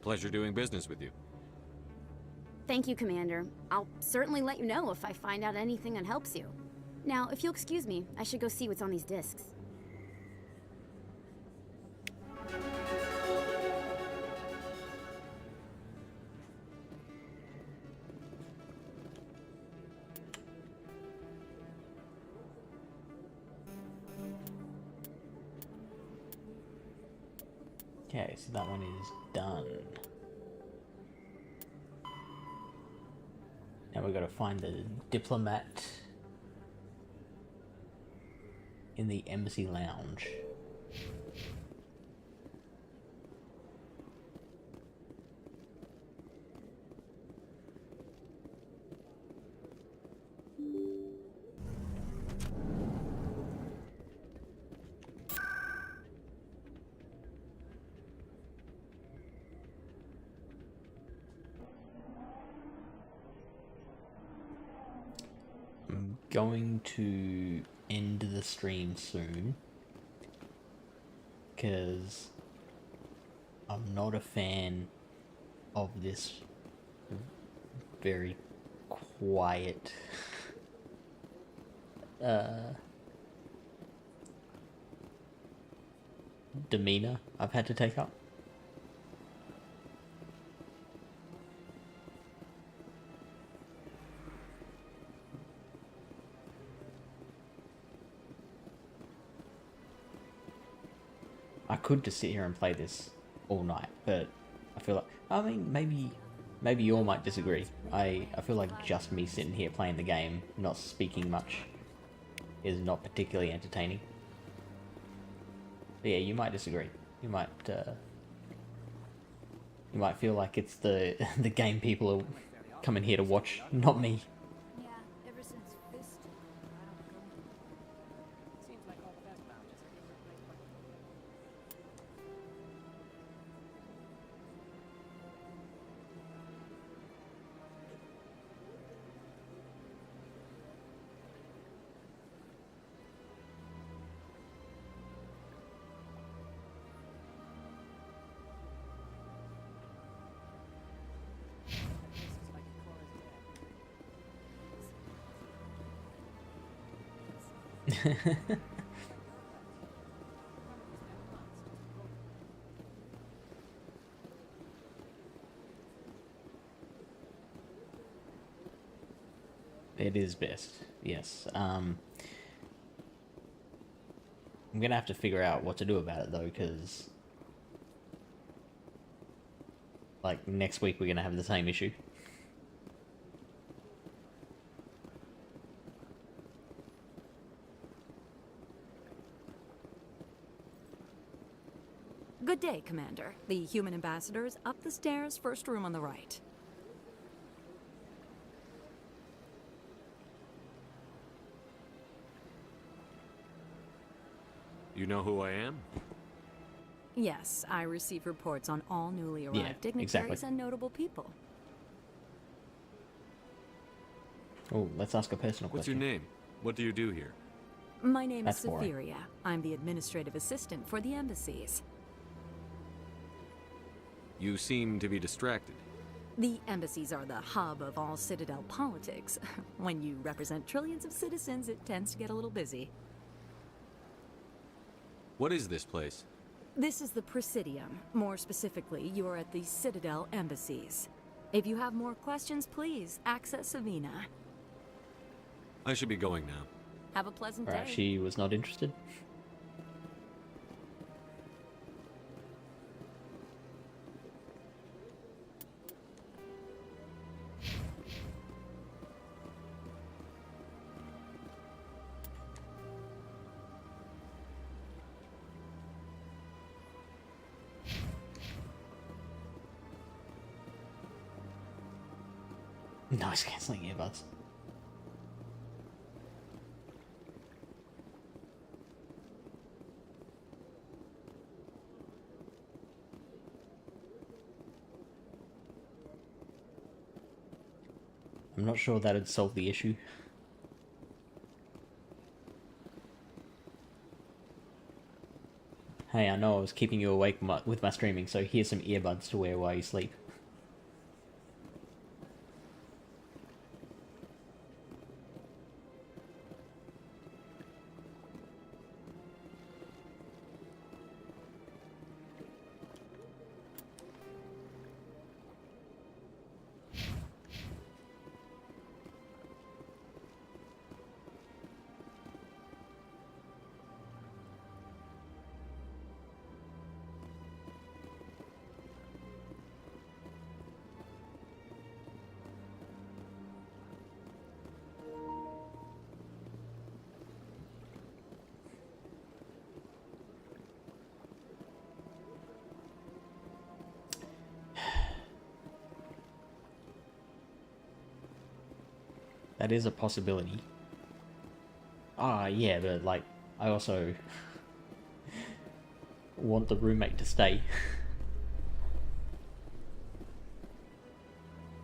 Pleasure doing business with you. Thank you, Commander. I'll certainly let you know if I find out anything that helps you. Now, if you'll excuse me, I should go see what's on these discs. Okay, so that one is done. Now we've got to find the diplomat in the embassy lounge. I'm going to end the stream soon because I'm not a fan of this very quiet demeanor I've had to take up. I could just sit here and play this all night, but I feel like, I mean, maybe you all might disagree. I feel like just me sitting here playing the game, not speaking much, is not particularly entertaining. But yeah, you might disagree. You might feel like it's the the game people are coming here to watch, not me. Yeah, ever since Fist, I don't know. Seems like all the best bounties are being replaced by It is best, yes. I'm gonna have to figure out what to do about it though, because like next week we're gonna have the same issue. Good day, Commander. The human ambassador is up the stairs, first room on the right. You know who I am? Yes, I receive reports on all newly arrived Yeah, dignitaries exactly. and notable people. Oh, let's ask a personal What's your question. name? What do you do here? My name That's is boring. Cytheria. I'm the administrative assistant for the embassies. You seem to be distracted. The embassies are the hub of all Citadel politics. When you represent trillions of citizens, it tends to get a little busy. What is this place? This is the Presidium. More specifically, you are at the Citadel embassies. If you have more questions, please access Savina. I should be going now. Have a pleasant Alright, day. she was not interested. Noise cancelling earbuds. I'm not sure that'd solve the issue. Hey, I know I was keeping you awake with my streaming, so here's some earbuds to wear while you sleep. That is a possibility. Ah, yeah, but like, I also want the roommate to stay.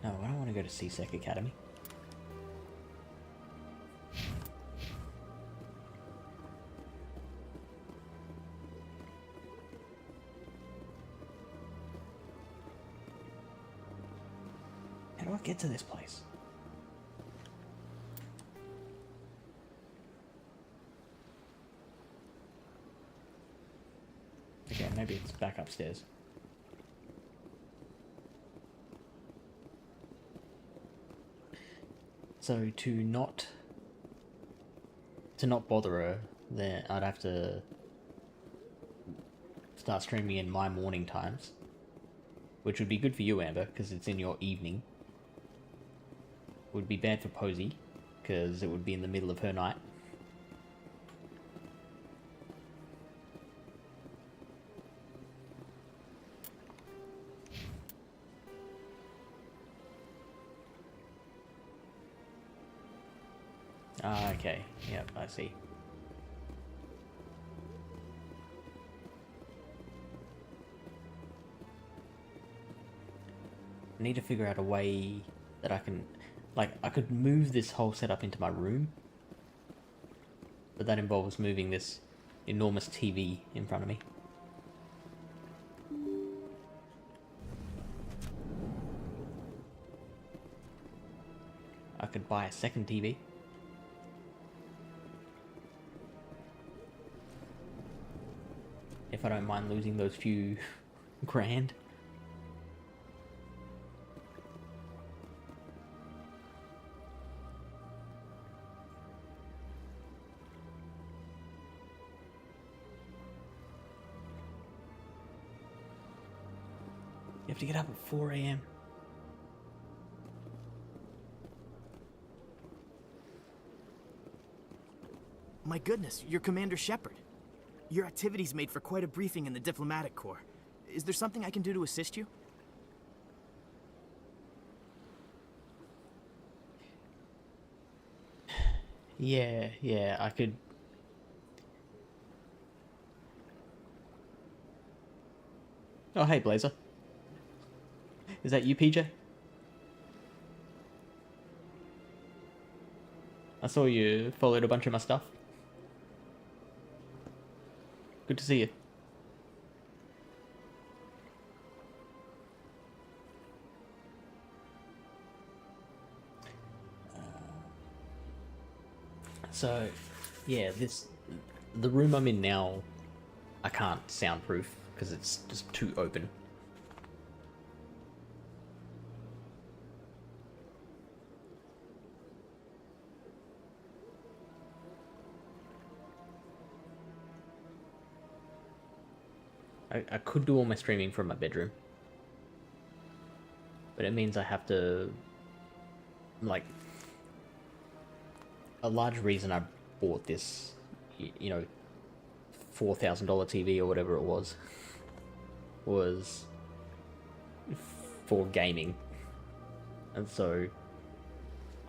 No, I don't want to go to C-Sec Academy. How do I get to this place? Okay, maybe it's back upstairs. So to not bother her, then I'd have to start streaming in my morning times, which would be good for you, Amber, because it's in your evening. Would be bad for Posey, because it would be in the middle of her night. Ah, okay. Yep, I see. I need to figure out a way that I can... Like, I could move this whole setup into my room, but that involves moving this enormous TV in front of me. I could buy a second TV. If I don't mind losing those few grand. You have to get up at 4 AM. My goodness, you're Commander Shepard. Your activities made for quite a briefing in the diplomatic corps. Is there something I can do to assist you? Yeah, I could... Oh, hey, Blazer. Is that you, PJ? I saw you followed a bunch of my stuff. Good to see you. So, yeah, the room I'm in now, I can't soundproof because it's just too open. I could do all my streaming from my bedroom, but it means I have to, like, a large reason I bought this, you know, $4,000 TV or whatever it was for gaming. And so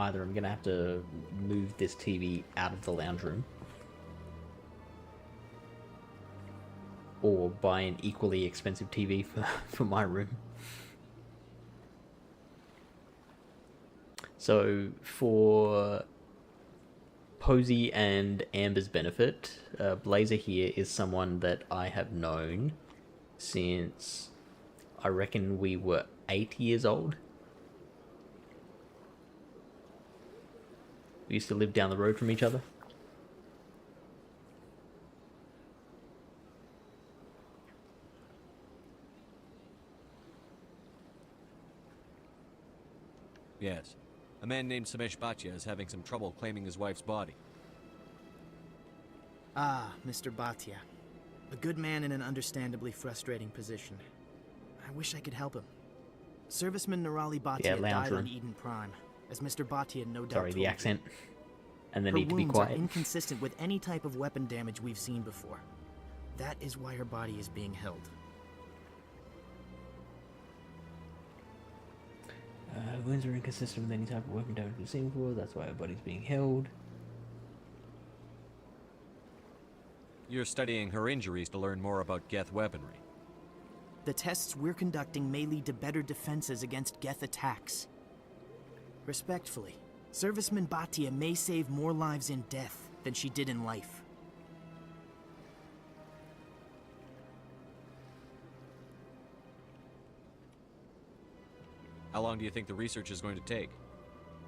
either I'm gonna have to move this TV out of the lounge room or buy an equally expensive TV for my room. So for Posey and Amber's benefit, Blazer here is someone that I have known since I reckon we were 8 years old. We used to live down the road from each other. Yes. A man named Samesh Bhatia is having some trouble claiming his wife's body. Ah, Mr. Bhatia. A good man in an understandably frustrating position. I wish I could help him. Serviceman Nirali Bhatia died on Eden Prime, as Mr. Bhatia no doubt Sorry, the accent. And then her need to be wounds are quiet. inconsistent with any type of weapon damage we've seen before. That is why her body is being held. Wounds are inconsistent with any type of weapon damage we've seen before. That's why our body's being held. You're studying her injuries to learn more about Geth weaponry. The tests we're conducting may lead to better defenses against Geth attacks. Respectfully, Serviceman Bhatia may save more lives in death than she did in life. How long do you think the research is going to take?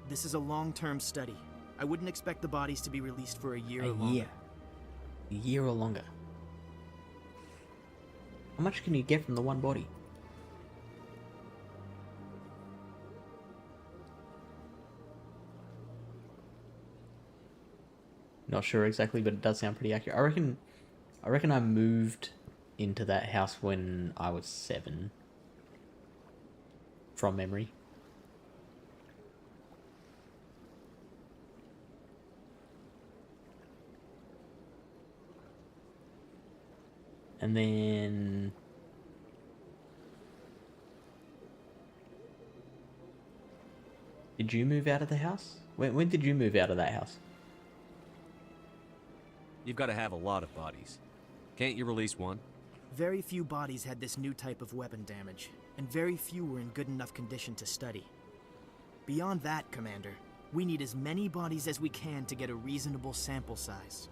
This is a long-term study. I wouldn't expect the bodies to be released for a year or longer. A year or longer. How much can you get from the one body? Not sure exactly, but it does sound pretty accurate. I reckon I moved into that house when I was 7. From memory. And then... Did you move out of the house? When did you move out of that house? You've got to have a lot of bodies. Can't you release one? Very few bodies had this new type of weapon damage, and very few were in good enough condition to study. Beyond that, Commander, we need as many bodies as we can to get a reasonable sample size.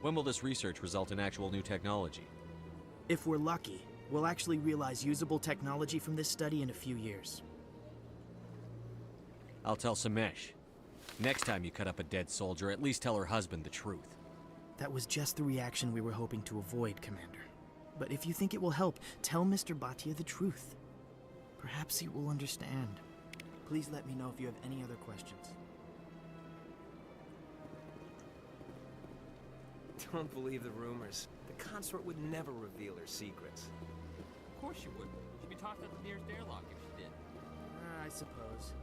When will this research result in actual new technology? If we're lucky, we'll actually realize usable technology from this study in a few years. I'll tell Samesh. Next time you cut up a dead soldier, at least tell her husband the truth. That was just the reaction we were hoping to avoid, Commander. But if you think it will help, tell Mr. Bhatia the truth. Perhaps he will understand. Please let me know if you have any other questions. Don't believe the rumors. The consort would never reveal her secrets. Of course you would. She'd be tossed out the nearest airlock if she did. I suppose.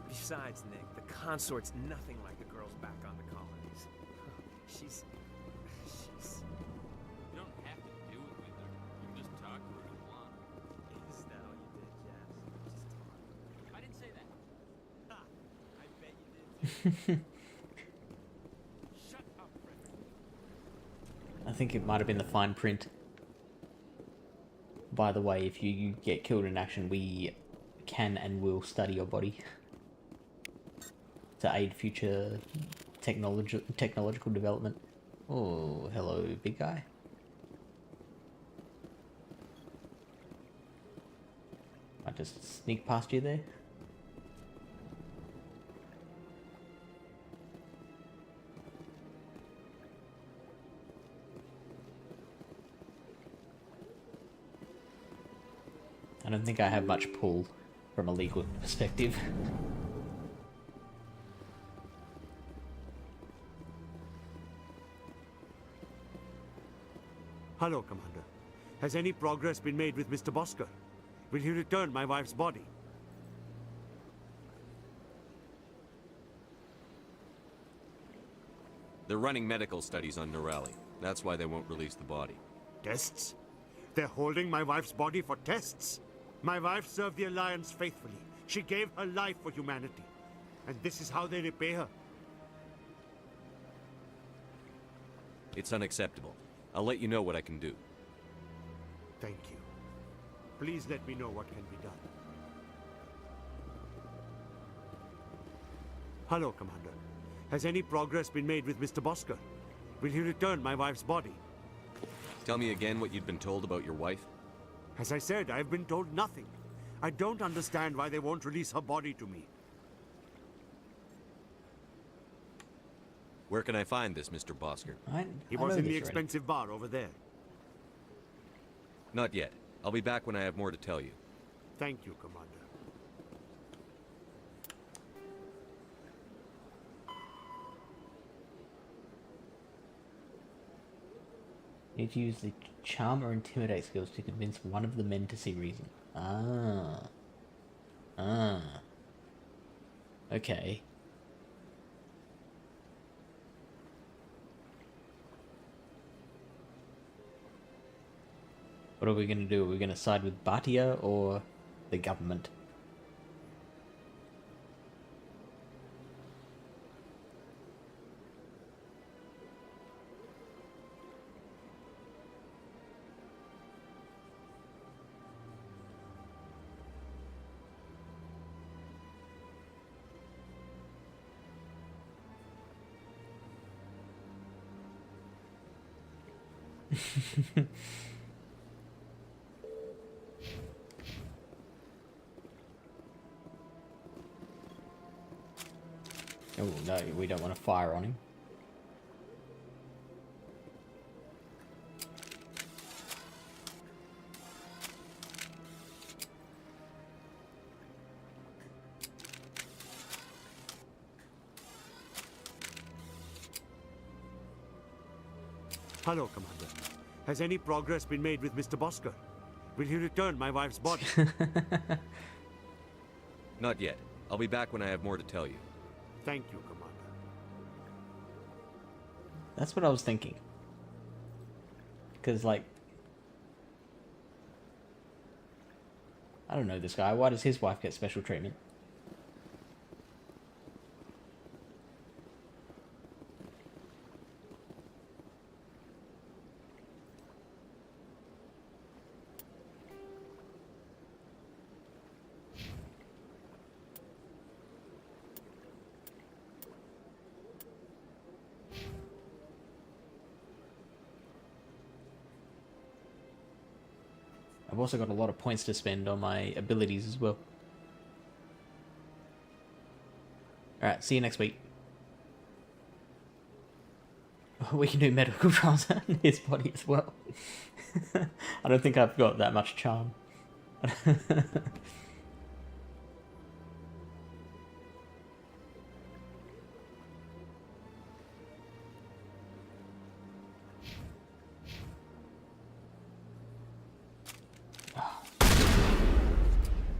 Besides, Nick, the consort's nothing like the girls back on the colonies. She's... You don't have to do it with her. You can just talk to her if you want. Is that all you did, Jazz? Just talk. I didn't say that. Ha! I bet you did. Shut up, Frederick. I think it might have been the fine print. By the way, if you get killed in action, we can and will study your body to aid future technological development. Oh, hello, big guy. I just sneak past you there. I don't think I have much pull from a legal perspective. Hello, Commander. Has any progress been made with Mr. Bosker? Will he return my wife's body? They're running medical studies on Nirali. That's why they won't release the body. Tests? They're holding my wife's body for tests? My wife served the Alliance faithfully. She gave her life for humanity. And this is how they repay her. It's unacceptable. I'll let you know what I can do. Thank you. Please let me know what can be done. Hello, Commander. Has any progress been made with Mr. Bosker? Will he return my wife's body? Tell me again what you'd been told about your wife? As I said, I've been told nothing. I don't understand why they won't release her body to me. Where can I find this Mr. Bosker? He was in the expensive bar over there. Not yet. I'll be back when I have more to tell you. Thank you, Commander. Need to use the charm or intimidate skills to convince one of the men to see reason. Okay. What are we going to do? Are we going to side with Bhatia or the government? Oh no, we don't want to fire on him. Hello, Commander. Has any progress been made with Mr. Bosker? Will he return my wife's body? Not yet. I'll be back when I have more to tell you. Thank you, Commander. That's what I was thinking. Because, like... I don't know this guy. Why does his wife get special treatment? I've also got a lot of points to spend on my abilities as well. Alright, see you next week. We can do medical trials on his body as well. I don't think I've got that much charm.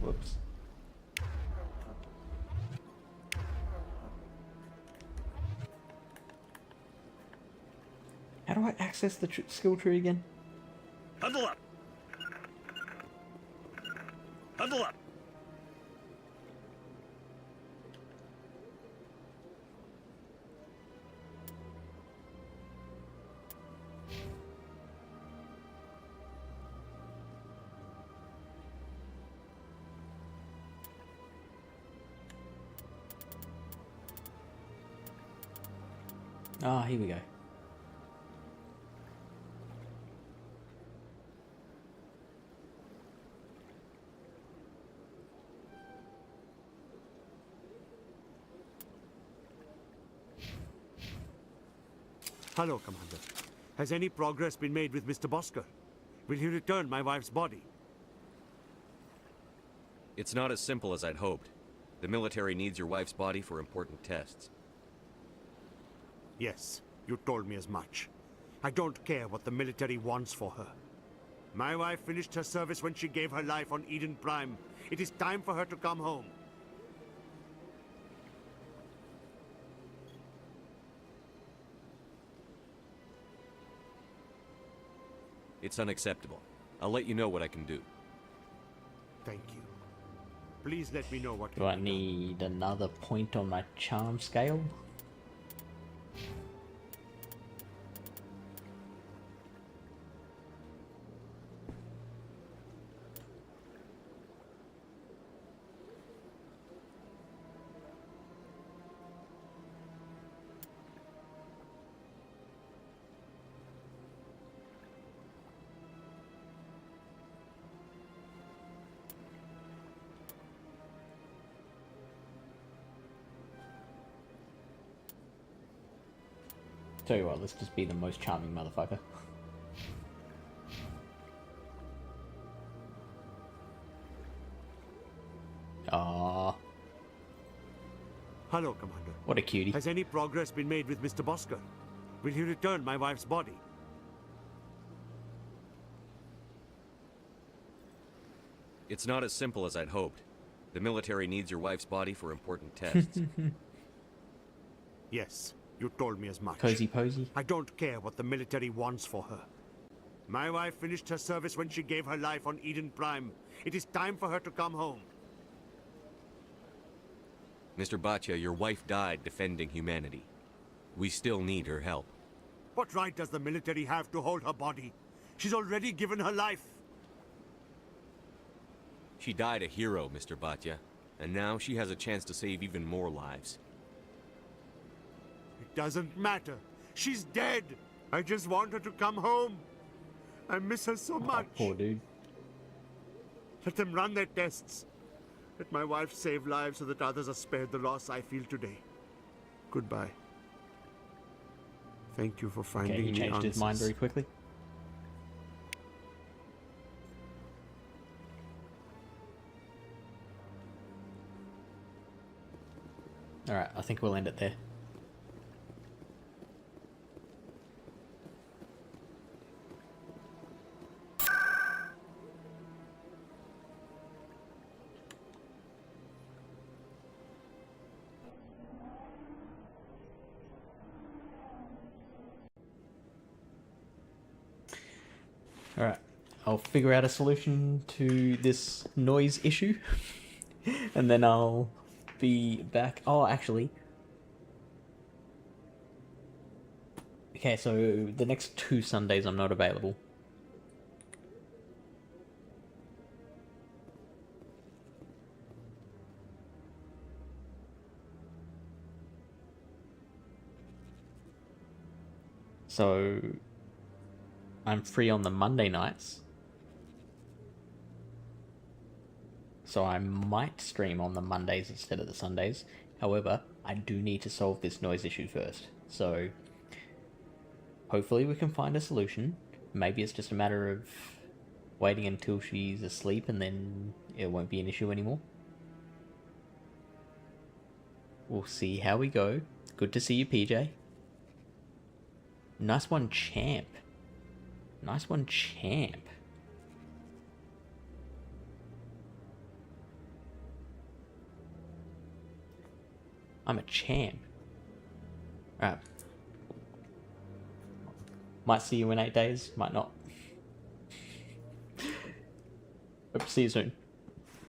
Whoops. How do I access the skill tree again? Huddle up! Huddle up! Ah, here we go. Hello, Commander. Has any progress been made with Mr. Bosker? Will he return my wife's body? It's not as simple as I'd hoped. The military needs your wife's body for important tests. Yes, you told me as much. I don't care what the military wants for her. My wife finished her service when she gave her life on Eden Prime. It is time for her to come home. It's unacceptable. I'll let you know what I can do. Thank you. Please let me know what Do I need another point on my charm scale? Tell you what, let's just be the most charming motherfucker. Aww. Hello, Commander. What a cutie. Has any progress been made with Mr. Bosker? Will he return my wife's body? It's not as simple as I'd hoped. The military needs your wife's body for important tests. Yes, you told me as much. Cozy posy. I don't care what the military wants for her. My wife finished her service when she gave her life on Eden Prime. It is time for her to come home. Mr. Bhatia, your wife died defending humanity. We still need her help. What right does the military have to hold her body? She's already given her life. She died a hero, Mr. Bhatia, and now she has a chance to save even more lives. It doesn't matter. She's dead. I just want her to come home. I miss her so much. Poor dude. Let them run their tests. Let my wife save lives so that others are spared the loss I feel today. Goodbye. Thank you for finding Okay, he me changed his mind answers. very quickly. Alright, I think we'll end it there. Alright, I'll figure out a solution to this noise issue. And then I'll be back. Oh, actually. Okay, so the next 2 Sundays I'm not available. So I'm free on the Monday nights. So I might stream on the Mondays instead of the Sundays. However, I do need to solve this noise issue first. So hopefully we can find a solution. Maybe it's just a matter of waiting until she's asleep and then it won't be an issue anymore. We'll see how we go. Good to see you, PJ. Nice one, champ. Nice one, champ. I'm a champ. Alright. Might see you in 8 days, might not. Hope to see you soon.